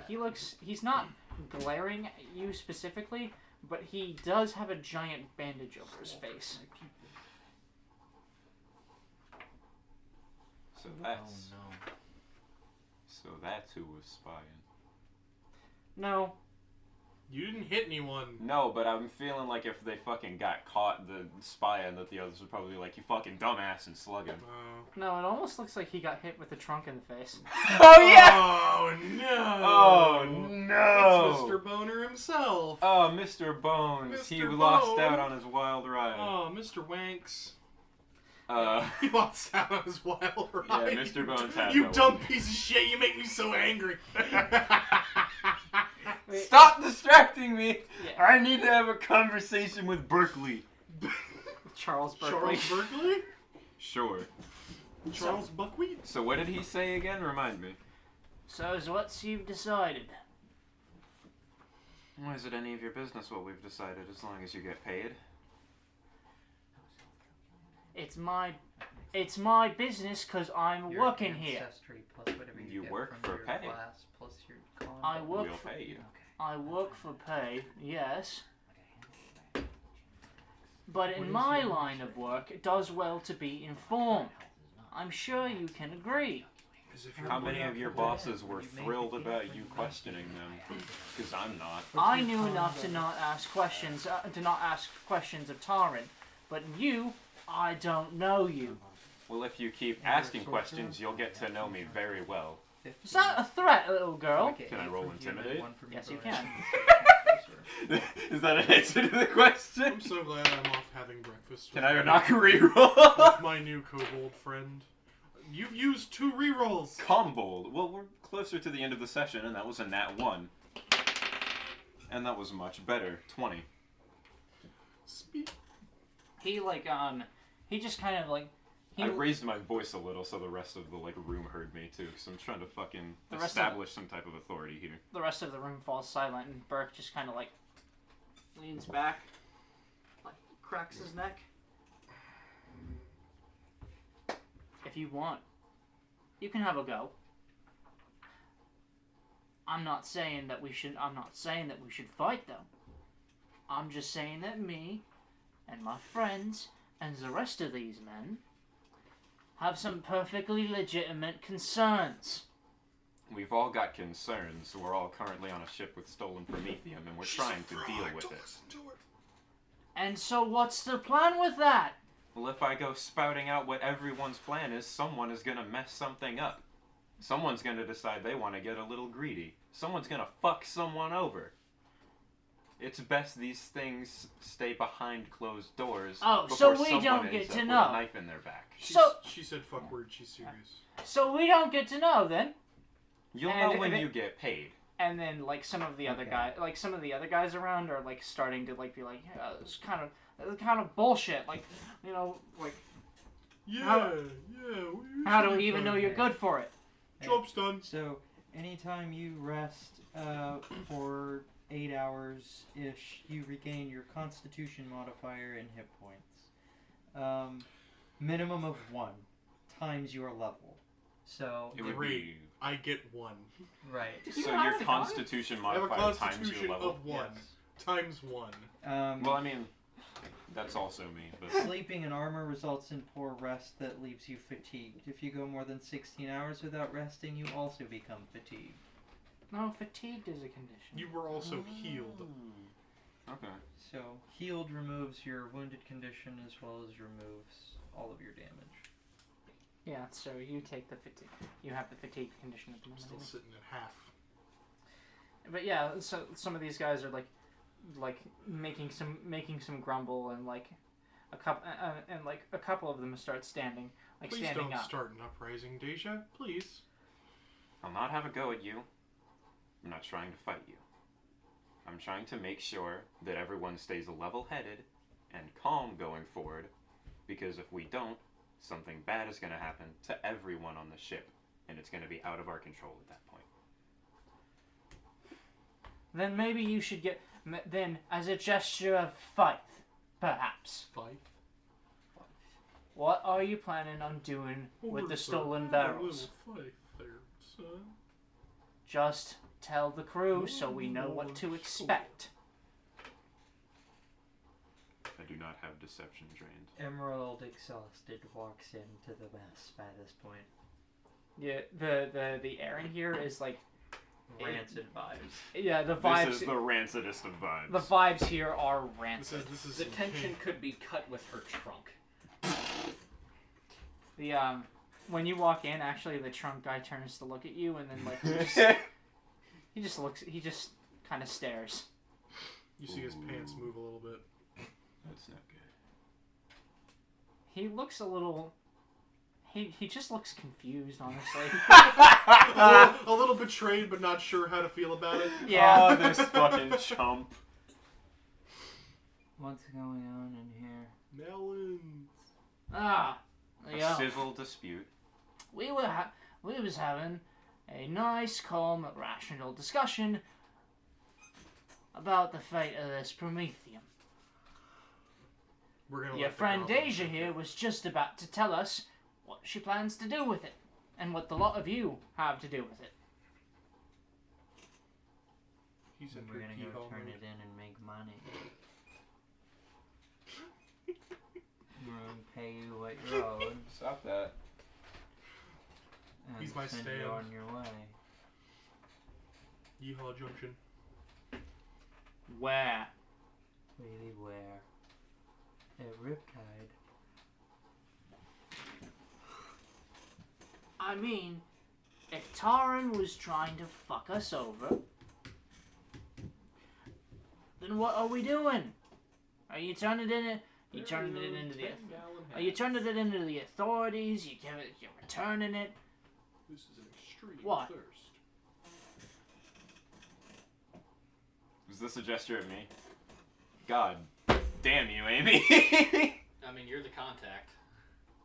he's not glaring at you specifically, but he does have a giant bandage over his face. So Oh that's no. so that's who was spying. No, You didn't hit anyone. No, but I'm feeling like if they fucking got caught, the spying, that the others would probably be like, you fucking dumbass, and slug him. no, it almost looks like he got hit with the trunk in the face. Oh yeah! Oh no! Oh It's no! Mr. Boner himself. Oh, Mr. Bones. He Mr. lost Bone. out on his wild ride. Oh, Mr. Wanks. Uh, He lost out on his wild ride. Yeah, Mr. Bones had You no dumb one. piece of shit! You make me so angry. Stop distracting me! Yeah. I need to have a conversation with Berkeley. Charles Berkeley. Charles Berkeley? Sure. Charles Buckwheat? So what did he say again? Remind me. So, what's you've decided? Why is it any of your business what we've decided, as long as you get paid? It's my business because I'm Your working here. ancestry plus whatever you, You get work from for your pay. class plus your con. I work We'll for pay you. I work for pay, yes. But What in is my your line of work, it does well to be informed. I'm sure you can agree. As if you're How many going of your out bosses were You make thrilled the about effort you not to. questioning them? Because I'm not. I knew enough to not ask questions, of Taran, but you, I don't know you. Well, if you keep asking questions, you'll get to know me very well. Is that a threat, little girl? Can I roll Intimidate? Yes, you can. Is that an answer to the question? I'm so glad I'm off having breakfast. Can with I my- knock a reroll? with my new kobold friend? You've used 2 rerolls. Combold. Well, we're closer to the end of the session, and that was a nat 1. And that was much better. 20. He he just kind of like I raised my voice a little so the rest of the room heard me too, because I'm trying to fucking The rest of establish some type of authority here. the rest of the room falls silent, and Burke just kind of like leans back, like cracks his neck. If you want, you can have a go. I'm not saying that we should fight, though. I'm just saying that me and my friends and the rest of these men have some perfectly legitimate concerns. We've all got concerns. We're all currently on a ship with stolen promethium, and we're trying to deal with it. And so what's the plan with that? Well, if I go spouting out what everyone's plan is, someone is gonna mess something up. Someone's gonna decide they want to get a little greedy. Someone's gonna fuck someone over. It's best these things stay behind closed doors. Oh, so before we someone don't ends get up to with know. a knife in their back. She said fuck word. She's serious. So we don't get to know then. You'll And know when if it- you get paid. And then like some of the other guys around are like starting to like be like, yeah, it's kind of bullshit. Like, you know, like Yeah. how do we even know you're good for it? Job's done. So, anytime you rest for 8 hours-ish, you regain your Constitution modifier and hit points. Minimum of 1 times your level. So, It would Great. be I get 1. right. You so have your the Constitution I have a modifier times Constitution your level. of 1 Yes. times 1. Well, I mean, that's also me. But Sleeping in armor results in poor rest that leaves you fatigued. If you go more than 16 hours without resting, you also become fatigued. No, fatigued is a condition. You were also healed. Okay. So healed removes your wounded condition as well as removes all of your damage. Yeah, so you take the fatigue. You have the fatigue condition at the I'm moment. still sitting at half. But yeah, so some of these guys are like making some grumble, and like a couple of them start standing, like Please standing don't up. start an uprising, Deja. Please. I'll not have a go at you. I'm not trying to fight you. I'm trying to make sure that everyone stays level-headed and calm going forward, because if we don't, something bad is going to happen to everyone on the ship, and it's going to be out of our control at that point. Then maybe you should get then as a gesture of faith, perhaps. Fight. What are you planning on doing with the stolen barrels? Fight there, son. Just tell the crew so we know what to expect. I do not have deception trained. Emerald exhausted walks into the mess by this point. Yeah, the air in here is like Rancid vibes. yeah, the vibes. This is the rancidest of vibes. The vibes here are rancid. This is The tension could be cut with her trunk. The when you walk in, actually the trunk guy turns to look at you, and then like he just kind of stares. You see his pants move a little bit. That's not good. He looks a little. He just looks confused, honestly. A little betrayed, but not sure how to feel about it. Yeah. Oh, this fucking chump. What's going on in here? Melons. Ah, A yeah. civil dispute. We was having a nice, calm, rational discussion about the fate of this Prometheum. We're gonna Your let the friend goblin Deja take here it. was just about to tell us what she plans to do with it, and what the lot of you have to do with it. He's And we're gonna go turn it in and make money. We're gonna pay you what you're owed Stop that. and He's my send you stand. on your way. Yeehaw Junction. Where? Really where? At Riptide. I mean, if Taran was trying to fuck us over, then what are we doing? Are you turning it in? You turning it into the? Are you turning it into the authorities? You're returning it? This is an extreme What? thirst. Was this a gesture at me? God damn you, Amy. I mean, you're the contact.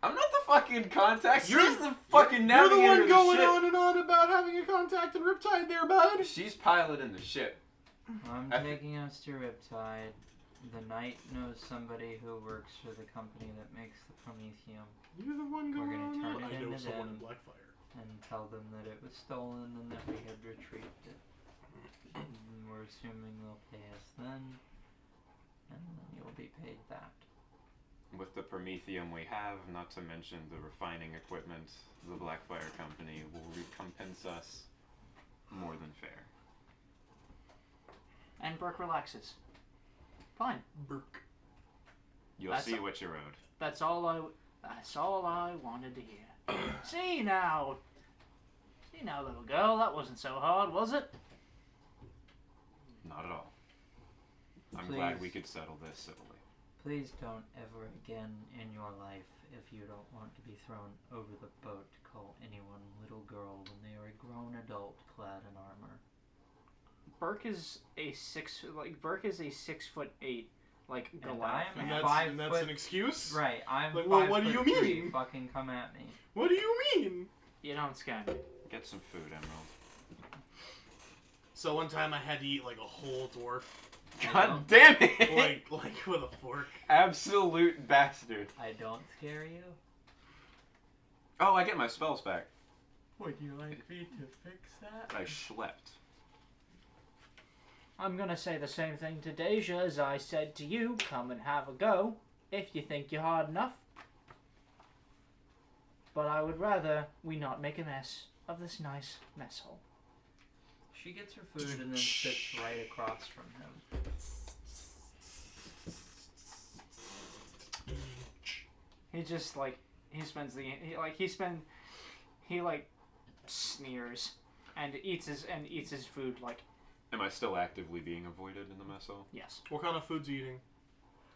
I'm not the fucking contact. You're- She's the fucking You're the navigator one of the going ship. on and on about having a contact in Riptide there, bud. She's piloting the ship. I'm I- taking us to Riptide. The knight knows somebody who works for the company that makes the Prometheum, You're the one We're going gonna on and turn on. it I know into someone them. in Blackfire. and tell them that it was stolen and that we had retrieved it. And we're assuming they'll pay us then, and then you'll be paid that. With the Prometheum we have, not to mention the refining equipment, the Blackfire Company will recompense us more than fair. And Burke relaxes. Fine. Burke. You'll That's see a- what you owed. That's all I wanted to hear. See now, little girl, that wasn't so hard, was it? Not at all. I'm Please. glad we could settle this civilly. Please don't ever again in your life, if you don't want to be thrown over the boat, call anyone little girl when they are a grown adult clad in armor. Burke is a 6'8", like And Goliath. I am And man. that's, 5 and that's foot- an excuse? Right, I'm Like, 5 well, what do foot you 3, mean? fucking come at me. What do you mean? You don't scare me. Get some food, Emerald. So one time I had to eat like a whole dwarf, God damn it! like with a fork. Absolute bastard. I don't scare you? Oh, I get my spells back. Would you like me to fix that? I schlepped. I'm gonna say the same thing to Deja as I said to you. Come and have a go, if you think you're hard enough. But I would rather we not make a mess of this nice mess hole. She gets her food and then sits right across from him. he just like he spends the he sneers and eats his food like. Am I still actively being avoided in the mess hall? Yes. What kind of food's he eating?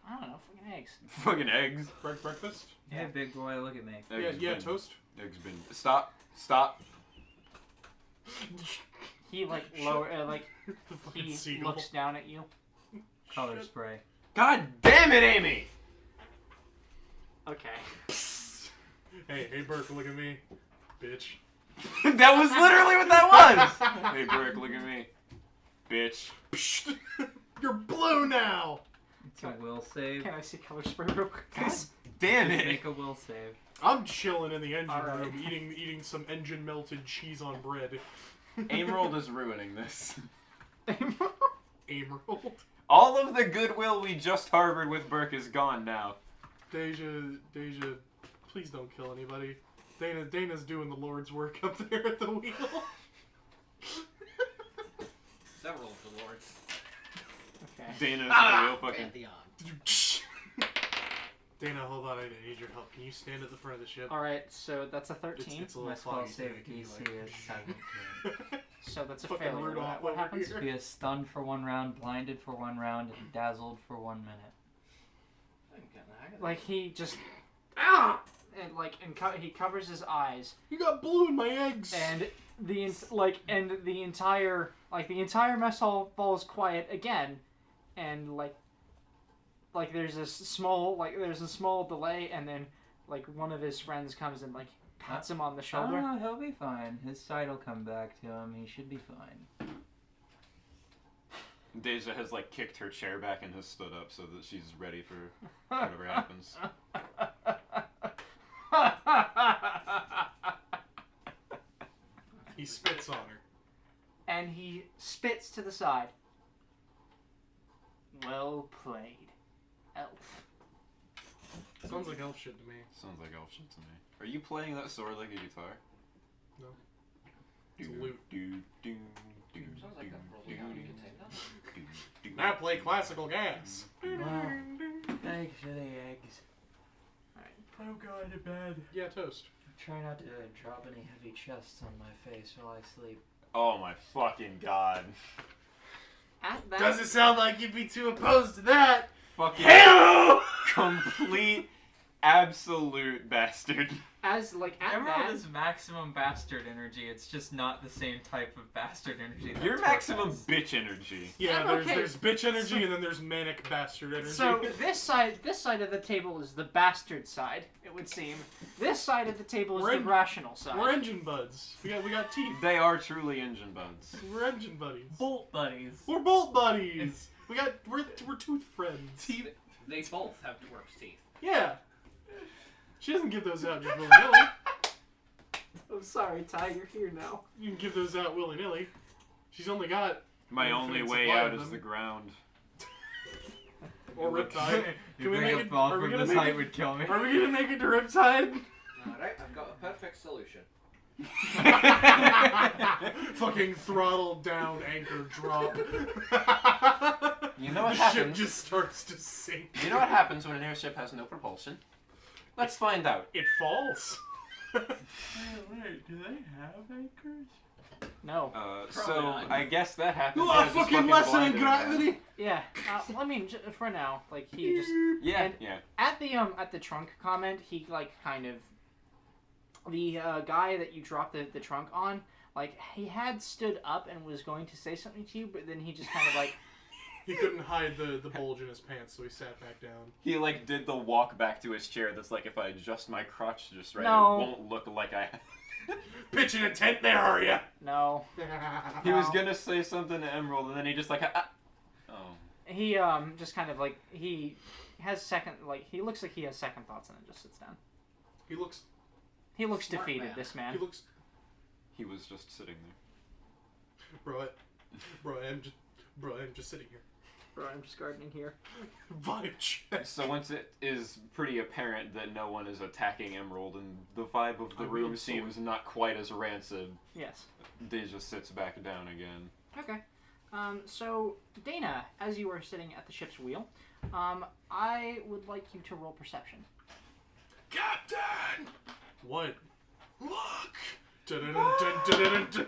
I don't know, fucking eggs. Fucking eggs. Breakfast? Hey, big boy, look at me. Eggs Yeah, been- toast. Eggs been. Stop. Stop. He like lower The fucking he seagull. looks down at you. Color Shit. spray. God damn it, Amy! Okay. Hey, Burke, look at me. Bitch. That was literally what that was! Hey, Brick, look at me. Bitch. You're blue now! It's a will save. Can I see color spray real quick, please? Damn Just it! make a will save. I'm chilling in the engine Alright. room, eating some engine melted cheese on bread. Emerald is ruining this. Emerald. All of the goodwill we just harbored with Burke is gone now. Deja, please don't kill anybody. Dana's doing the Lord's work up there at the wheel. Several of the lords. Okay. Dana's the real fucking. Pantheon. Dana, hold on, I need your help. Can you stand at the front of the ship? Alright, so that's a 13. It's a My little spell foggy save today. Can you, DC is 17. So that's a Fucking failure. Rudolph What over happens? here. He is stunned for 1 round, blinded for 1 round, and dazzled for 1 minute. I'm getting the hang of Like he just and he covers his eyes You got blue in my eggs! and the entire mess hall falls quiet again, and like there's a small delay, and then like one of his friends comes and like pats him on the shoulder. Oh, he'll be fine. His sight will come back to him. He should be fine. Deja has like kicked her chair back and has stood up so that she's ready for whatever happens. He spits on her. And he spits to the side. Well played, elf. Sounds like elf shit to me. Sounds like elf shit to me. Are you playing that sword like a guitar? No. Do, It's a lute. do, do, do, Sounds like do, a do, rolling out you can take that. do, do. Now play classical gas. Thanks for the eggs. I'm going to bed. Yeah, toast. Try not to drop any heavy chests on my face while I sleep. Oh my fucking god. At that, Doesn't sound like you'd be too opposed to that. Fucking Hell! complete, absolute bastard. as like at Emerald that, is maximum bastard energy. It's just not the same type of bastard energy. that You're Twerp maximum has. bitch energy. Yeah, I'm there's okay. there's bitch energy and then there's manic bastard energy. so this side of the table is the bastard side, it would seem. This side of the table is We're the in- rational side. we're engine buds. We got teeth. They are truly engine buds. We're engine buddies. Bolt buddies. We're bolt buddies. We're tooth friends. They both have Twerp's teeth. Yeah. She doesn't give those out just willy-nilly. I'm sorry, Ty, you're here now. You can give those out willy-nilly. She's only got My Infinite only way supply out of is them. the ground. or Riptide. You Can we bring make a it? ball Are we from gonna this make height it? would kill me. Are we gonna make it to Riptide? Alright, I've got a perfect solution. Fucking throttle down, anchor drop. You know what the ship happens? just starts to sink. You know what happens when an airship has no propulsion? Let's find out. It falls. Wait, do they have anchors? No. So not. I guess that happens. You Yeah, are just fucking lesson in blinded again. gravity. Yeah. I mean, for now, like he just Yeah, And- yeah. at the trunk comment, he like kind of the guy that you dropped the trunk on, like he had stood up and was going to say something to you, but then he just kind of like He couldn't hide the bulge in his pants, so he sat back down. He like did the walk back to his chair. That's like if I adjust my crotch just right, No. it won't look like I. Pitching a tent there, are ya? no. He was No. gonna say something to Emerald, and then he just like. Oh. He just kind of like he has he looks like he has second thoughts and then just sits down. He looks. He looks Smart defeated. man. This man. He looks. He was just sitting there. Bro, I'm just sitting here. Bro, I'm just gardening here. Vibe check. So once it is pretty apparent that no one is attacking Emerald and the vibe of the I'm room being seems not quite as rancid, Yes. Deja sits back down again. Okay. So Dana, as you are sitting at the ship's wheel, I would like you to roll perception. Captain! What? Look! Dun-dun-dun-dun-dun-dun-dun.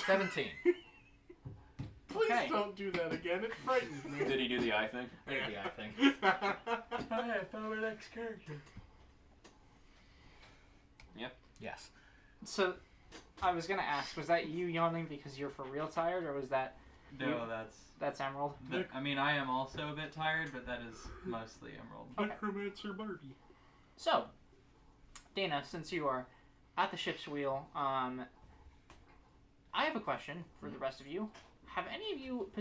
17. Please Okay. don't do that again. It frightens me. Did he do the eye thing? Maybe, I think. I found my next character. Yes. So, I was gonna ask, was that you yawning because you're for real tired, or was that No, that's Emerald? I mean, I am also a bit tired, but that is mostly Emerald. Okay. Necromancer Barbie. So, Dana, since you are at the ship's wheel, I have a question for the rest of you. Have any of you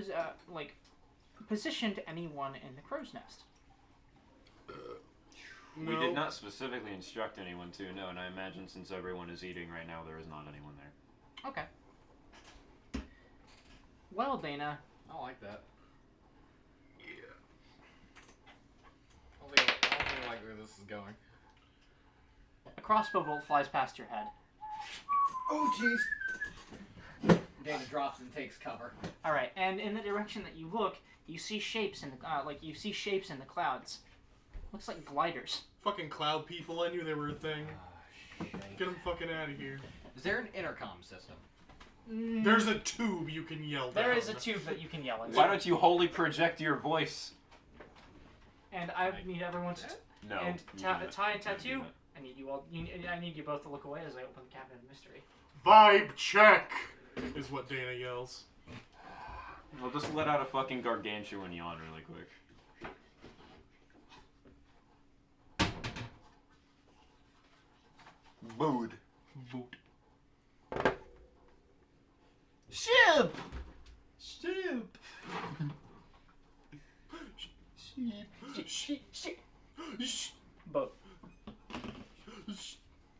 positioned anyone in the crow's nest? We did not specifically instruct anyone to, no, and I imagine since everyone is eating right now, there is not anyone there. Okay. Well, Dana, I like that. Yeah. I don't think I like where this is going. a crossbow bolt flies past your head. Oh, jeez. Dana drops and takes cover. All right, and in the direction that you look, you see shapes in the clouds. Looks like gliders. Fucking cloud people, I knew they were a thing. Get them fucking out of here. Is there an intercom system? There's a tube you can yell down. There is a tube that you can yell into. Why don't you wholly project your voice? And I need everyone to. No. And you do not. Ty and You can't do Tattoo. that. I need you all. I need you both to look away as I open the cabinet of mystery. Vibe check! Is what Dana yells. I'll just let out a fucking gargantuan yawn really quick. Bood. Boot. Ship. Ship! Sheep. Boat.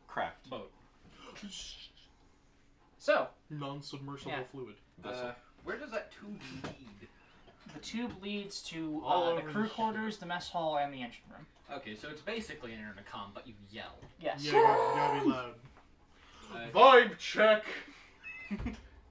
Craft. Boat. So Non-submersible Yeah. fluid. Vessel. Where does that tube lead? the tube leads to All the over crew the quarters, the mess hall, and the engine room. Okay, so it's basically an intercom, but you yell. Yes. Yeah, you gotta be loud. Uh, Vibe check!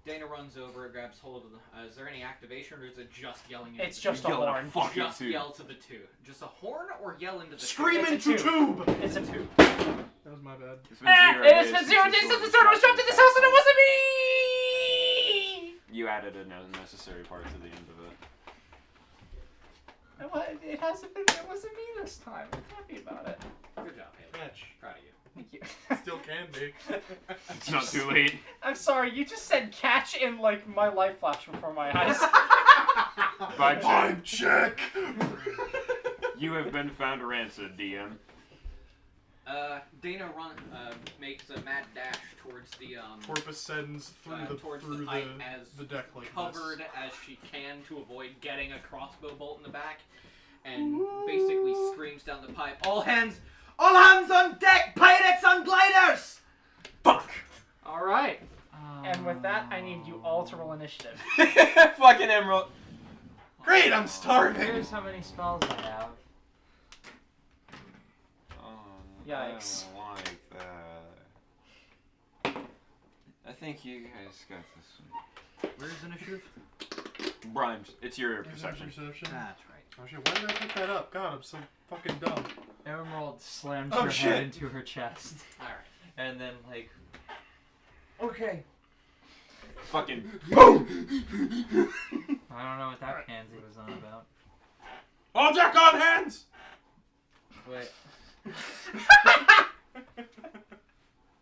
Dana runs over, grabs hold of the. Is there any activation, or is it just yelling? Into It's the just a tube? Yell at a horn. fucking Just tube. yell to the tube. Just a horn, or yell into the Scream It's a into tube. tube! It's a tube. That was my bad. It's been It's been 0 days since since the sword was dropped in this house, and it wasn't me. You added a necessary part to the end of it. It hasn't been. It wasn't me this time. I'm happy about it. Good job, Haley. Catch. Proud of you. Thank you. Still can be. It's not too late. I'm sorry. You just said catch in like my life flash before my eyes. Vibe check. Vibe check! You have been found rancid, DM. Dana makes a mad dash towards the Twerp ascends through towards the pipe as deck like covered this. as she can to avoid getting a crossbow bolt in the back, and basically screams down the pipe, all hands on deck, pirates on gliders! Fuck! All right. And with that, I need you all to roll initiative. Fucking Emerald. Great, I'm starving! Here's how many spells I have. Yikes. I don't like that. I think you guys got this Where's initiative? one. Rhymes. It's your perception. Perception? That's right. Oh shit, why did I pick that up? God, I'm so fucking dumb. Emerald slams Oh, her shit. head into her chest. Alright. And then, like, okay. Fucking Boom! I don't know what that pansy was on about. all deck on hands! Wait.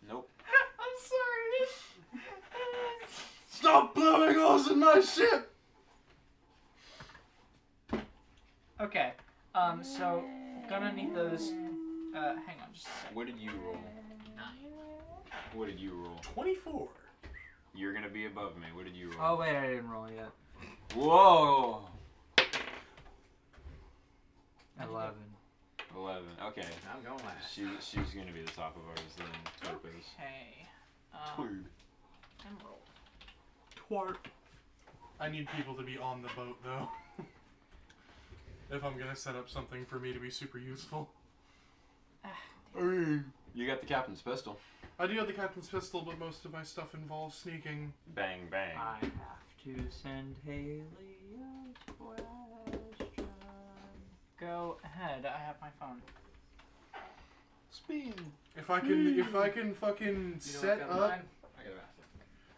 Nope. I'm sorry. Stop blowing holes in my ship! Okay. So gonna need those. Hang on just a second. What did you roll? 9. What did you roll? 24. You're gonna be above me. What did you roll? Oh, wait, I didn't roll yet. Whoa! 11. 11. Okay. I'm going last. She's gonna be the top of ours then. Twerp is. Okay. Twerp. Emerald. Twerp. I need people to be on the boat though. If I'm gonna set up something for me to be super useful. You got the captain's pistol. I do have the captain's pistol, but most of my stuff involves sneaking. Bang bang. I have to send Haley a question. Go ahead. I have my phone. Spin. If I can fucking set up.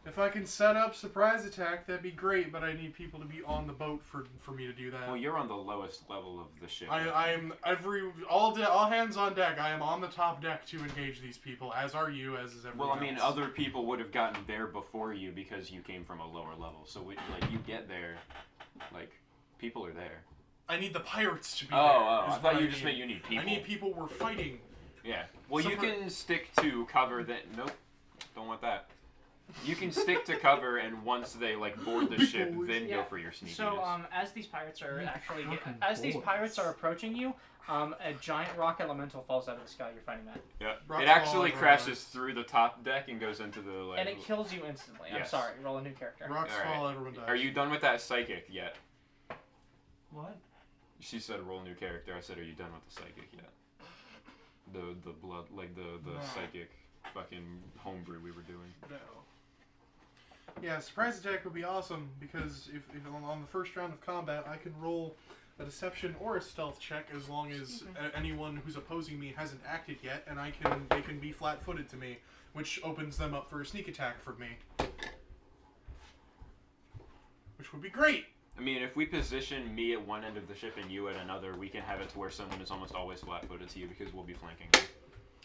If I can set up surprise attack, that'd be great, but I need people to be on the boat for me to do that. Well, you're on the lowest level of the ship. I'm all hands on deck. I am on the top deck to engage these people, as are you, as is everyone Well, I mean, else. other people would have gotten there before you because you came from a lower level. So, you get there, people are there. I need the pirates to be Oh, there. I thought you just meant you need people. I need people we're fighting. Yeah. Well, So you can stick to cover that. Nope. Don't want that. You can stick to cover, and once they board the ship, then go for your sneakiness. So as these pirates are actually fucking these boys. pirates are approaching you, a giant rock elemental falls out of the sky. You're fighting that, Yeah. Rock It actually fall, crashes through the top deck and goes into the and it kills you instantly. I'm Yes. sorry. Roll a new character. Rocks All right. fall, everyone dies. Are you done with that psychic yet? What? She said roll new character. I said, are you done with the psychic yet? The blood, the No. psychic fucking homebrew we were doing. No. Yeah, surprise attack would be awesome because if on the first round of combat I can roll a deception or a stealth check as long as anyone who's opposing me hasn't acted yet, and they can be flat-footed to me, which opens them up for a sneak attack from me, which would be great. I mean, if we position me at one end of the ship and you at another, we can have it to where someone is almost always flat-footed to you because we'll be flanking.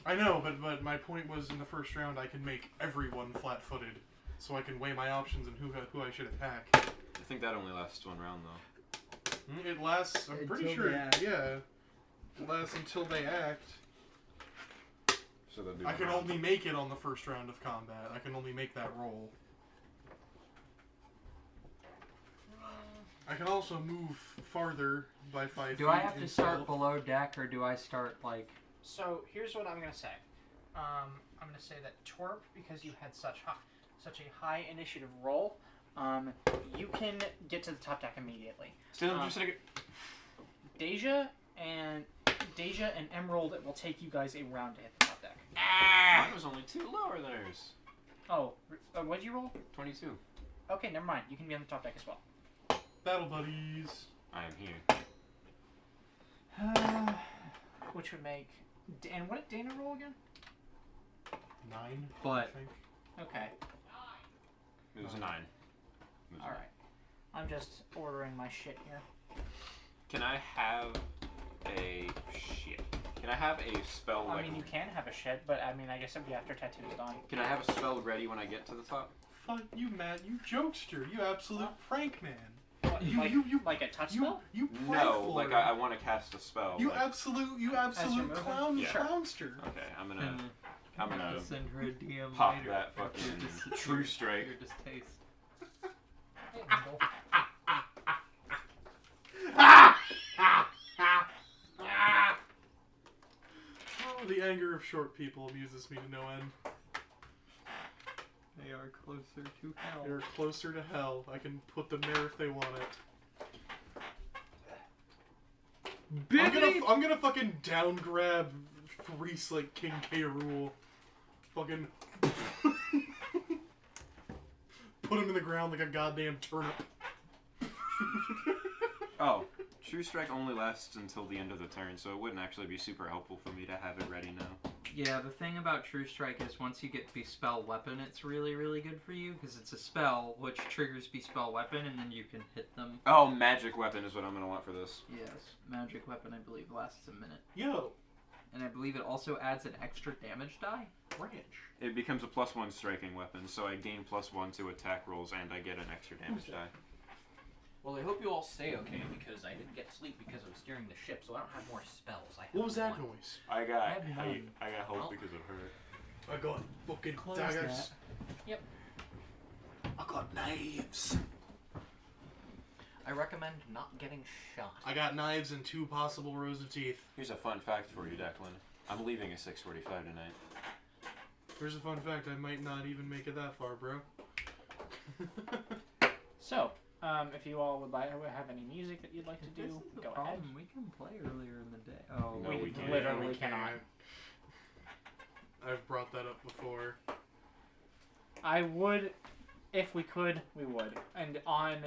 I know, but my point was in the first round I can make everyone flat-footed, so I can weigh my options and who I should attack. I think that only lasts one round though. It lasts. I'm pretty Until sure. they act. Yeah, it lasts until they act. So they'll do I one can round. only make it on the first round of combat. I can only make that roll. I can also move farther by 5 feet. Do I have to in start stealth. below deck, or do I start So here's what I'm gonna say. I'm gonna say that Twerp, because you had such a high initiative roll, you can get to the top deck immediately. Still interested? Deja and Emerald, it will take you guys a round to hit the top deck. Mine was only 2 lower than hers. Oh, what'd you roll? 22. Okay, never mind. You can be on the top deck as well. Battle buddies. I am here. Which would make... And what did Dana roll again? 9. But- I think. Okay. It was a 9. Alright. I'm just ordering my shit here. Can I have a shit? Can I have a spell? I mean, you can have a shit, but I mean, I guess it'd be after Tattoo's done. Can I have a spell ready when I get to the top? Fuck you, Matt. You jokester. You absolute prank man. What, You- like, you- like a touch You spell? you prank No, lord. I want to cast a spell. You like- absolute your clown Yeah. clownster. Okay, I'm like? gonna Send her a DM pop later. that fucking true strike. Your distaste. Oh, the anger of short people amuses me to no end. They are closer to hell. They're closer to hell. I can put them there if they want it. I'm gonna fucking down grab Reese like King K. Rool. Fucking put him in the ground like a goddamn turnip. Oh, true strike only lasts until the end of the turn, so it wouldn't actually be super helpful for me to have it ready now. Yeah, the thing about True Strike is once you get Bespell Weapon, it's really, really good for you, because it's a spell which triggers Bespell Weapon, and then you can hit them. Oh, magic weapon is what I'm gonna want for this. Yes, Magic Weapon, I believe, lasts a minute. Yo, And I believe it also adds an extra damage die. ranch. It becomes a +1 striking weapon, so I gain +1 to attack rolls, and I get an extra damage die. Well, I hope you all stay okay because I didn't get sleep because I was steering the ship, so I don't have more spells. I have What was that one. noise? I got I have none. I got hope Well- because of her. I got fucking Close daggers. Yep. I got knives. I recommend not getting shot. I got knives and 2 possible rows of teeth. Here's a fun fact for you, Declan. I'm leaving at 6:45 tonight. Here's a fun fact, I might not even make it that far, bro. So, if you all would like have any music that you'd like to This do, is the go problem. ahead. We can play earlier in the day. Oh, No, we can't. literally We cannot. can't. I've brought that up before. I would if we could, we would. And on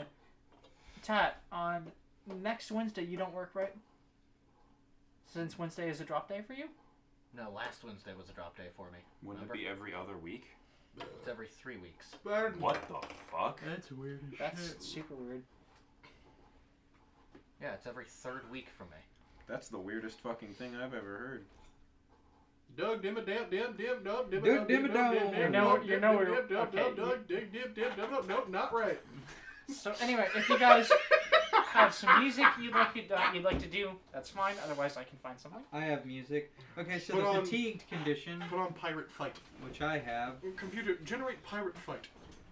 next Wednesday, you don't work, right? Since Wednesday is a drop day for you? No, last Wednesday was a drop day for me. Wouldn't Remember? it be every other week? It's every 3 weeks. What the fuck? That's weird as That's shit. super weird. Yeah, it's every 3rd week for me. That's the weirdest fucking thing I've ever heard. Doug dimma dam dim dim dub dimma Doug dum, dimma dim, dum, dum. dim, dim, You know- dum, you dim, know dim, we're- dim, dum, okay, dum, Doug dig dim dim dum, dum. Nope, not right. So anyway, if you guys have some music you'd like to do, that's fine. Otherwise, I can find something. I have music. Okay, so Put the on- fatigued condition, Put on pirate fight. which I have, Computer, generate pirate fight.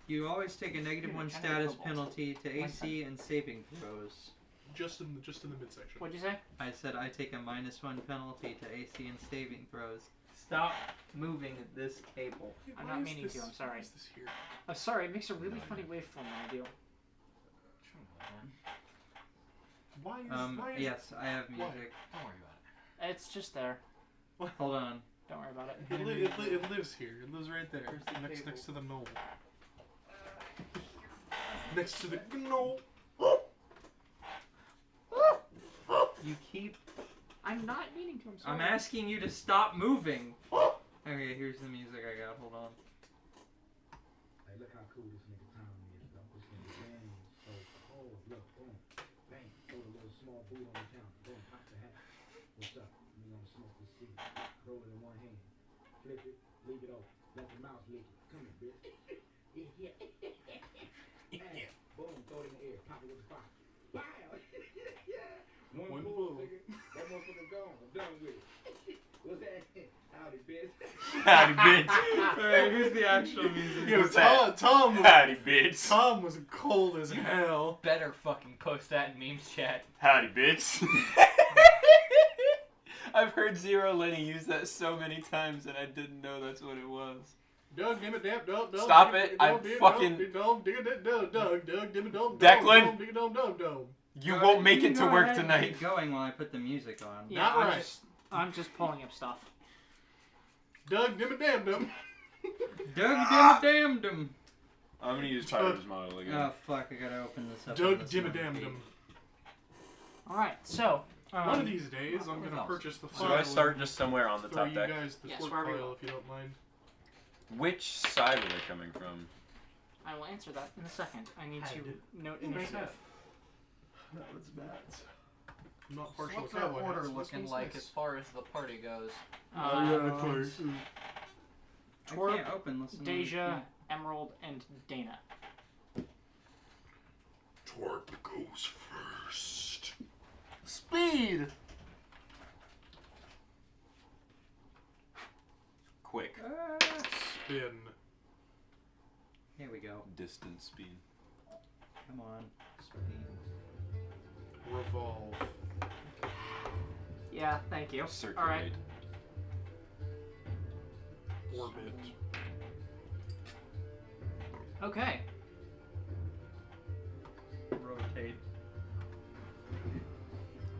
you always take a negative 1 status penalty to AC and saving throws. Just in the midsection. What'd you say? I said I take a -1 penalty to AC and saving throws. Stop moving this table. I'm not meaning to, I'm sorry. Why is this here? I'm sorry, it makes a really funny waveform when I do. Why is Yes, I have music. Don't worry about it. It's just there. Hold on. Don't worry about it. it lives here. It lives right there. Where's the Next table? to the knoll. Next to the knoll. You keep... I'm not meaning to, I'm sorry. I'm asking you to stop moving. Okay, here's the music I got. Hold on. Hey, look how cool this nigga Tom is, though. This nigga game so cold. Look, boom, bang, throw the little small boot on the counter. Boom, pop the hat. What's up? We gonna smoke this seed. Roll it in one hand. Flip it, leave it open. Let the mouse lick it. Come here, bitch. Yeah. Bang. Boom, throw it in the air. Pop it with the box. Bow. Yeah. One pull, nigga. That motherfucker gone. I'm done with it. What's that? Howdy, bitch. Howdy, bitch. Alright, here's the actual music. Yo, What's that? Tom Howdy, bitch. Tom was cold as hell. Better fucking post that in memes chat. Howdy, bitch. I've heard Zero Lenny use that so many times and I didn't know that's what it was. Doug, dimma dam dum dum. Stop it, I'm fucking- Doug, Doug, dimma dum. Declan. Digga dum dum dum. You Alright, won't make you it can to go work ahead and tonight. keep going while I put the music on. Yeah, Not right. I'm just pulling up stuff. Doug, dimma dam dum. Doug dimma dam. I'm gonna use Tyler's model again. Oh fuck, I gotta open this up. Doug, on this dimma one. dam dum. Alright, so. One of these days, I'm what gonna else? purchase the So file. do I start just somewhere on the Throw top you deck? guys the Yes, twerp wherever you file want. if you don't mind. Which side are they coming from? I will answer that in a second. I need Had to it. note You guys initiative. That was bad. I'm not So partial what's to our cowboy order hats. This looking one's like nice. as far as the party goes? Uh, I Twerp, can't open this one. Deja, Emerald, and Dana. Twerp goes first. Speed! Quick. Spin. Here we go. Distance speed. Come on. Speed. Revolve. Yeah, thank you. Circulate. Alright. Orbit. Okay. Rotate.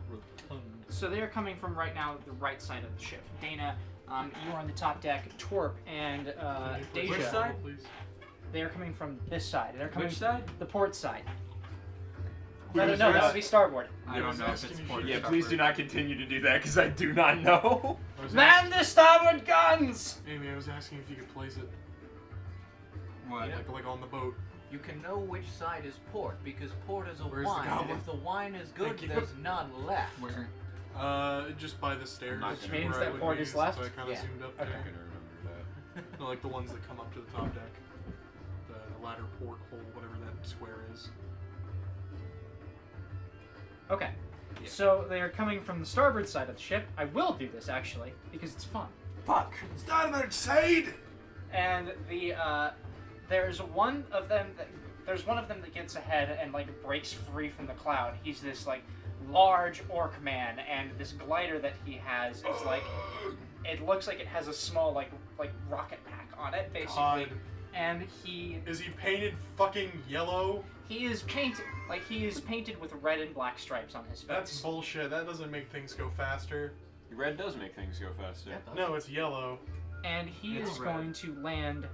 Rotund. So they are coming from right now the right side of the ship. Dana, you are on the top deck. Twerp and Can you please Deja, Which side? please? they are coming from this side. They're coming Which side? The port side. Who No, is that this? would be starboard. I Yeah, don't was know if asking it's if port you- or Yeah, please do starboard. not continue to do that because I do not know. I was Man the starboard guns! Amy, I was asking if you could place it What? like on the boat. You can know which side is port because port is a Where's the wine, and goblin? if the wine is good, Thank you. there's none left. Where? Just by the stairs. Not Which gonna means where I that would port be, is left? So I kind of Yeah. zoomed up I'm there. not gonna remember that. No, like the ones that come up to the top deck. The ladder port hole, whatever that square is. Okay. Yeah. So they are coming from the starboard side of the ship. I will do this actually because it's fun. Fuck. Stand outside! And the there's one of them that gets ahead and like breaks free from the cloud. He's this like large orc man, and this glider that he has is like it looks like it has a small like rocket pack on it basically. God. And he Is he painted fucking yellow? is painted with red and black stripes on his face. That's bullshit. That doesn't make things go faster. Red does make things go faster. Yeah, it does. No, it's yellow. And he It's is red. going to land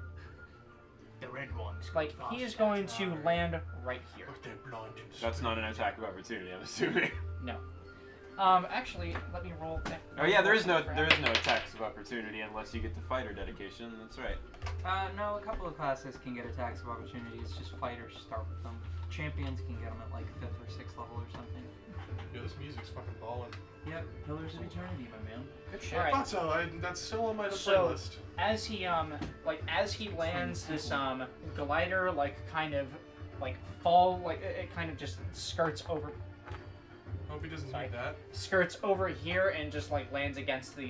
The red ones. Like, he is going to land right here. But they're blind and That's not an attack of opportunity, I'm assuming. Actually, let me roll. Oh yeah, there is no attacks of opportunity unless you get the fighter dedication. That's right. No, a couple of classes can get attacks of opportunity. It's just fighters start with them. Champions can get them at like 5th or 6th level or something. Yeah, this music's fucking ballin'. Yep, Pillars of Eternity, my man. Good shit. I thought so. That's still on my So- playlist. As he lands, this glider kind of fall, it kind of just skirts over Hope he doesn't Sorry. need that. skirts over here and just lands against the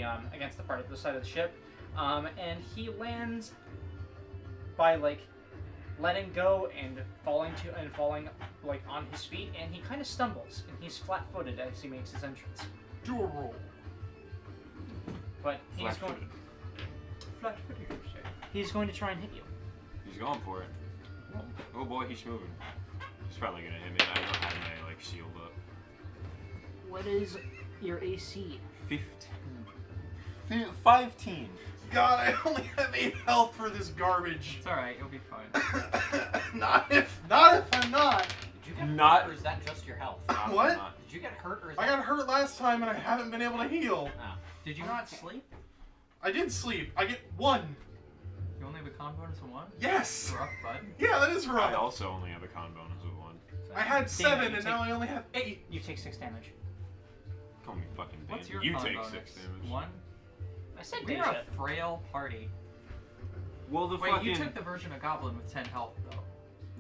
part of the side of the ship, and he lands by letting go and falling on his feet, and he kind of stumbles and he's flat-footed as he makes his entrance. Do a roll. But he's going Flat-footed. he's going to try and hit you. He's going for it. Oh boy, he's moving. He's probably gonna hit me. I don't have my shield up. What is your AC? 15. God, I only have 8 health for this garbage. It's alright, you'll be fine. not if I'm not. Did you get Not- hurt, or is that just your health? Not- What? not- Did you get hurt, or is I that... got hurt last time and I haven't been able to heal. Did you not sleep? I did sleep. I get 1. You only have a con bonus of 1? Yes. Rough, bud. Yeah, that is I rough. also only have a con bonus of 1. I had Damn, 7 you and now I only have 8. You take 6 damage. Call me fucking Dan. What's your You con take bonus? 6 damage. 1? I said We're Deja. a frail party. Well, the Wait, fucking you took the version of Goblin with 10 health,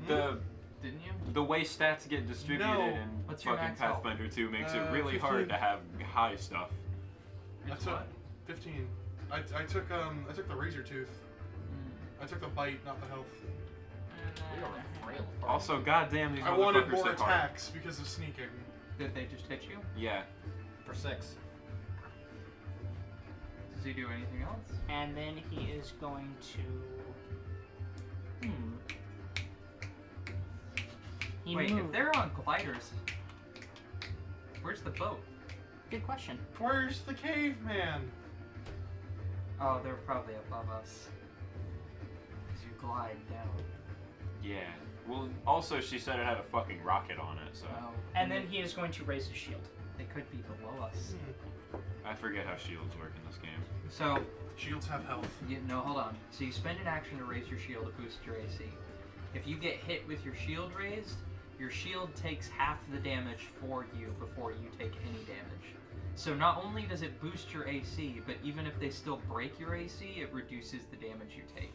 though. Didn't you? the way stats get distributed No. in What's your fucking max health? Pathfinder 2 makes it 15. really hard to have high stuff. I It's took what? 15. I took the razor tooth. I took the bite, not the health. We are a frail party. Also, goddamn, these I wanted motherfuckers more hit hard. attacks because of sneaking. Did they just hit you? Yeah. For 6. Does he do anything else? And then he is going to. He Wait, moved. if they're on gliders, where's the boat? Good question. Where's the caveman? Oh, they're probably above us. As you glide down. Yeah. Well, also, she said it had a fucking rocket on it, so. Oh, And then he is going to raise his shield. they could be below us. I forget how shields work in this game. So, Shields have health. no, hold on. So you spend an action to raise your shield to boost your AC. If you get hit with your shield raised, your shield takes half the damage for you before you take any damage. So not only does it boost your AC, but even if they still break your AC, it reduces the damage you take.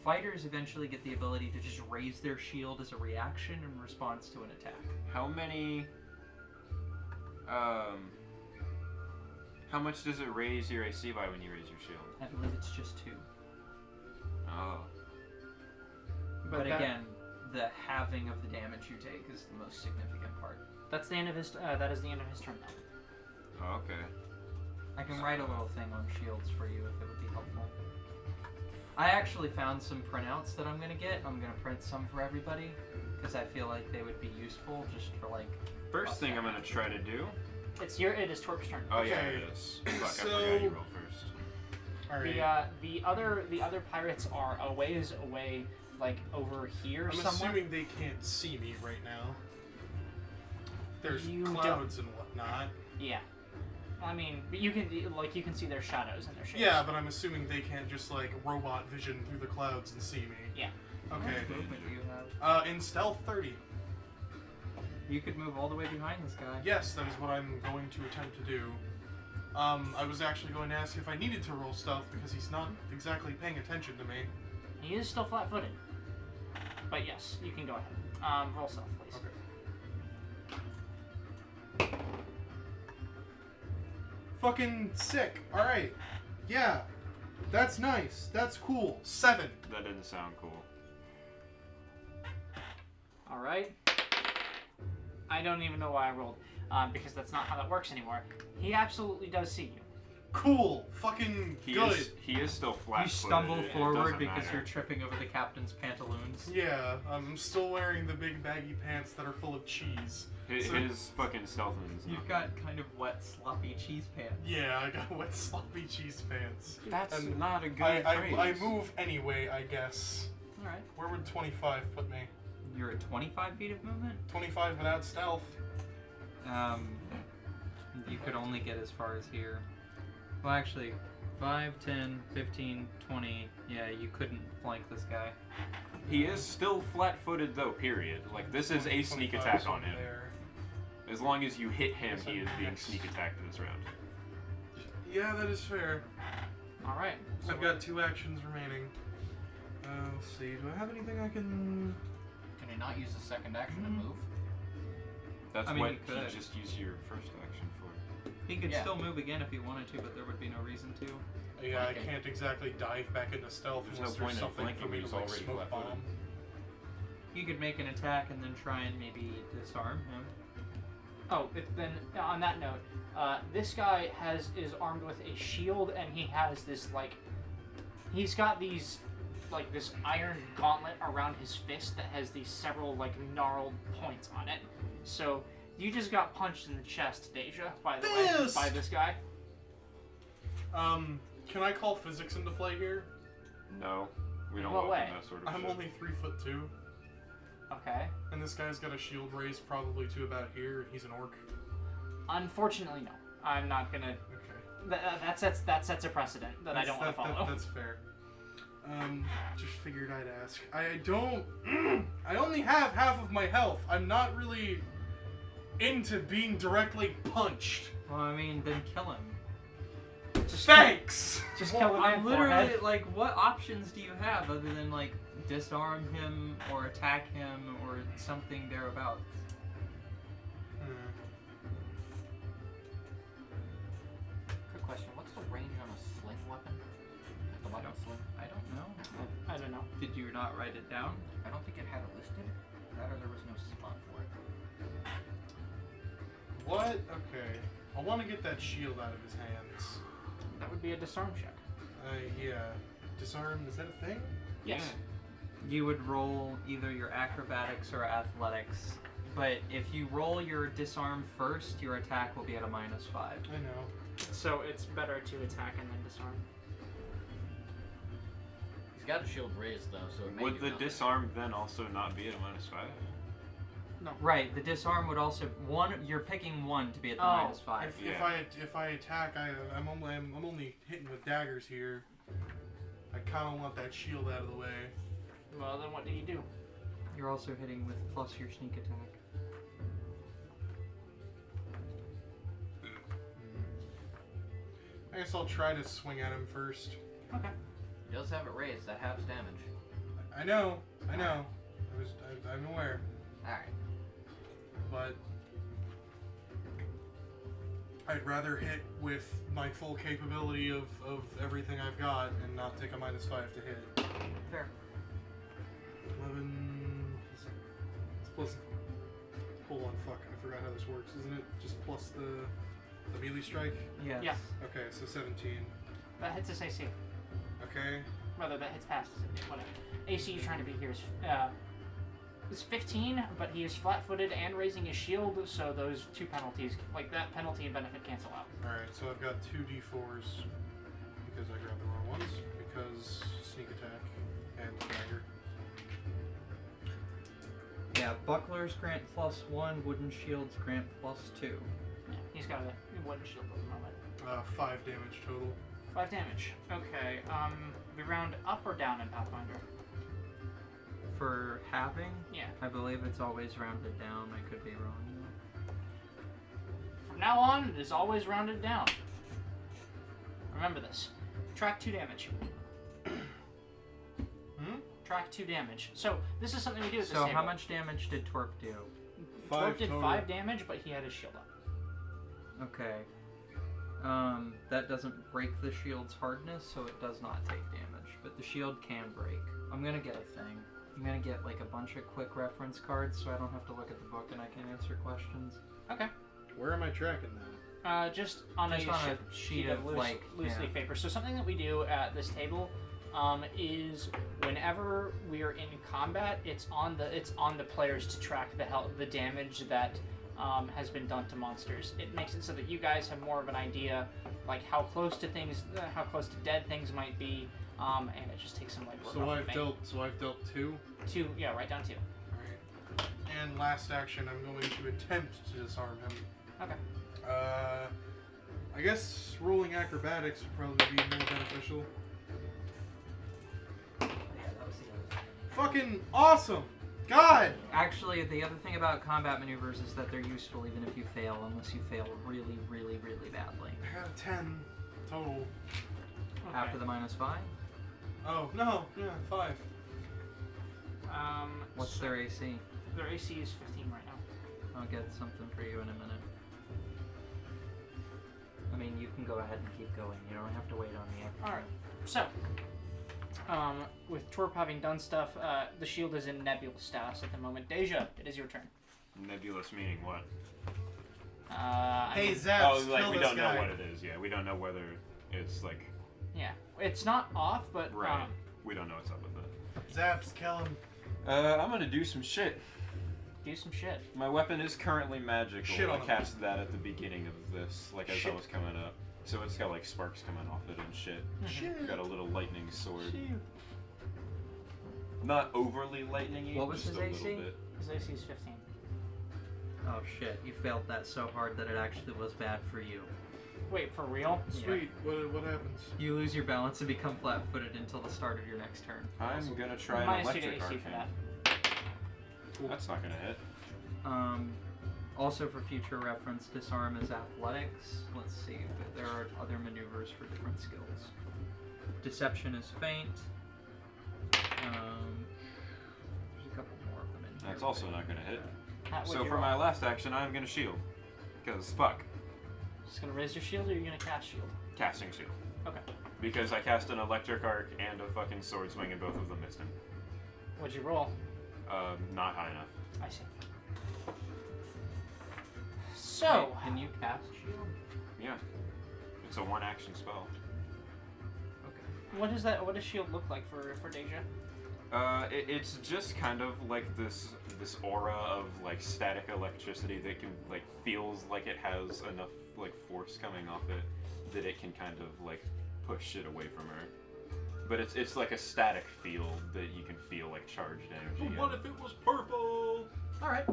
Fighters eventually get the ability to just raise their shield as a reaction in response to an attack. How many. How much does it raise your AC by when you raise your shield? I believe it's just 2. Oh. But that- again, the halving of the damage you take is the most significant part. That's the end of his. That is the end of his turn now. Oh, okay. I can write a little thing on shields for you if it would be helpful. I actually found some printouts that I'm gonna get. I'm gonna print some for everybody because I feel like they would be useful just for like. First thing I'm gonna try to do. It is Twerp's turn. Oh, yeah, Okay. it is. Fuck, I So- forgot you roll first. Alright. The other pirates are a ways away, over here I'm somewhere. assuming they can't see me right now. There's You clouds and whatnot. Yeah. I mean, but you can see their shadows and their shapes. Yeah, but I'm assuming they can't just robot vision through the clouds and see me. Yeah. Okay. What movement do you have? In stealth 30. You could move all the way behind this guy. Yes, that is what I'm going to attempt to do. I was actually going to ask if I needed to roll stealth because he's not exactly paying attention to me. He is still flat-footed. But yes, you can go ahead. Roll stealth, please. Okay. Fucking sick. Alright. Yeah. That's nice. That's cool. 7. That didn't sound cool. All right. I don't even know why I rolled, because that's not how that works anymore. He absolutely does see you. Cool. Fucking good. He is still flat. You stumble forward because you're tripping over the captain's pantaloons. Yeah, I'm still wearing the big baggy pants that are full of cheese. His fucking stealth is You've got kind of wet, sloppy cheese pants. Yeah, I got wet sloppy cheese pants. That's And not a good I phrase. I move anyway, I guess. All right. Where would 25 put me? You're at 25 feet of movement? 25 without stealth. You could only get as far as here. Well, actually, 5, 10, 15, 20. Yeah, you couldn't flank this guy. He is still flat-footed though, period. Like, this is a sneak 25 attack is on over him. there. As long as you hit him, Yes, he is I'm being next. sneak attacked this round. Yeah, that is fair. All right. So I've got 2 actions remaining. Let's see. Do I have anything I can... Can you not use the second action to move? That's I mean, what you you could. just used your first action for. He could Yeah. still move again if he wanted to, but there would be no reason to. Yeah, Okay. I can't exactly dive back into stealth There's unless no there's point in something for flanking, me he's to like already smoke flat-footed. bomb. You could make an attack and then try and maybe disarm him. Oh, then on that note, this guy is armed with a shield, and he has this he's got these this iron gauntlet around his fist that has these several gnarled points on it. So you just got punched in the chest, Deja, by the way, Fist! by this guy. Can I call physics into play here? No, we In don't what welcome way? that sort of I'm shit. only 3'2", Okay. and this guy's got a shield raised probably to about here, and he's an orc. Unfortunately, no. I'm not gonna. Okay. That sets a precedent that I don't want to follow. That's fair. Just figured I'd ask. I don't... I only have half of my health. I'm not really into being directly punched. Well, I mean, then kill him. Thanks! Just Well, kill him I'm in literally forehead. what options do you have other than disarm him or attack him or something thereabouts? Quick question: what's the range on a sling weapon? Like a weapon sling? I don't know. I don't know. Did you not write it down? I don't think it had it listed. That or there was no spot for it. What? Okay. I want to get that shield out of his hands. That would be a disarm check. Yeah. Disarm, is that a thing? Yes. You would roll either your acrobatics or athletics. But if you roll your disarm first, your attack will be at a -5. I know. So it's better to attack and then disarm. He's got a shield raised though, so it may Would do the nothing. disarm then also not be at a -5? Right, the disarm would also you're picking one to be at the Oh, -5. If I attack, I'm only hitting with daggers here. I kind of want that shield out of the way. Well, then what do you do? You're also hitting with plus your sneak attack. I guess I'll try to swing at him first. Okay. He does have it raised. That halves damage. I know. I'm aware. Alright. But I'd rather hit with my full capability of everything I've got and not take a -5 to hit. Fair. 11. It's plus. Hold on, fuck! I forgot how this works. Isn't it just plus the melee strike? Yes. Yeah. Okay, so 17. That hits his AC. Okay. Rather, that hits past his whatever. AC you're trying to be here is 15, but he is flat-footed and raising his shield, so those two penalties, that penalty and benefit, cancel out. Alright, so I've got 2 d4s because I grabbed the wrong ones. Because sneak attack and dagger. Yeah, bucklers grant +1, wooden shields grant +2. Yeah, he's got a wooden shield at the moment. 5 damage total. 5 damage. Okay, we round up or down in Pathfinder? For halving, Yeah. I believe it's always rounded down. I could be wrong. From now on, it is always rounded down. Remember this. Track 2 damage. Track 2 damage. So, this is something we do at this So table. how much damage did Twerp do? Twerp did total. 5 damage, but he had his shield up. Okay. That doesn't break the shield's hardness, so it does not take damage. But the shield can break. I'm gonna get a thing. I'm gonna get a bunch of quick reference cards so I don't have to look at the book and I can answer questions. Okay. Where am I tracking that? Just on Just a on a sheet of loose leaf paper. So something that we do at this table is whenever we are in combat, it's on the players to track the damage that has been done to monsters. It makes it so that you guys have more of an idea, how close to dead things might be, and it just takes some like work So off I've me. dealt 2. 2. Yeah, write down 2. Alright. And last action, I'm going to attempt to disarm him. Okay. I guess rolling acrobatics would probably be more beneficial. Yeah, that was the other thing. Fucking awesome! God! Actually, the other thing about combat maneuvers is that they're useful even if you fail, unless you fail really, really, really badly. I got a 10 total. Okay. After the -5, Oh, no, yeah, 5. what's so their AC? Their AC is 15 right now. I'll get something for you in a minute. I mean, you can go ahead and keep going. You don't have to wait on me. Alright, so, with Twerp having done stuff, the shield is in nebulous status at the moment. Deja, it is your turn. Nebulous meaning what? Hey, Zaps. Zaps, Oh, like kill we this don't guy. know what it is. Yeah, we don't know whether it's like Yeah, it's not off, but right. We don't know what's up with it. Zaps, kill him. I'm gonna do some shit. do some shit. My weapon is currently magical. Shit on I him. cast that at the beginning of this, like as Shit. I was coming up. So it's got like sparks coming off it and shit. Shit. Got a little lightning sword. Not overly lightning-y, What was just his a AC? little bit. His AC is 15. Oh shit, you failed that so hard that it actually was bad for you. Wait, for real? Sweet. What happens? You lose your balance and become flat-footed until the start of your next turn. I'm gonna try an Minus 2 to electric AC for arcane. that. That's not gonna hit. Also for future reference, disarm is athletics. Let's see, but there are other maneuvers for different skills. Deception is feint. There's a couple more of them in here. That's also not gonna hit. What'd So you for roll? my last action, I'm gonna shield. Because fuck. Just gonna raise your shield, or you're gonna cast shield? Casting shield. Okay. Because I cast an electric arc and a fucking sword swing and both of them missed him. What'd you roll? Not high enough. I see. So, Wait, can you cast shield? Yeah. It's a one action spell. Okay. what does that? What does shield look like for Deja? It's just kind of like this aura of like static electricity that can like feels like it has enough like force coming off it that it can kind of like push shit away from her. But it's like a static field that you can feel like charged energy. But what if it was purple? All right.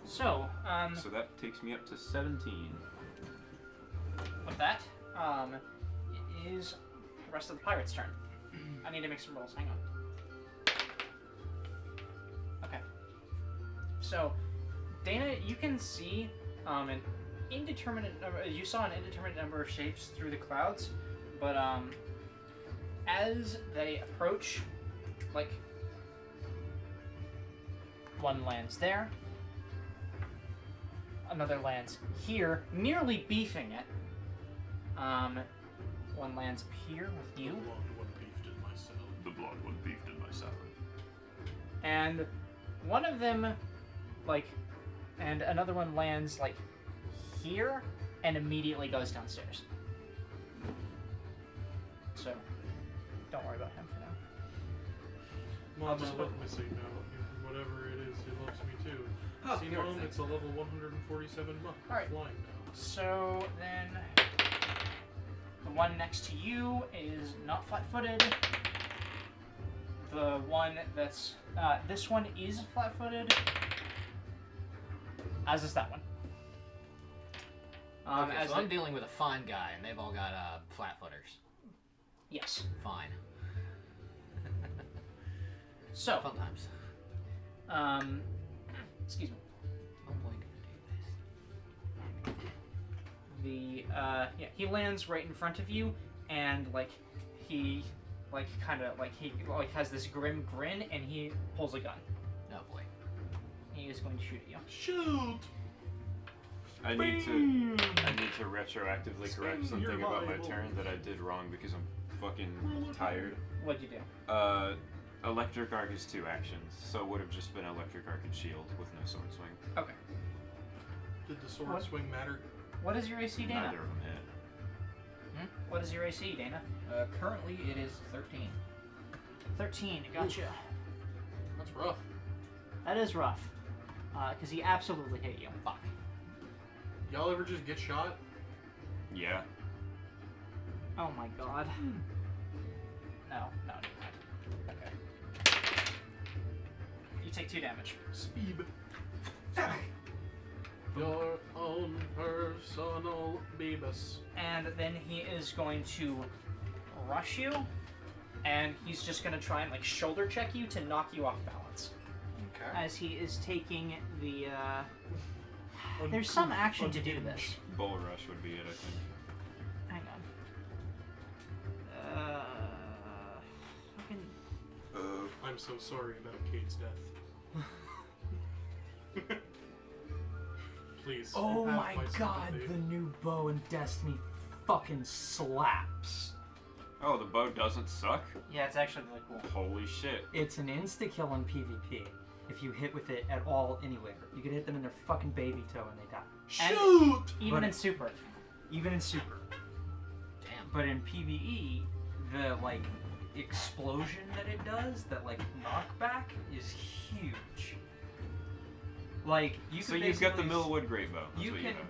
So, So that takes me up to 17. with that, it is the rest of the pirate's turn. I need to make some rolls. Hang on. Okay. So, Dana, you can see an indeterminate number. You saw an indeterminate number of shapes through the clouds, but as they approach, like one lands there, another lands here, nearly beefing it. One lands up here with you. The blonde one beefed in my cell. The blonde one beefed in my salad. And one of them, like, and another one lands, like, here, and immediately goes downstairs. So, don't worry about him for now. Mom, just I put- love Missy now. Whatever it is, he loves me too. Oh, See, here Mom, it is. it's a level 147 monk. Alright. Flying now. So, then, the one next to you is not flat-footed. The one that's, this one is flat-footed, as is that one. Okay, as so the- I'm dealing with a fine guy, and they've all got flat-footers. Yes. Fine. So, Fun times. excuse me. Oh boy, gonna do this. Yeah, he lands right in front of you, and he has this grim grin, and he pulls a gun. Oh boy. He is going to shoot at you. Shoot! I need to retroactively correct Spin your something about my Bible. turn that I did wrong because I'm fucking tired. What'd you do? Electric arc is 2 actions, so it would have just been electric arc and shield with no sword swing. Okay. Did the sword What? swing matter? What is your AC, Dana? Neither of them hit. What is your AC, Dana? Currently it is 13. 13. Gotcha. That's rough. That is rough. Because he absolutely hit you. Fuck. Y'all ever just get shot? Yeah. Oh my god. No, never mind. Okay. You take 2 damage. Speeb. Your own personal Beavis. And then he is going to rush you, and he's just going to try and like shoulder check you to knock you off balance. Okay. As he is taking the, there's some action to do this. Bull rush would be it, I think. Hang on. Fucking... I'm so sorry about Kate's death. Please. Oh have my god, sympathy. the new bow in Destiny fucking slaps. Oh, the bow doesn't suck? Yeah, it's actually really cool. Holy shit. It's an insta-kill in PvP. If you hit with it at all anywhere. You can hit them in their fucking baby toe and they die. Shoot! Even But- in Super. Even in Super. Damn. But in PvE, the like explosion that it does, that like knockback, is huge. Like you So can you've got the basically Millwood Great Bow. That's you what can you have.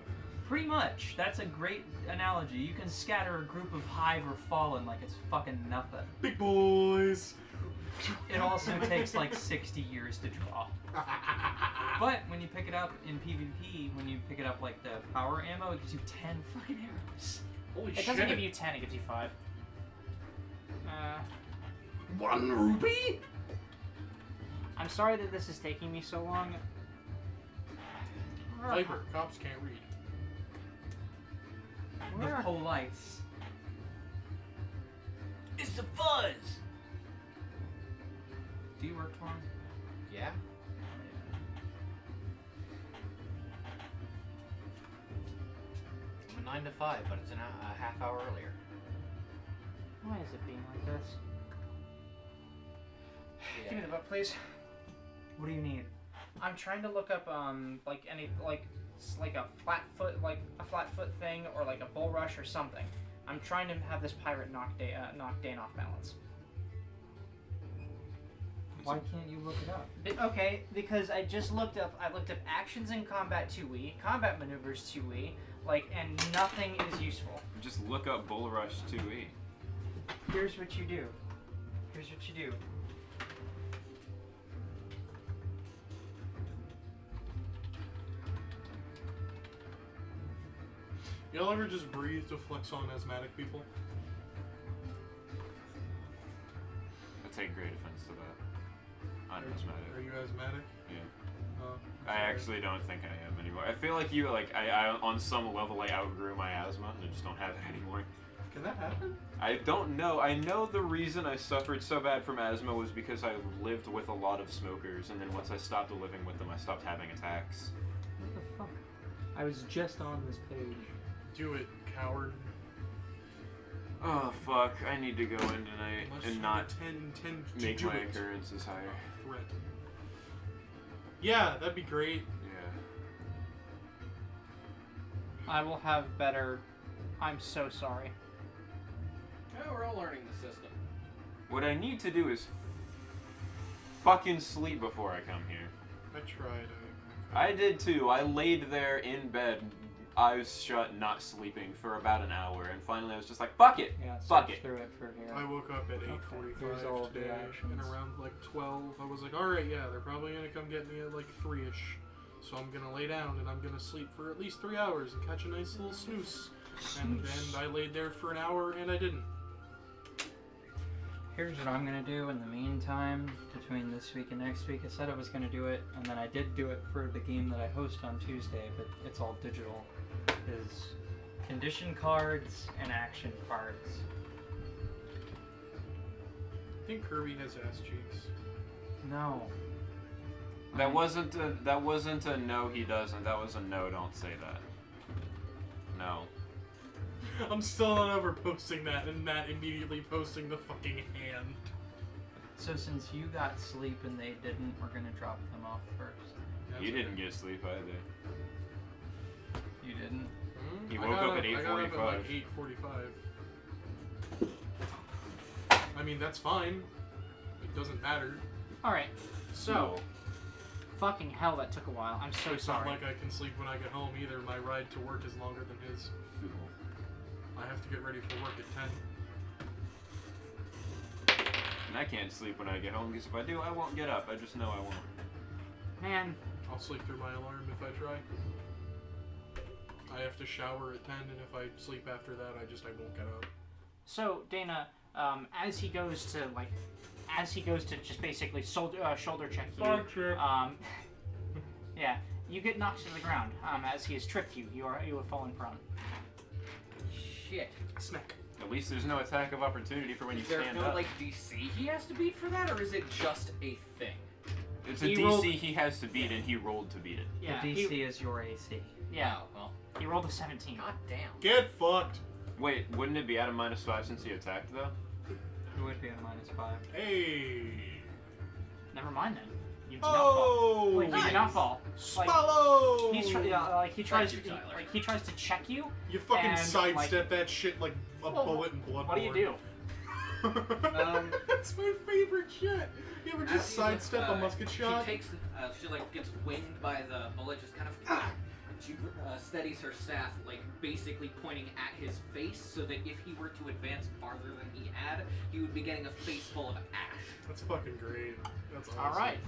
pretty much. That's a great analogy. You can scatter a group of Hive or Fallen like it's fucking nothing. Big boys! It also takes like 60 years to draw. But when you pick it up in PvP, when you pick it up like the power ammo, it gives you 10 fucking arrows. Holy It shit! doesn't give you 10, it gives you 5. 1 rupee? I'm sorry that this is taking me so long. Viper, cops can't read. The police. It's the fuzz. Do you work tomorrow? Yeah? I'm a 9 to 5, but it's a half hour earlier. Why is it being like this? Give me the book, please. What do you need? I'm trying to look up like any like a flat foot thing or like a bull rush or something. I'm trying to have this pirate knock Dane off balance. Why can't you look it up? Okay, because I looked up actions in combat 2E, combat maneuvers 2E, and nothing is useful. Just look up Bull Rush 2E. Here's what you do. Here's what you do. Y'all ever just breathe to flex on asthmatic people? I take great offense to that. I'm asthmatic. Are you asthmatic? Yeah. I'm I sorry. actually don't think I am anymore. I feel like I on some level I outgrew my asthma and I just don't have it anymore. Can that happen? I don't know. I know the reason I suffered so bad from asthma was because I lived with a lot of smokers, and then once I stopped living with them, I stopped having attacks. What the fuck? I was just on this page. Do it, coward. Oh fuck! I need to go in tonight Unless and you not tend to make do my it. occurrences higher. Threat. Yeah, that'd be great. Yeah. I will have better. I'm so sorry. Yeah, we're all learning the system. What I need to do is fucking sleep before I come here. I tried. I did too. I laid there in bed, eyes shut, not sleeping for about an hour, and finally I was just like, fuck it! Yeah, Fuck search it. through it for here. I woke up at Okay, here's all 8:45 of the today, and actions. around like 12, I was like, alright, yeah, they're probably gonna come get me at like 3-ish. So I'm gonna lay down and I'm gonna sleep for at least 3 hours and catch a nice little snooze. And then I laid there for an hour and I didn't. Here's what I'm gonna do in the meantime, between this week and next week. I said I was gonna do it, and then I did do it for the game that I host on Tuesday, but it's all digital. Is condition cards and action cards. I think Kirby has ass cheeks. No. That wasn't a no he doesn't, that was a no don't say that. No. I'm still not over posting that and Matt immediately posting the fucking hand. So since you got sleep and they didn't, we're gonna drop them off first. That's You okay. didn't get sleep either. You didn't? He I woke got up at I got up at 8:45. like 8:45. I mean, that's fine. It doesn't matter. Alright, so, No. fucking hell, that took a while. I'm so It's not sorry. like I can sleep when I get home either. My ride to work is longer than his. I have to get ready for work at 10. And I can't sleep when I get home, because if I do, I won't get up. I just know I won't. Man, I'll sleep through my alarm if I try. I have to shower at 10, and if I sleep after that, I won't get up. so Dana, as he goes to just basically shoulder check you, yeah, you get knocked to the ground. As he has tripped you, you have fallen prone. Shit. Smack. At least there's no attack of opportunity for when you Is there stand no up. like DC he has to beat for that, or is it just a thing? It's a He DC rolled- he has to beat, and he rolled to beat it. Yeah, The DC is your AC. yeah, Oh, well. he rolled a 17. God damn. Get fucked. Wait, wouldn't it be at a -5 since he attacked, though? It would be a -5. Hey. Never mind then. You did not fall. Oh. Wait, you did not fall. Swallow. He tries Thank you, Tyler. he tries to check you. You fucking and, sidestep that shit like a Well, bullet in Bloodborne. What do you do? That's my favorite shit. You ever just sidestep a musket shot? She takes, she like gets winged by the bullet, just kind of. She steadies her staff, like basically pointing at his face, so that if he were to advance farther than he had, he would be getting a face full of ash. That's fucking great. That's awesome. All right.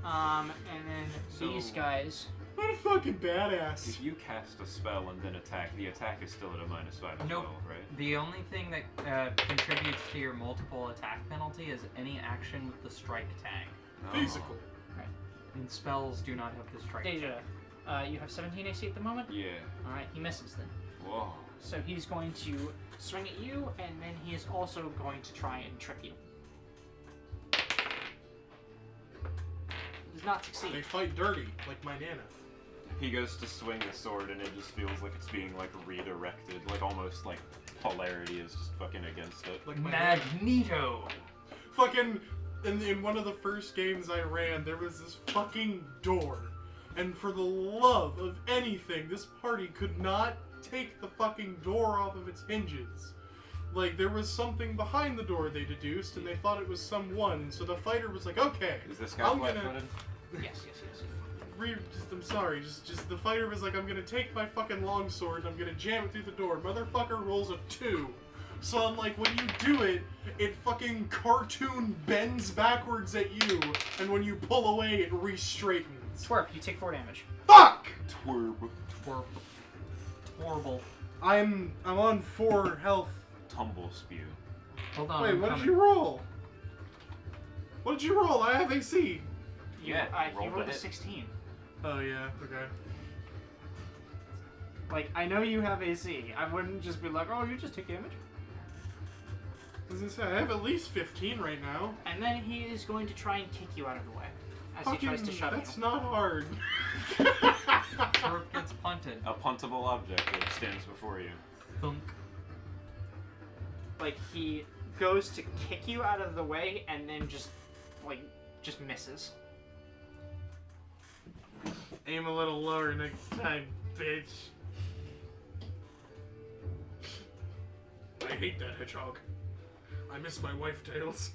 And then these So- guys. What a fucking badass. If you cast a spell and then attack, the attack is still at a -5 as Nope. well, right? The only thing that contributes to your multiple attack penalty is any action with the strike tag. Physical. And spells do not have the strike tag. Deja, you have 17 AC at the moment. Yeah. All right, he misses then. Whoa. So he's going to swing at you, and then he is also going to try and trip you. Does not They succeed. fight dirty, like my nana. He goes to swing the sword, and it just feels like it's being, like, redirected. Like, almost like polarity is just fucking against it. Like my nana. Magneto! Fucking, in one of the first games I ran, there was this fucking door. And for the love of anything, this party could not take the fucking door off of its hinges. Like, there was something behind the door they deduced, and they thought it was someone. So the fighter was like, okay, Is this guy I'm gonna- flat-footed? Yes. I'm sorry, just the fighter was like, I'm gonna take my fucking longsword and I'm gonna jam it through the door. Motherfucker rolls a 2. So I'm like, when you do it, it fucking cartoon bends backwards at you, and when you pull away, it re-straightens. Twerp, you take 4 damage. Fuck! Twerp. Horrible. I'm on 4 health. Tumble spew. Hold on. Wait, I'm what coming. did you roll? What did you roll? I have AC. Yeah, He roll rolled the a hit. 16. Oh yeah, okay. Like, I know you have AC. I wouldn't just be like, oh, you just take damage. As I said, I have at least 15 right now. And then he is going to try and kick you out of the way as he tries to Fucking, shove that's you. not hard. Twerp gets punted. A puntable object that stands before you. Thunk. Like, he goes to kick you out of the way and then just misses. Aim a little lower next time, bitch. I hate that hedgehog. I miss my wife tails.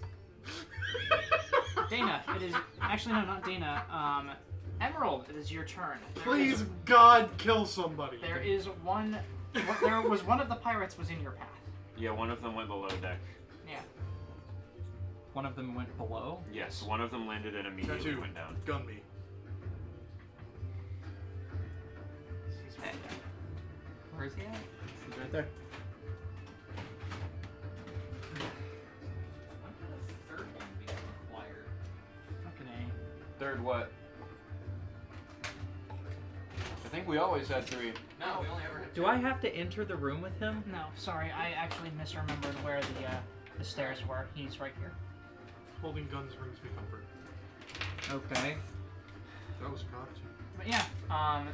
Dana, it is... Actually, no, not Dana. Emerald, it is your turn. Please, God, kill somebody. There was one of the pirates was in your path. Yeah, one of them went below deck. Yeah. One of them went below. Yes, one of them landed and immediately Tattoo. went down. Gun me. He's right there. Where is he at? He's right there. When did a third one become required? Fucking A. Third what? I think we always had 3. No, we only ever had Do I have to enter the room with him? No, sorry, I actually misremembered where the stairs were. He's right here. Holding guns brings me comfort. Okay. That was cocked. But yeah,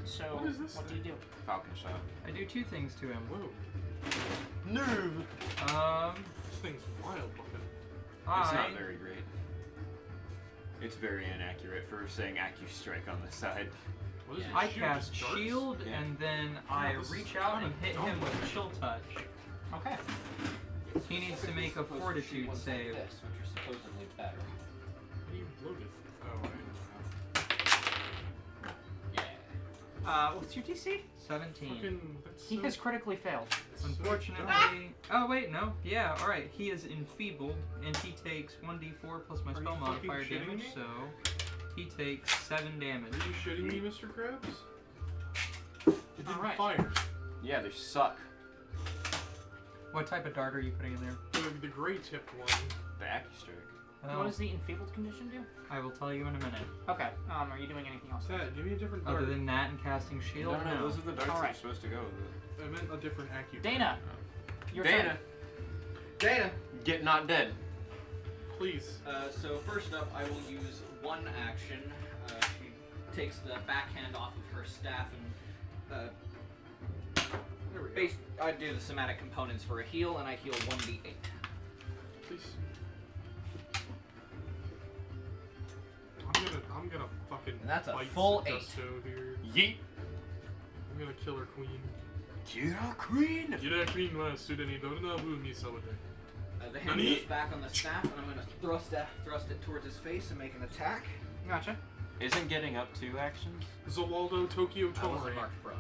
so What is this what do you do? Falcon shot. I do 2 things to him. Whoa. Nerve! This thing's wild looking. It's I not very great. It's very inaccurate for saying AccuStrike on the side. What is Yeah. it? I Shoot, cast just darts? shield Yeah. and then I this is reach out kinda and hit dumb him with looking. chill touch. Okay. He needs to make a fortitude save. This, which are supposedly better. How do you load it? Oh, I Yeah. What's your DC? 17. Fucking, that's He so- has critically failed. Unfortunately. Oh wait, no. Yeah, all right. He is enfeebled, and he takes 1d4 plus my Are you spell fucking modifier shitting damage. me? So he takes 7 damage. Are you shitting me, Mr. Krabs? It didn't Alright. fire. Yeah, they suck. What type of dart are you putting in there? The gray-tipped one. The AccuStrike. Oh, What does the enfeebled condition do? I will tell you in a minute. Okay. Are you doing anything else? Dad, give me a different dart. Other than that and casting shield, No, those are the darts Alright. you're supposed to go with. I meant a different acu. Dana, your Dana, Dana. get not dead. Please. So first up, I will use one action. She takes the backhand off of her staff and There we go. I do the somatic components for a heal, and I heal 1d8. Please. I'm gonna fucking And that's a bite full some 8. gusto here. Yeet. I'm gonna kill her queen. Kira Queen. Kira queen wa sudeni dorunabu ni sawade. The hand Nani? goes back on the staff, and I'm going to thrust it towards his face and make an attack. Gotcha. Isn't getting up 2 actions? Zawaldo Tokyo I wasn't Tori. marked prone.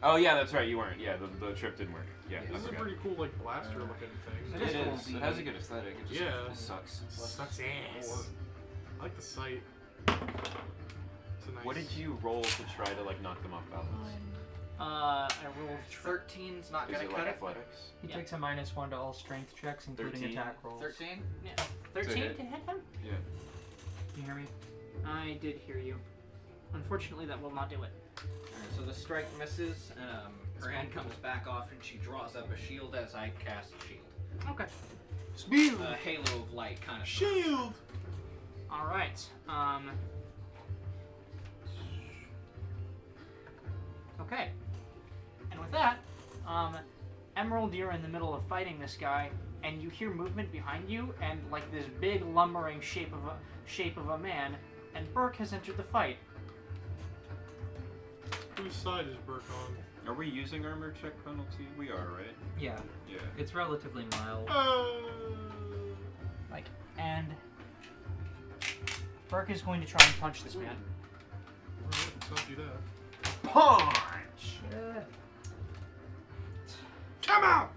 Oh yeah, that's right. You weren't. Yeah, the trip didn't work. Yeah, Yes. I This is a forgot. pretty cool, like, blaster looking thing. It It is. is. It has a good aesthetic. It just Yeah. it sucks. Sucks ass. I like the sight. It's a nice. What did you roll to try to like knock them off balance? I rolled 13's not Is going it to like cut it. athletics? He Yeah. takes a -1 to all strength checks, including 13. attack rolls. 13? Yeah. 13 hit. to hit him? Yeah. Can you hear me? I did hear you. Unfortunately, that will not do it. Alright, so the strike misses. Her hand comes back off, and she draws up a shield as I cast shield. Okay. Speed. A halo of light kind of. Shield. All right. Okay. And with that, Emerald, you're in the middle of fighting this guy, and you hear movement behind you, and like this big lumbering shape of a man, and Burke has entered the fight. Whose side is Burke on? Are we using armor check penalty? We are, right? Yeah, Yeah. it's relatively mild. And Burke is going to try and punch this man. Alright, let's not do that. Punch! Come out!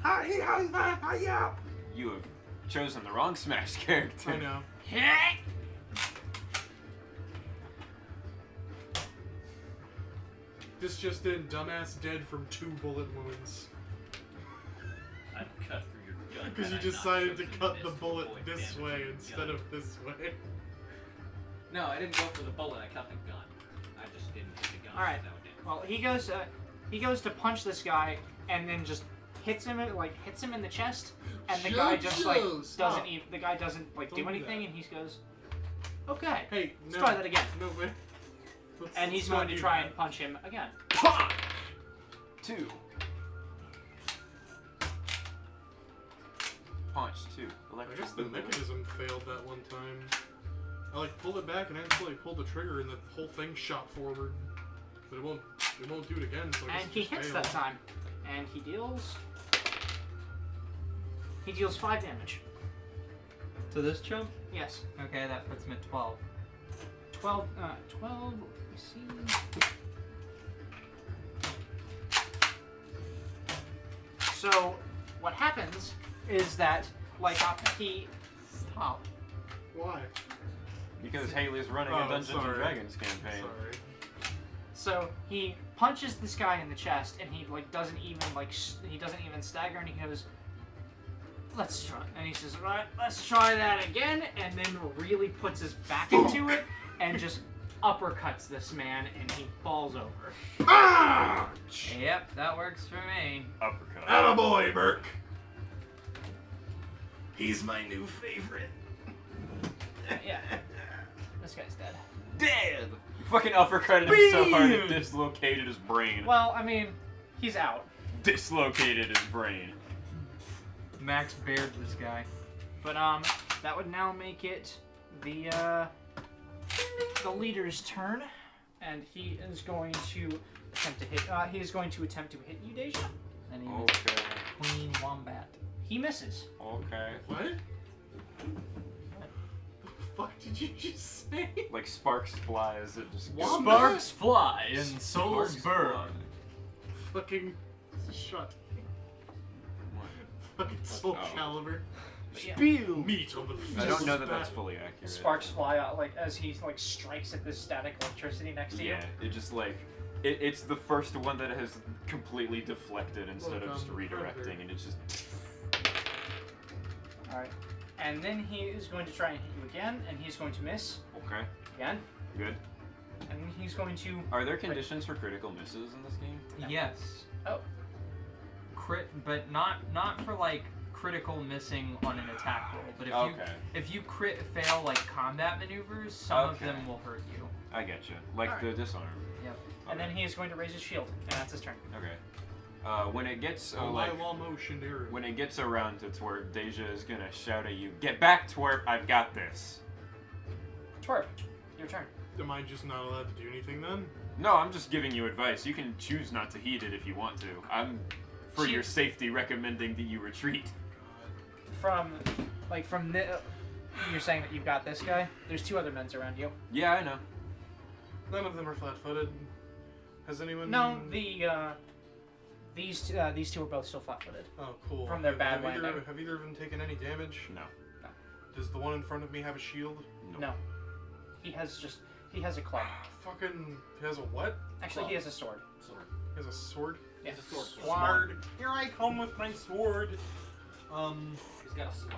Hi-ya! You have chosen the wrong Smash character. I know. This just in, dumbass dead from 2 bullet wounds. I'd cut through your gun. Because you had I not decided to chosen cut the to bullet avoid this damaging way your instead gun. of this way. No, I didn't go for the bullet. I cut the gun. I just didn't hit the gun. All right. That would damage. Well, he goes to punch this guy, and then just hits him in the chest, and the guy just like doesn't even the guy doesn't like Don't do do anything, that. and he goes, okay, Hey, let's no. try that again. No way. Let's- And he's let's not going to do try that. and punch him again. 2. Punch 2. I Electric guess the boogaloo. mechanism failed that one time. I like pulled it back and accidentally pulled the trigger and the whole thing shot forward. But it won't do it again, so I guess And it he just hits failed. that time, and he deals 5 damage. To this chump? Yes, Okay, that puts him at 12. 12. Let me see. So what happens is that he Stop. Why? Because Haley's running a Oh, Dungeons sorry. and Dragons campaign. Sorry. So he punches this guy in the chest, and he doesn't even stagger, and he goes, "Let's try." And he says, "Right, let's try that again," and then really puts his back into it, and just uppercuts this man, and he falls over. Ouch! Yep, that works for me. Uppercut. Attaboy, Burke! He's my new favorite. Yeah, this guy's dead. Dead! You fucking uppercutted him so hard it dislocated his brain. Well, I mean, he's out. Dislocated his brain. Max bared this guy. But that would now make it the leader's turn, and he is going to attempt to hit. He is going to attempt to hit you, Deja. And he Okay. was Queen Wombat. He misses. Okay. What? fuck did you just say? Like sparks fly as it just goes. Wombat? Sparks fly and souls Sparks burn. fly. Fucking shut. What? Fucking Soul Oh. Calibur. Yeah. Spiel meat on the I don't know that back. that's fully accurate. Sparks fly out like as he like strikes at this static electricity next to you. Yeah, it just like it's the first one that has completely deflected instead of just redirecting, and it's just. All right, and then he is going to try and hit you again, and he's going to miss Okay, again, good. and he's going to. Are there conditions for critical misses in this game? No. Yes. Oh. Crit, but not for like critical missing on an attack roll. But if you crit fail like combat maneuvers, some of Okay. them will hurt you. I get you. Like Alright. the disarm. Yep. And then he is going to raise his shield, and that's his turn. Okay. When it gets Lie while motioned arrow. when it gets around to Twerp, Deja is gonna shout at you, "Get back, Twerp! I've got this." Twerp, your turn. Am I just not allowed to do anything then? No, I'm just giving you advice. You can choose not to heed it if you want to. I'm, for She- your safety, recommending that you retreat. From the. You're saying that you've got this guy. There's two other men's around you. Yeah, I know. None of them are flat-footed. Has anyone? No, these two are both still flat-footed. Oh, cool. from their bad have either, landing. have either of them taken any damage? No. Does the one in front of me have a shield? No. He has a club. Fucking. He has a what? Actually, he has a sword. Sword. He has a sword? Yeah. He's a sword. Sword. Here I come with my sword. He's got a slump.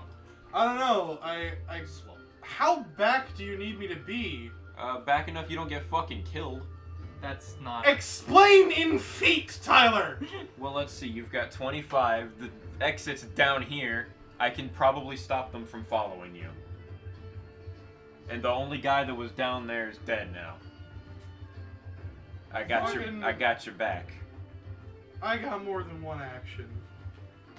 I don't know. I. Slump. How back do you need me to be? Back enough you don't get fucking killed. That's not. Explain in feet, Tyler. Well, let's see. You've got 25. The exit's down here. I can probably stop them from following you. And the only guy that was down there is dead now. I got your back. I got more than one action.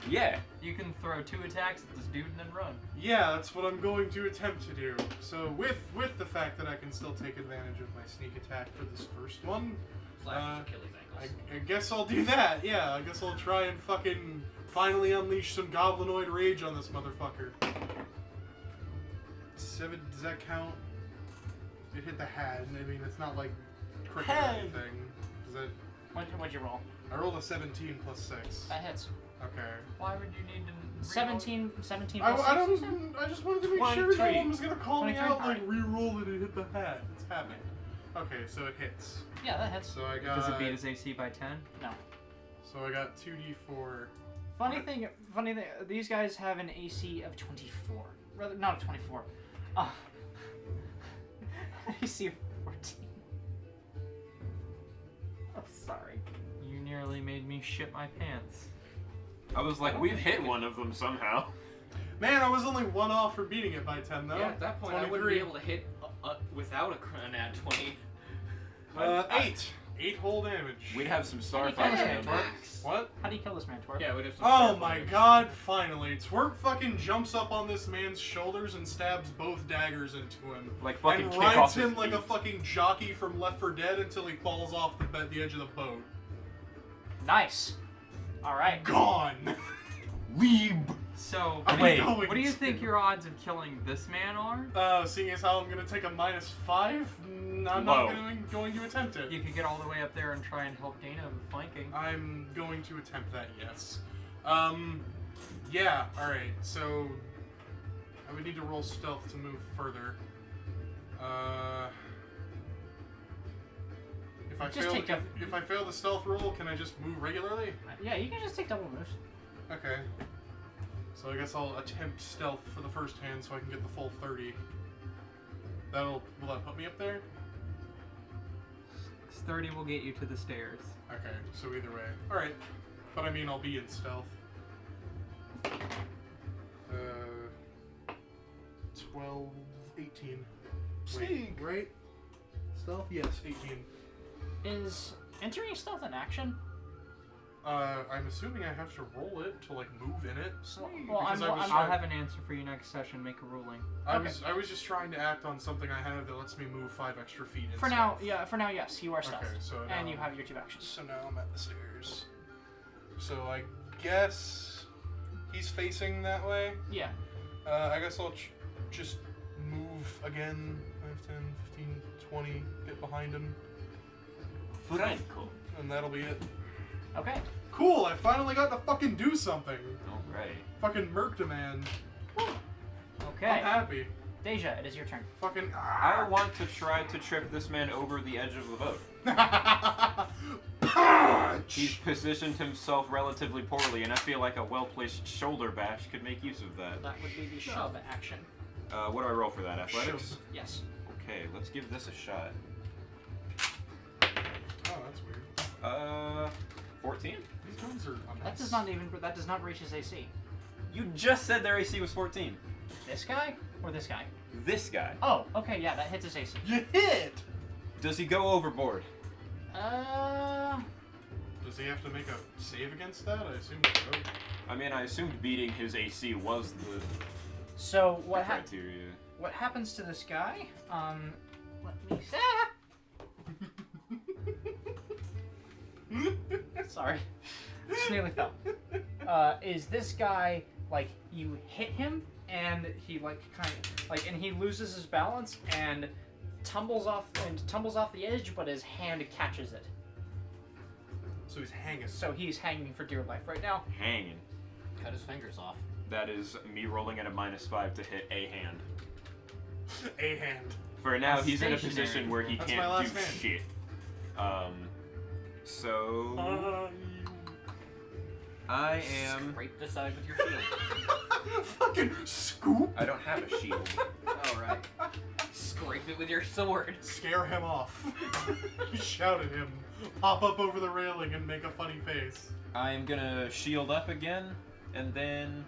Yeah. You can throw 2 attacks at this dude and then run. Yeah, that's what I'm going to attempt to do. So with the fact that I can still take advantage of my sneak attack for this first one, Slash his Achilles ankles. I guess I'll do that. Yeah, I guess I'll try and fucking finally unleash some goblinoid rage on this motherfucker. 7, does that count? It hit the hat. I mean, it's not like cricket or Hey! anything. Does that? What'd you roll? I rolled a 17 plus 6. That hits. Okay. Why would you need to? 17 plus I 6, you said? don't. I just wanted to make sure no 23. one was gonna call me 23? out like Alright. re-roll it and hit the hat. It's happened. Okay, so it hits. Yeah, that hits. So I got. Does it beat his AC by 10? No. So I got 2d4. Funny thing, these guys have an AC of 24. Rather, not of 24. AC of 14. I'm sorry. You nearly made me shit my pants. I was like, we've hit one of them somehow. Man, I was only one off from beating it by 10 though. Yeah, at that point I wouldn't be able to hit without a nat 20. 8. 8 whole damage. We'd have some How do you starfights. kill in this there. man, Max. What? How do you kill this man, Twerp? Yeah, we'd have some Oh star my damage. god, finally. Twerp fucking jumps up on this man's shoulders and stabs both daggers into him. Like fucking And kick rides off him his like a knees. fucking jockey from Left 4 Dead until he falls off the edge of the boat. Nice. All right. Gone! Weeb. So, I'm Wait, going what do you to- think your odds of killing this man are? Seeing as how I'm gonna take a -5, I'm Low. not going to attempt it. You could get all the way up there and try and help Dana with flanking. I'm going to attempt that, yes. Yeah, alright, so I would need to roll stealth to move further. If I Just fail, take if I fail the stealth roll, can I just move regularly? Yeah, you can just take double moves. Okay. So I guess I'll attempt stealth for the first hand so I can get the full 30. Will that put me up there? 30 will get you to the stairs. Okay, so either way. Alright. But I mean, I'll be in stealth. 12, 18. Wait, right? Stealth? Yes, 18. Is entering stealth an action? I'm assuming I have to roll it to, like, move in it. Well, Because I was I'll have an answer for you next session. Make a ruling. I Okay. was just trying to act on something I have that lets me move 5 extra feet in For now, stealth. yeah. For now, yes, you are stealth, Okay, so and now- you have your 2 actions. So now I'm at the stairs. So I guess he's facing that way. Yeah. I guess I'll just move move again. 5, 10, 15, 20. Get behind him. Franco. And that'll be it. Okay. Cool, I finally got to fucking do something. Alright. Fucking murked a man. Okay. I'm happy. Deja, it is your turn. Fucking. I want to try to trip this man over the edge of the boat. He's positioned himself relatively poorly, and I feel like a well-placed shoulder bash could make use of that. That would be the shove action. What do I roll for that? Athletics? Yes. Okay, let's give this a shot. Oh, that's weird. 14? These ones are. That does not even. That does not reach his AC. You just said their AC was 14. This guy or this guy? This guy. Oh, okay, yeah, that hits his AC. You hit! Does he go overboard? Does he have to make a save against that? I assume so. I mean, I assumed beating his AC was the So what criteria. What happens to this guy? Let me Sorry. Just nearly fell. Is this guy, like, you hit him and he like kind of like, and he loses his balance and tumbles off the edge, but his hand catches it. So he's hanging. So he's hanging for dear life right now. Hanging. Cut his fingers off. That is me rolling at a -5 to hit a hand. A hand. For now, he's in a Stationary. position where he That's my can't last do hand. shit. So I am. Scrape the side with your shield. Fucking scoop. I don't have a shield. All right. Scrape it with your sword. Scare him off. Shout at him. Pop up over the railing and make a funny face. I am gonna shield up again, and then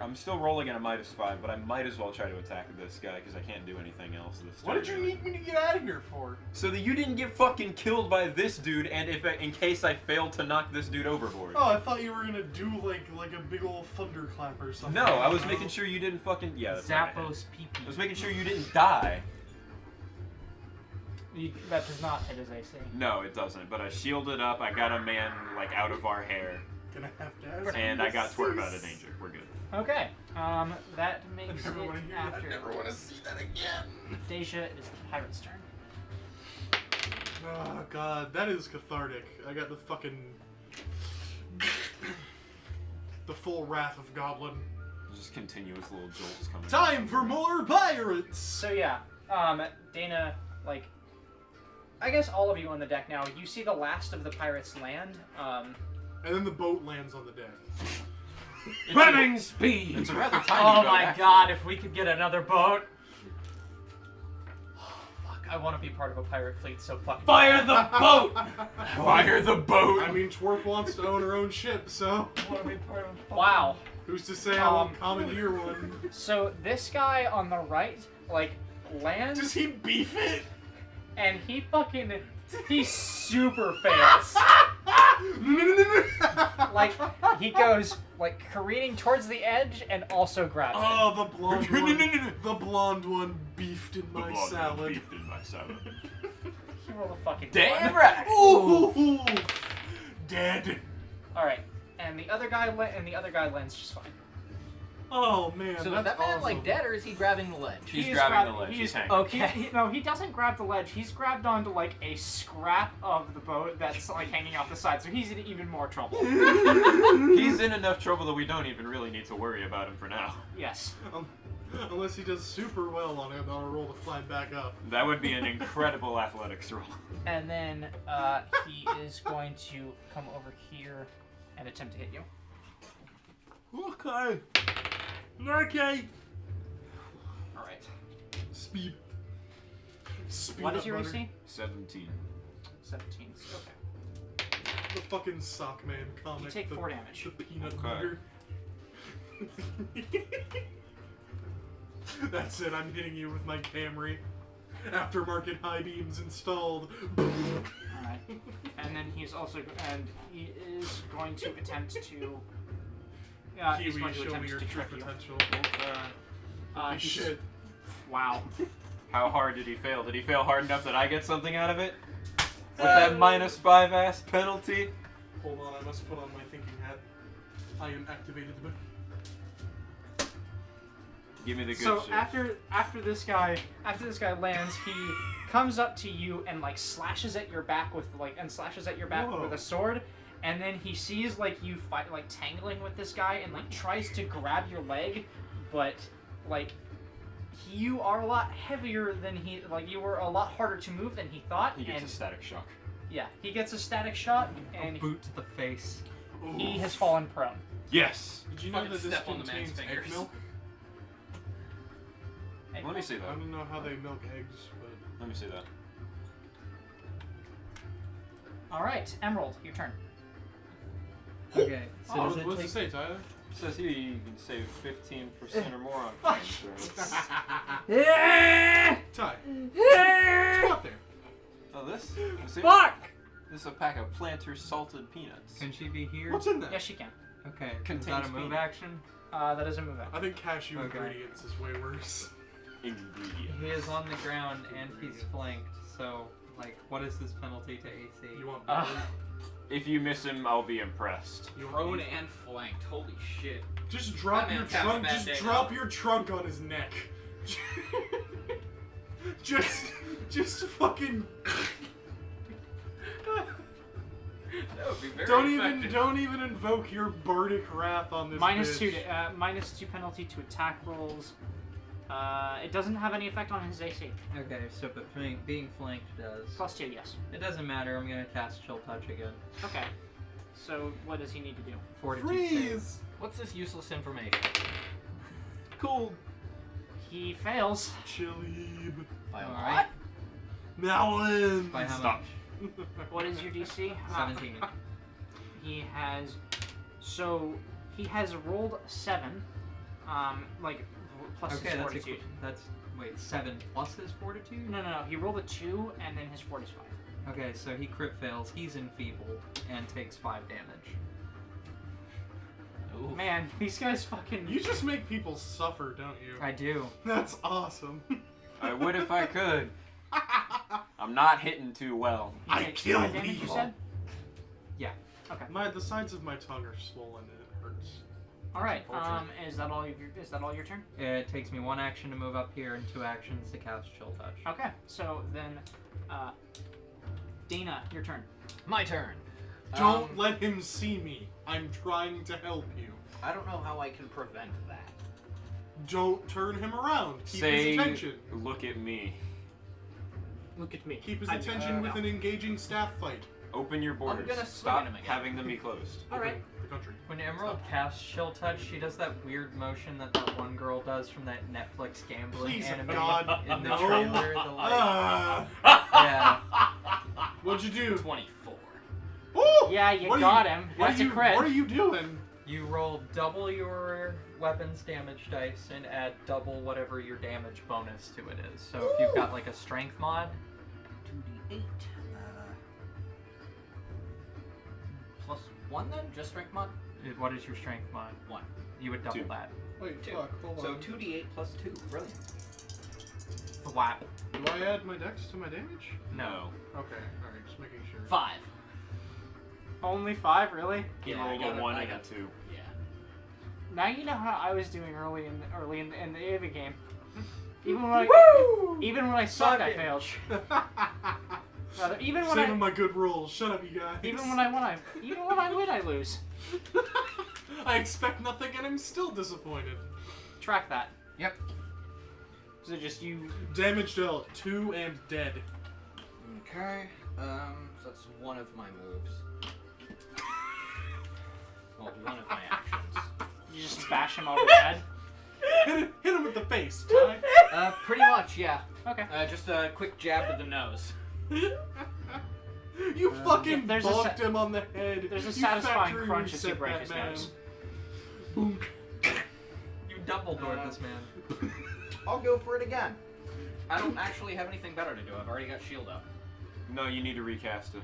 I'm still rolling at a -5, but I might as well try to attack this guy because I can't do anything else this turn. What did you need me to get out of here for? So that you didn't get fucking killed by this dude, and if in case I failed to knock this dude overboard. Oh, I thought you were gonna do like a big old thunderclap or something. No, I was making sure you didn't fucking that's right, I had. Zappos pee-pee. I was making sure you didn't die. That does not hit his AC. No, it doesn't. But I shielded up. I got a man like out of our hair, Gonna have to ask and you I got to Twerp cease. out of danger. We're good. Okay. That I makes never want to it hear that. I after. never want to see that again. Deja, it is the pirate's turn. Oh god, that is cathartic. I got the fucking the full wrath of Goblin. Just continuous little jolts coming. Time for more pirates. So yeah, Dana, like, I guess all of you on the deck now, you see the last of the pirates land. And then the boat lands on the deck. Running speed! It's a rather tiny Oh boat, my actually. god, if we could get another boat. Fuck, I want to be part of a pirate fleet so fucking Fire bad. the boat! Fire the boat! I mean, Twerp wants to own her own ship, so I want to be part of a Wow. who's to say I won't commandeer one? So this guy on the right, like, lands Does he beef it? and he fucking, he super fails. Like, he goes, like, careening towards the edge and also grabs it. Oh, the blonde one. The blonde one beefed in my salad. Beefed in my salad. He rolled a fucking Damn one. right! Ooh, dead. Alright, and the other guy lands just fine. Oh man, So is that's that man awesome. like dead, or is he grabbing the ledge? He's He is grabbing grab- the ledge. he He's is- hanging. Okay. No, he doesn't grab the ledge. He's grabbed onto like a scrap of the boat that's like hanging off the side, so he's in even more trouble. He's in enough trouble that we don't even really need to worry about him for now. Yes. Unless he does super well on it, on a roll to climb back up. That would be an incredible athletics roll. And then he is going to come over here and attempt to hit you. Okay. Okay. Alright. Speed. Speed What up, is your butter. AC? 17. 17. Okay. The fucking sock man comic. You take the, 4 damage. The peanut Okay. butter. That's it, I'm hitting you with my Camry. Aftermarket high beams installed. Alright. And then he's also he is going to attempt to he's Kiwi, going to show me attempt your to true trip you. potential. Holy Shit. Wow. How hard did he fail? Did he fail hard enough that I get something out of it? With that -5 ass penalty? Hold on, I must put on my thinking hat. I am activated. Give me the good So shit. after this guy lands, he comes up to you and like slashes at your back with Whoa. a sword, and then he sees like you fight like tangling with this guy and like tries to grab your leg, but like you are a lot heavier than you were a lot harder to move than he thought. He gets and a static shock. yeah, he gets a static shot and A boot to the face. he has fallen prone. Yes. Did you know Fucking that this step on the man's contains egg fingers. milk? Let me see I that. don't know how they milk eggs, but Let me see that. All right, Emerald, your turn. Okay, so oh, does it what's it take... say, Tyler? It says here you can save 15% or more on Fuck. flamethrowers. Ty, come up there. Oh, this? See? Fuck! This is a pack of Planter salted peanuts. Can she be here? What's in there? Yes, you can. Okay, is Contains that a move peanut. action? That is a move I think cashew Okay. ingredients is way worse. Ingredient. He is on the ground and he's flanked, so, like, what is his penalty to AC? You want If you miss him, I'll be impressed. you want Prone and flanked. Holy shit. Just drop That your man's having a trunk. bad Just day drop now. your trunk on his neck. just fucking. That would be very Don't even invoke your bardic wrath on this. minus bitch. minus 2 penalty to attack rolls. It doesn't have any effect on his AC. Okay, so but being flanked does. Plus 2, yes. It doesn't matter, I'm gonna cast Chill Touch again. Okay. So what does he need to do? Fortitude save. Freeze. What's this useless information? Cool. He fails. Chili. By a lot? Alright. Melon. By how Stop. much? What is your DC? 17. He has. So he has rolled 7. Plus Okay, his that's fortitude. that's wait, 7 plus his fortitude? No. He rolled a 2 and then his fort is 5. Okay, so he crit fails, he's enfeebled, and takes 5 damage. Ooh. Man, these guys fucking. You just make people suffer, don't you? I do. That's awesome. I would if I could. I'm not hitting too well. He I takes kill 5 damage, you people. said? Yeah. Okay. The sides of my tongue are swollen and it hurts. All right. Unfortunate. Is that all your turn? It takes me 1 action to move up here and 2 actions to cast Chill Touch. Okay. So then, Dana, your turn. My turn. Don't let him see me. I'm trying to help you. I don't know how I can prevent that. Don't turn him around. Keep Say, his attention. look at me. Look at me. Keep his I- attention with no. an engaging staff fight. Open your borders. gonna swing Stop at him again. having them be closed. All right. Open the country. When Emerald casts Chill Touch, she does that weird motion that one girl does from that Netflix gambling Please, anime God, in the no. trailer. The, like, Ah, yeah. what'd you do? 24. Ooh, Yeah, you what are got him. What That's are a you, crit. What are you doing? You roll double your weapon's damage dice and add double whatever your damage bonus to it is. So if you've got like a strength mod, 2d8. Plus 1 then? Just strength mod? what is your strength mod? 1. You would double 2. that. Wait, 2. fuck, hold So on. 2d8 plus 2. Brilliant. Thwap. Do I add my dex to my damage? No. Okay, alright, just making sure. 5. Only 5, really? He Yeah, I rolled got a it. 1 I and a got 2. Yeah. Now you know how I was doing early in the Ava game. Even when I sucked, I failed. Even when Saving my good rolls. Shut up, you guys. even when I win, I lose. I expect nothing and I'm still disappointed. Track that. Yep. So just you. Damage dealt, 2 and dead. Okay. So that's one of my moves. Well, one of my actions. You just bash him over the head. Hit him with the face, Ty. Pretty much, yeah. Okay. Just a quick jab to the nose. You fucking yeah, there's a bonked him on the head. There's a You satisfying factory crunch as you reset break that his man. nose. Boonk. You Dumbledored this man. I'll go for it again. I don't actually have anything better to do. I've already got shield up. No, you need to recast it.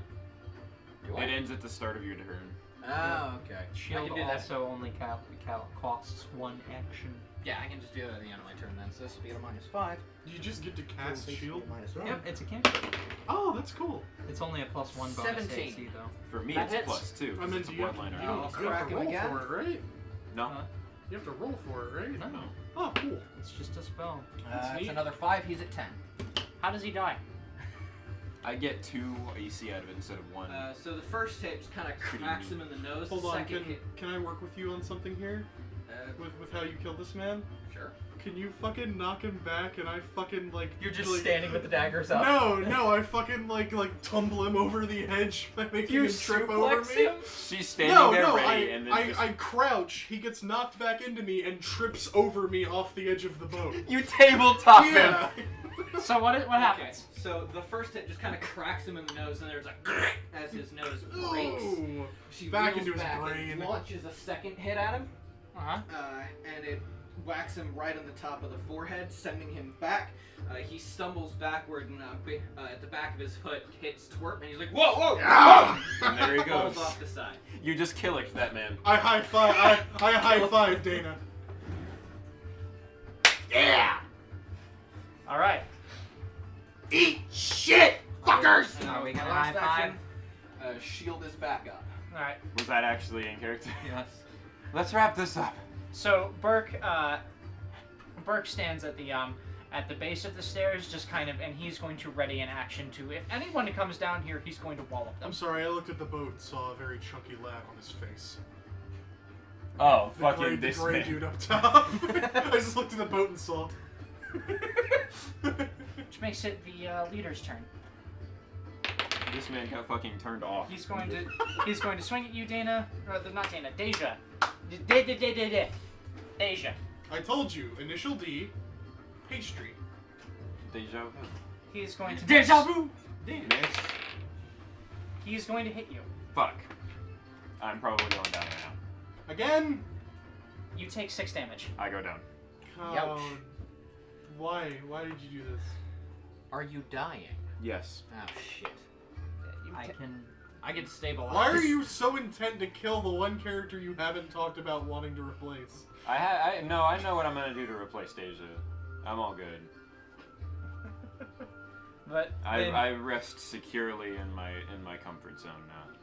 Do I? It ends at the start of your turn. Oh, okay. I Shield can do that. also only costs 1 action. Yeah, I can just do it at the end of my turn then. So this will be at a -5. You just get to cast This will be shield. -1. Yep, it's a cantrip. Oh, that's cool. It's only a +1 bonus 17. AC though. For me, That it's hits. +2. I mean, It's a you have to, bloodline you or don't not. you have crack to him roll again. for it, right? No. You have to roll for it, right? No, Oh, cool. it's just a spell. It's neat. another 5. He's at 10. How does he die? I get 2 AC out of it instead of 1. So the first hit just kind of cracks him in the nose. Hold the on, second hit, can I work with you on something here? With how you killed this man? sure. Can you fucking knock him back and I fucking like... You're just like, standing with the daggers up. No, I fucking like tumble him over the edge by making You him trip over suplex me. him? She's standing there No, ready, and then I crouch, he gets knocked back into me and trips over me off the edge of the boat. You tabletop him. Yeah. So what Okay, happens? so the first hit just kind of cracks him in the nose, and there's like as his nose breaks. Ooh. She Back reels into his back brain. and launches a second hit at him, Uh-huh. and it whacks him right on the top of the forehead, sending him back. He stumbles backward, and at the back of his foot hits Twerp, and he's like, "Whoa, whoa!" Ah! and there he Falls goes. off the side. You just killed that man. I high five Dana. Yeah! Alright. Eat shit, fuckers! Are we gonna Last high action, shield is back up. Alright. Was that actually in character? Yes. Let's wrap this up. So Burke stands at the base of the stairs, just kind of, and he's going to ready an action to, if anyone comes down here, he's going to wallop them. I'm sorry, I looked at the boat and saw a very chunky lad on his face. Oh, The gray dude up top. I just looked at the boat and saw. Which makes it the leader's turn. This man got fucking turned off. He's going to swing at you, Dana. Or not Dana, Deja. Deja. I told you, initial D, pastry. Deja vu. He's going to Deja miss. vu. Miss. He's going to hit you. Fuck. I'm probably going down right now. Again? You take 6 damage. I go down. Oh, why? Why did you do this? Are you dying? Yes. Oh shit. I can stabilize. Why are you so intent to kill the one character you haven't talked about wanting to replace? I know what I'm gonna do to replace Deja. I'm all good. But then, I rest securely in my comfort zone now.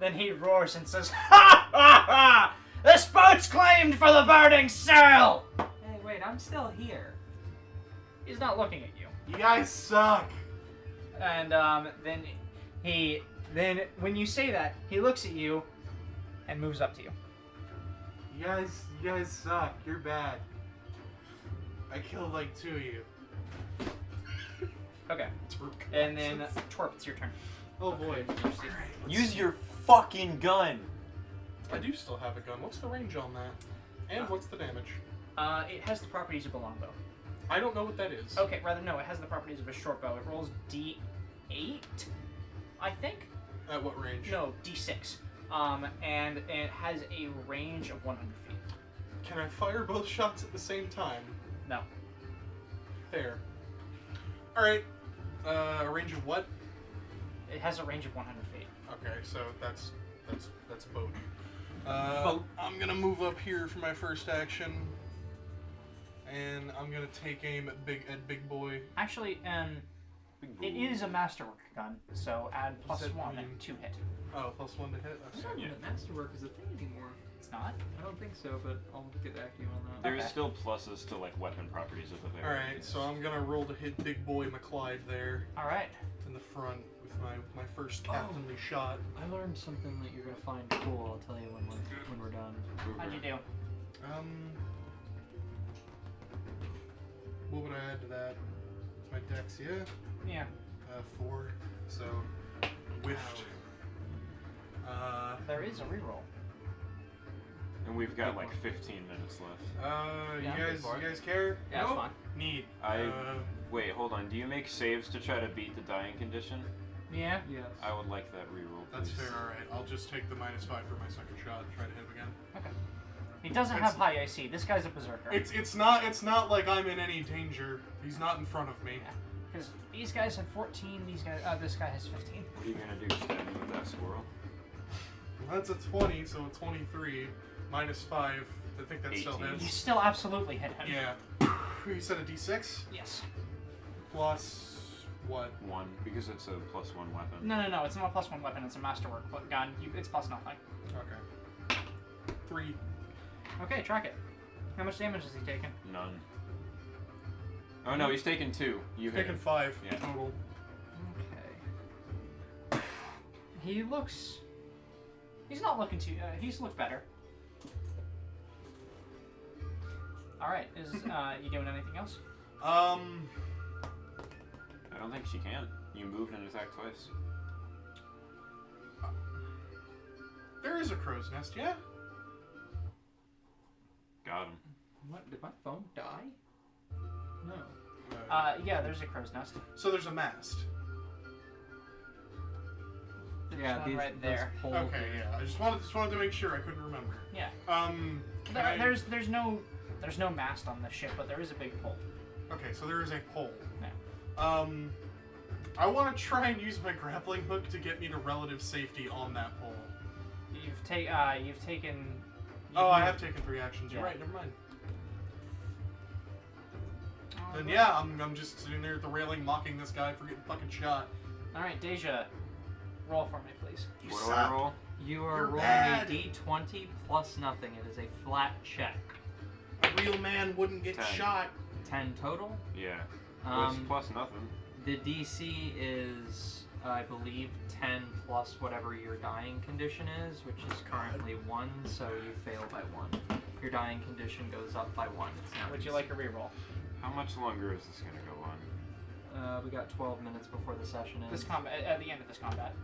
then he roars and says, "Ha ha ha! This boat's claimed for the burning sail!" Hey, wait, I'm still here. He's not looking at you. You guys suck. And then when you say that, he looks at you and moves up to you. You guys suck. You're bad. I killed like 2 of you. Okay. And then Twerp, it's your turn. Oh boy. Use your fucking gun. I do still have a gun. What's the range on that? And what's the damage? It has the properties of a longbow. I don't know what that is. Okay, rather no, it has the properties of a short bow. It rolls D8, I think. At what range? No, D6. And it has a range of 100 feet. Can I fire both shots at the same time? No. Fair. Alright. A range of what? It has a range of 100 feet. Okay, so that's boat. I'm gonna move up here for my first action. And I'm gonna take aim at big boy. Actually, it is a masterwork gun, so add plus Is it 1 mean- to hit. Oh, plus 1 to hit? I Okay. don't know that masterwork is a thing anymore. It's not? I don't think so, but I'll get back to you on that. There's Okay. still pluses to like weapon properties of the various. Alright, so I'm gonna roll to hit big boy McClyde there Alright. in the front with my first captainly shot. I learned something that you're gonna find cool. I'll tell you when we're done. How'd you do? What would I add to that? My dex, yeah? Yeah. 4. So, whiffed. There is a reroll. And we've got like 15 minutes left. Yeah, you guys care? Yeah, that's fine. Neat. Wait, hold on. Do you make saves to try to beat the dying condition? Yeah. Yes. I would like that reroll. That's please. fair, alright. I'll just take the -5 for my second shot and try to hit him again. Okay. He doesn't have high AC. This guy's a berserker. It's not like I'm in any danger. He's not in front of me. Because these guys have 14, this guy has 15. What are you gonna do? Stab me with that squirrel? Well, that's a 20, so a 23 -5. I think that still 18. You hits. still absolutely hit him. Yeah. You said a D6 Yes. plus what? 1, because it's a +1 weapon. No, it's not a plus 1 weapon, it's a masterwork gun. It's plus nothing. Okay. 3. Okay, track it. How much damage is he taking? None. Oh no, he's taken 2. You hit Taken him. 5 Yeah. total. Okay. He looks. He's not looking too. He's looked better. All right. Is you doing anything else? I don't think she can. You moved and attacked twice. There is a crow's nest, yeah? Got him. What? Did my phone die? No. Yeah. There's a crow's nest. So there's a mast. There's Yeah, one these right there. Those poles Okay, yeah. I just wanted to make sure. I couldn't remember. Yeah. Can I- There's no mast on the ship, but there is a big pole. Okay, so there is a pole. Yeah. I want to try and use my grappling hook to get me to relative safety on that pole. You've taken. Oh, I have taken 3 actions. You're Yeah. right. Never mind. All Then right. yeah, I'm just sitting there at the railing mocking this guy for getting fucking shot. All right, Deja, roll for me, please. What do I roll? You are You're rolling bad. a d20 plus nothing. It is a flat check. A real man wouldn't get 10. shot. 10 total. Yeah. Plus, plus nothing. The DC is, I believe, 10 plus whatever your dying condition is, which is currently 1, so you fail by 1. Your dying condition goes up by 1. It's now Would you DC. like a reroll? How much longer is this gonna go on? We got 12 minutes before the session ends. This combat at the end of this combat.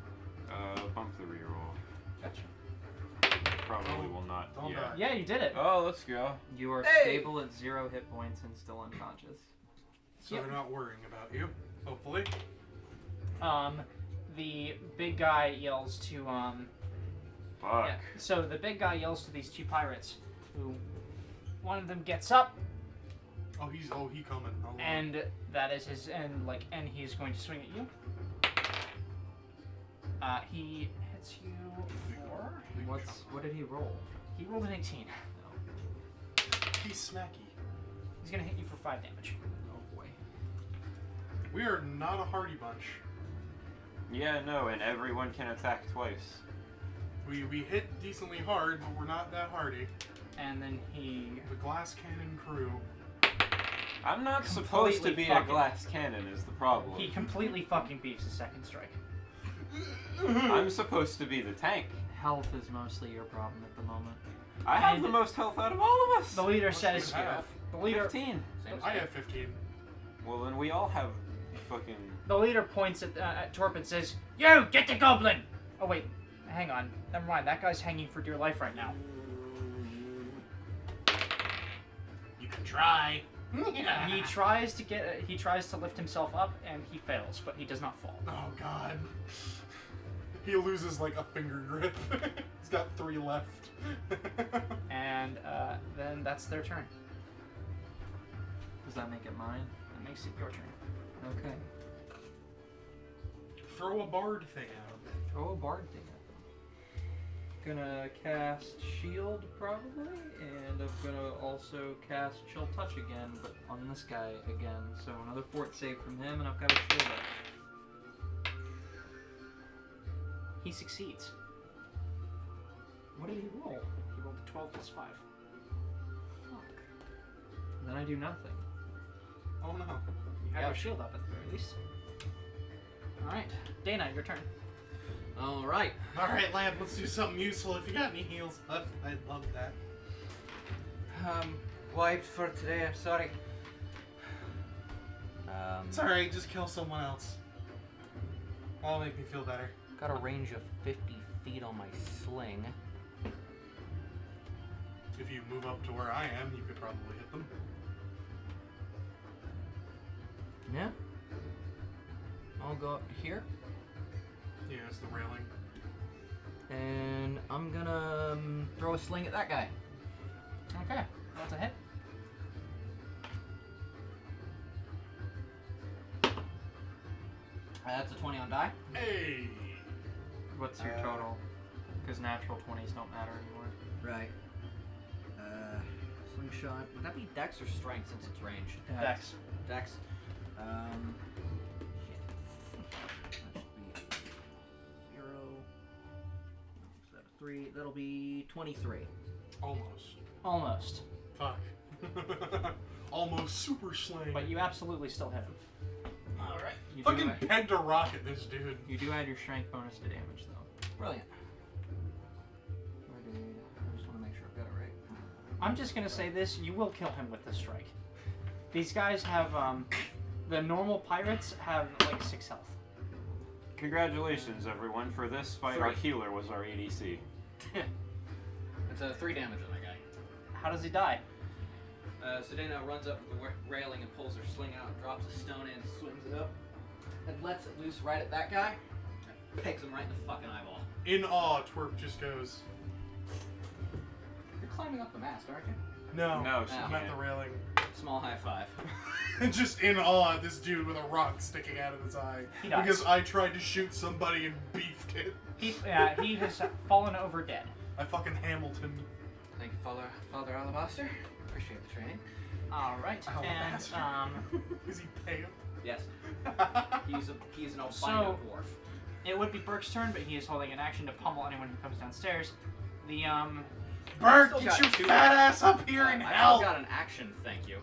Bump the reroll. Gotcha. Probably will not. Don't Yeah. die. Yeah, you did it. Oh, let's go. You are Hey! stable at 0 hit points and still unconscious. So Yep. they're not worrying about you. Hopefully. The big guy yells to Fuck. Yeah. So the big guy yells to these 2 pirates, who one of them gets up, He coming. Oh, Lord. and that is his and he's going to swing at you. He hits you for. What did he roll? He rolled an 18. He's smacky. He's gonna hit you for 5 damage. Oh boy. We are not a hardy bunch. Yeah, no, and everyone can attack twice. We hit decently hard, but we're not that hardy. And then he. The glass cannon crew. I'm not supposed to Completely be a fucking- glass cannon is the problem. He completely fucking beefs a second strike. I'm supposed to be the tank. Health is mostly your problem at the moment. I have And the most health out of all of us. The leader What says. do you have? The leader. 15. I have 15. Well, then we all have fucking... The leader points at Twerp and says, "You get the goblin." Oh wait, hang on. Never mind. That guy's hanging for dear life right now. You can try. He tries to lift himself up and he fails, but he does not fall. Oh god. He loses like a finger grip. He's got 3 left. And then that's their turn. Does that make it mine? That makes it your turn. Okay. Throw a bard thing at him. Throw a bard thing at them. Gonna cast shield probably, and I'm gonna also cast chill touch again, but on this guy again. So another fort save from him, and I've got a shield up. He succeeds. What did he roll? He rolled a 12 plus 5. Fuck. Then I do nothing. Oh no. You have your shield up at the very least. Alright. Dana, your turn. Alright. Alright, lad, let's do something useful. If you got any heals left, I'd love that. Wiped for today, I'm sorry. It's alright, just kill someone else. That'll make me feel better. Got a range of 50 feet on my sling. If you move up to where I am, you could probably hit them. Yeah. I'll go up here, Yeah, it's the railing. and I'm gonna throw a sling at that guy. Okay. That's a hit. That's a 20 on die. Hey! What's your total? Because natural 20s don't matter anymore. Right. Slingshot. Would that be dex or strength since it's ranged? Dex. Dex. Shit. That should be 0. So that's 3. That'll be 23. Almost. Almost. Fuck. Almost super slaying. But you absolutely still hit him. Alright. You Fucking pegged a rock at this dude. You do add your strength bonus to damage, though. Brilliant. I just want to make sure I've got it right. I'm just gonna say this, you will kill him with this strike. These guys have, the normal pirates have, like, 6 health. Congratulations, everyone. For this fight, our healer was our ADC. It's 3 damage on that guy. How does he die? Sedena runs up to the railing and pulls her sling out, drops a stone in, swings it up, and lets it loose right at that guy. And pegs him right in the fucking eyeball. In awe, Twerp just goes, You're climbing up the mast, aren't you? no, No, she I'm at can't. the railing. Small high five. And just in awe at this dude with a rock sticking out of his eye. He dies. Because I tried to shoot somebody and beefed it. He has fallen over dead. I fucking Hamilton. Thank you, Father Alabaster. Appreciate the training. Alright, and, Alabaster. Is he pale? Yes. He's an albino So- dwarf. it would be Burke's turn, but he is holding an action to pummel anyone who comes downstairs. The, Burke, Still get got your 2 fat ass up here and I help! still got an action, thank you.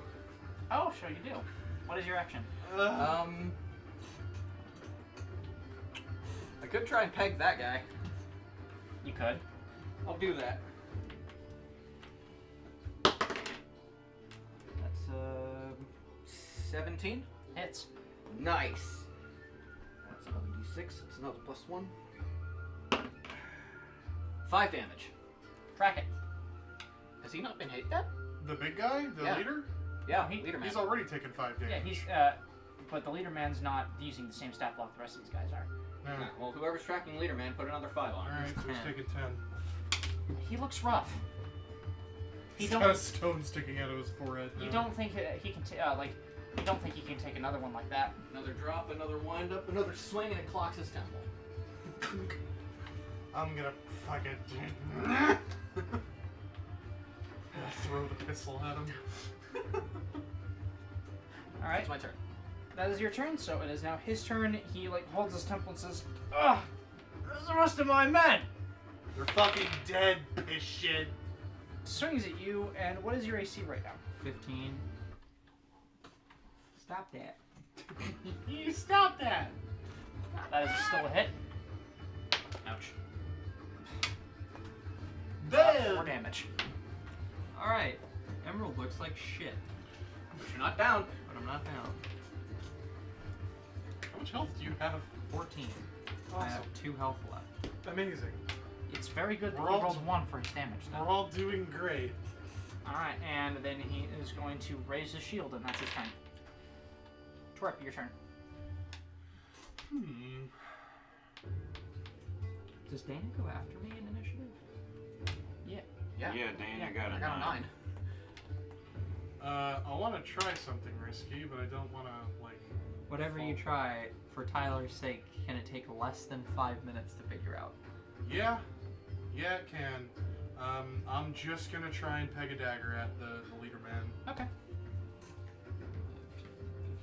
oh, sure you do. What is your action? I could try and peg that guy. You could. I'll do that. That's 17. Hits. Nice. That's another d6. It's another +1. 5 damage. Track it. Has he not been hit yet? The big guy? The Yeah. leader? Yeah, he- leader man. He's already taken 5 damage. Yeah, he's, but the leader man's not using the same stat block the rest of these guys are. No. Yeah, well, whoever's tracking leader man, put another 5 on him. Alright, so he's 10. taking 10. He looks rough. He's got a stone sticking out of his forehead. You now. don't think he can, you don't think he can take another one like that? Another drop, another wind up, another swing, and it clocks his temple. I'm gonna fucking throw the pistol at him. Alright, It's my turn. that is your turn, so it is now his turn. He, like, holds his temple and says, ugh, where's the rest of my men? They're fucking dead, piss shit. Swings at you, and what is your AC right now? 15. Stop that. You stop that! That is still a hit. Ouch. 4 damage. Alright. Emerald looks like shit, But you're not down. but I'm not down. How much health do you have? 14. I Awesome. have 2 health left. Amazing. It's very good that We're he all- rolled 1 for his damage, We're though. all doing great. Alright, and then he is going to raise his shield, and that's his turn. Twerp, your turn. Does Dana go after me in initiative? Yeah. Yeah, Dana Yeah, got I a got a 9. I want to try something risky, but I don't want to, like... Whatever you try, for Tyler's sake, can it take less than 5 minutes to figure out? Yeah. Yeah, it can. I'm just gonna try and peg a dagger at the leader man. Okay.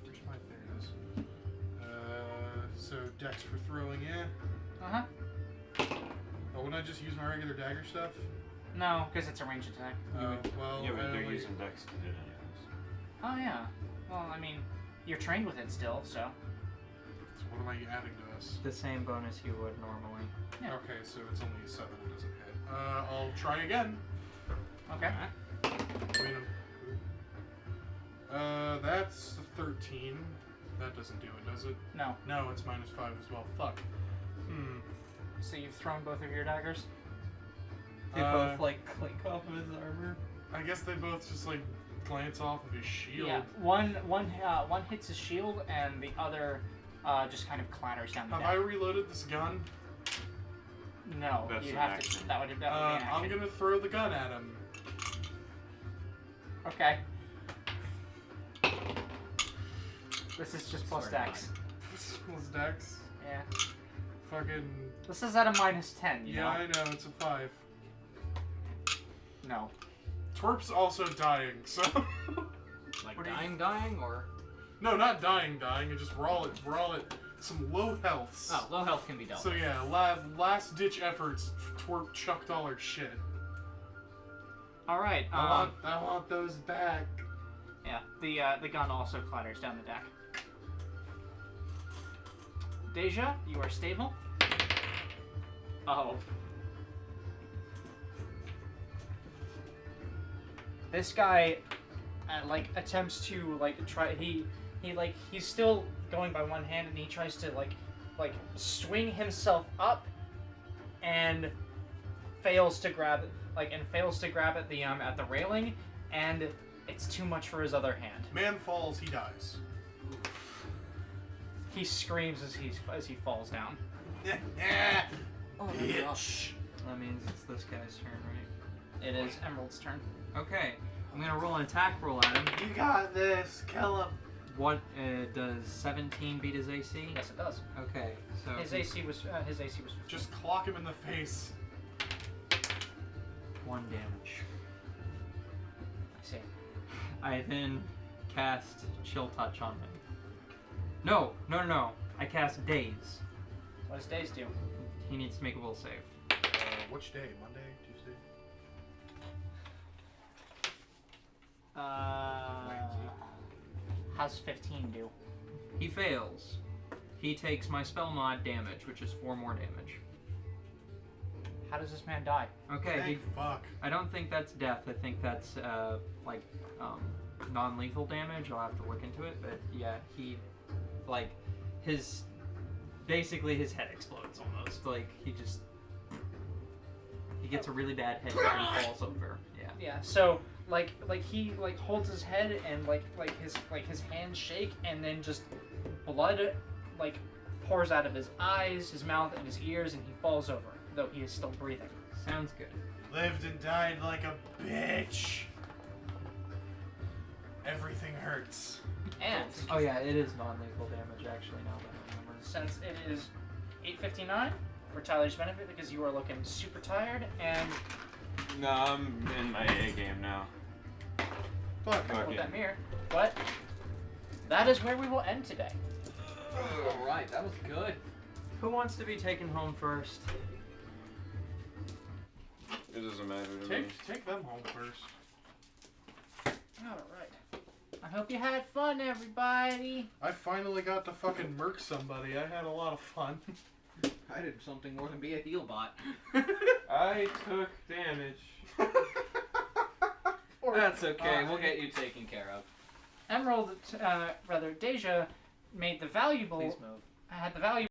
Where's my... There it is. So dex for throwing, yeah. Uh-huh. Oh, wouldn't I just use my regular dagger stuff? No, because it's a ranged attack. Well, Yeah, but I they're only- using Dex to hit anyways. Oh, yeah. Well, I mean, you're trained with it still, so. So what am I adding to this? The same bonus you would normally. Yeah. Okay, so it's only 7, it doesn't hit. I'll try again. Okay. Wait that's the 13. That doesn't do it, does it? No. No, it's -5 as well. Fuck. So you've thrown both of your daggers? They both, like, clink off of his armor. I guess they both just, like, glance off of his shield. Yeah. One hits his shield, and the other just kind of clatters down the Have deck. I reloaded this gun? No, That's you an have action. to. That would be an I'm action. gonna throw the gun at him. Okay. This is just plus dex. Plus dex. Yeah. Fucking... This is at a -10, you Yeah, know? I know, it's a 5. No. Twerp's also dying, so... Like What do you- dying, or? No, not dying, and just we're all at some low healths. Oh, low health can be dealt So yeah, last ditch efforts, Twerp chucked all her shit. All right. I want those back. Yeah. The gun also clatters down the deck. Deja, you are stable. Oh. This guy, like, attempts to, like, try. He's still going by one hand, and he tries to, like swing himself up, and fails to grab at the railing, and it's too much for his other hand. Man falls, he dies. He screams as he falls down. Oh, Bitch. that means it's this guy's turn, right? It is Emerald's turn. Okay, I'm gonna roll an attack roll at him. You got this. Kill him. What does 17 beat his AC? Yes, it does. Okay, so His AC was 15. Just clock him in the face. 1 damage. I see. I then cast Chill Touch on him. No. I cast Daze. What does Daze do? He needs to make a will save. Which day? Monday? Tuesday? How's 15 do? He fails. He takes my spell mod damage, which is 4 more damage. How does this man die? Okay, Thank fuck. I don't think that's death. I think that's non-lethal damage. I'll have to look into it, but yeah, he basically his head explodes almost. Like he gets a really bad head and falls over. Yeah. Yeah. So he holds his head and his hands shake, and then just blood pours out of his eyes, his mouth, and his ears, and he falls over, though he is still breathing. Sounds good. Lived and died like a bitch. Everything hurts. And Oh yeah, it is non-lethal damage actually. Now that I remember. since it is 8:59 for Tyler's benefit, because you are looking super tired, and No, I'm in my A game now. Fuck. with that mirror. But that is where we will end today. Alright, that was good. Who wants to be taken home first? It doesn't matter to me. Take them home first. All right. I hope you had fun, everybody. I finally got to fucking murk somebody. I had a lot of fun. I did something more than be a heal bot. I took damage. That's okay, we'll get you taken care of. Emerald, Deja, made the valuable. Please move. Had the valuable.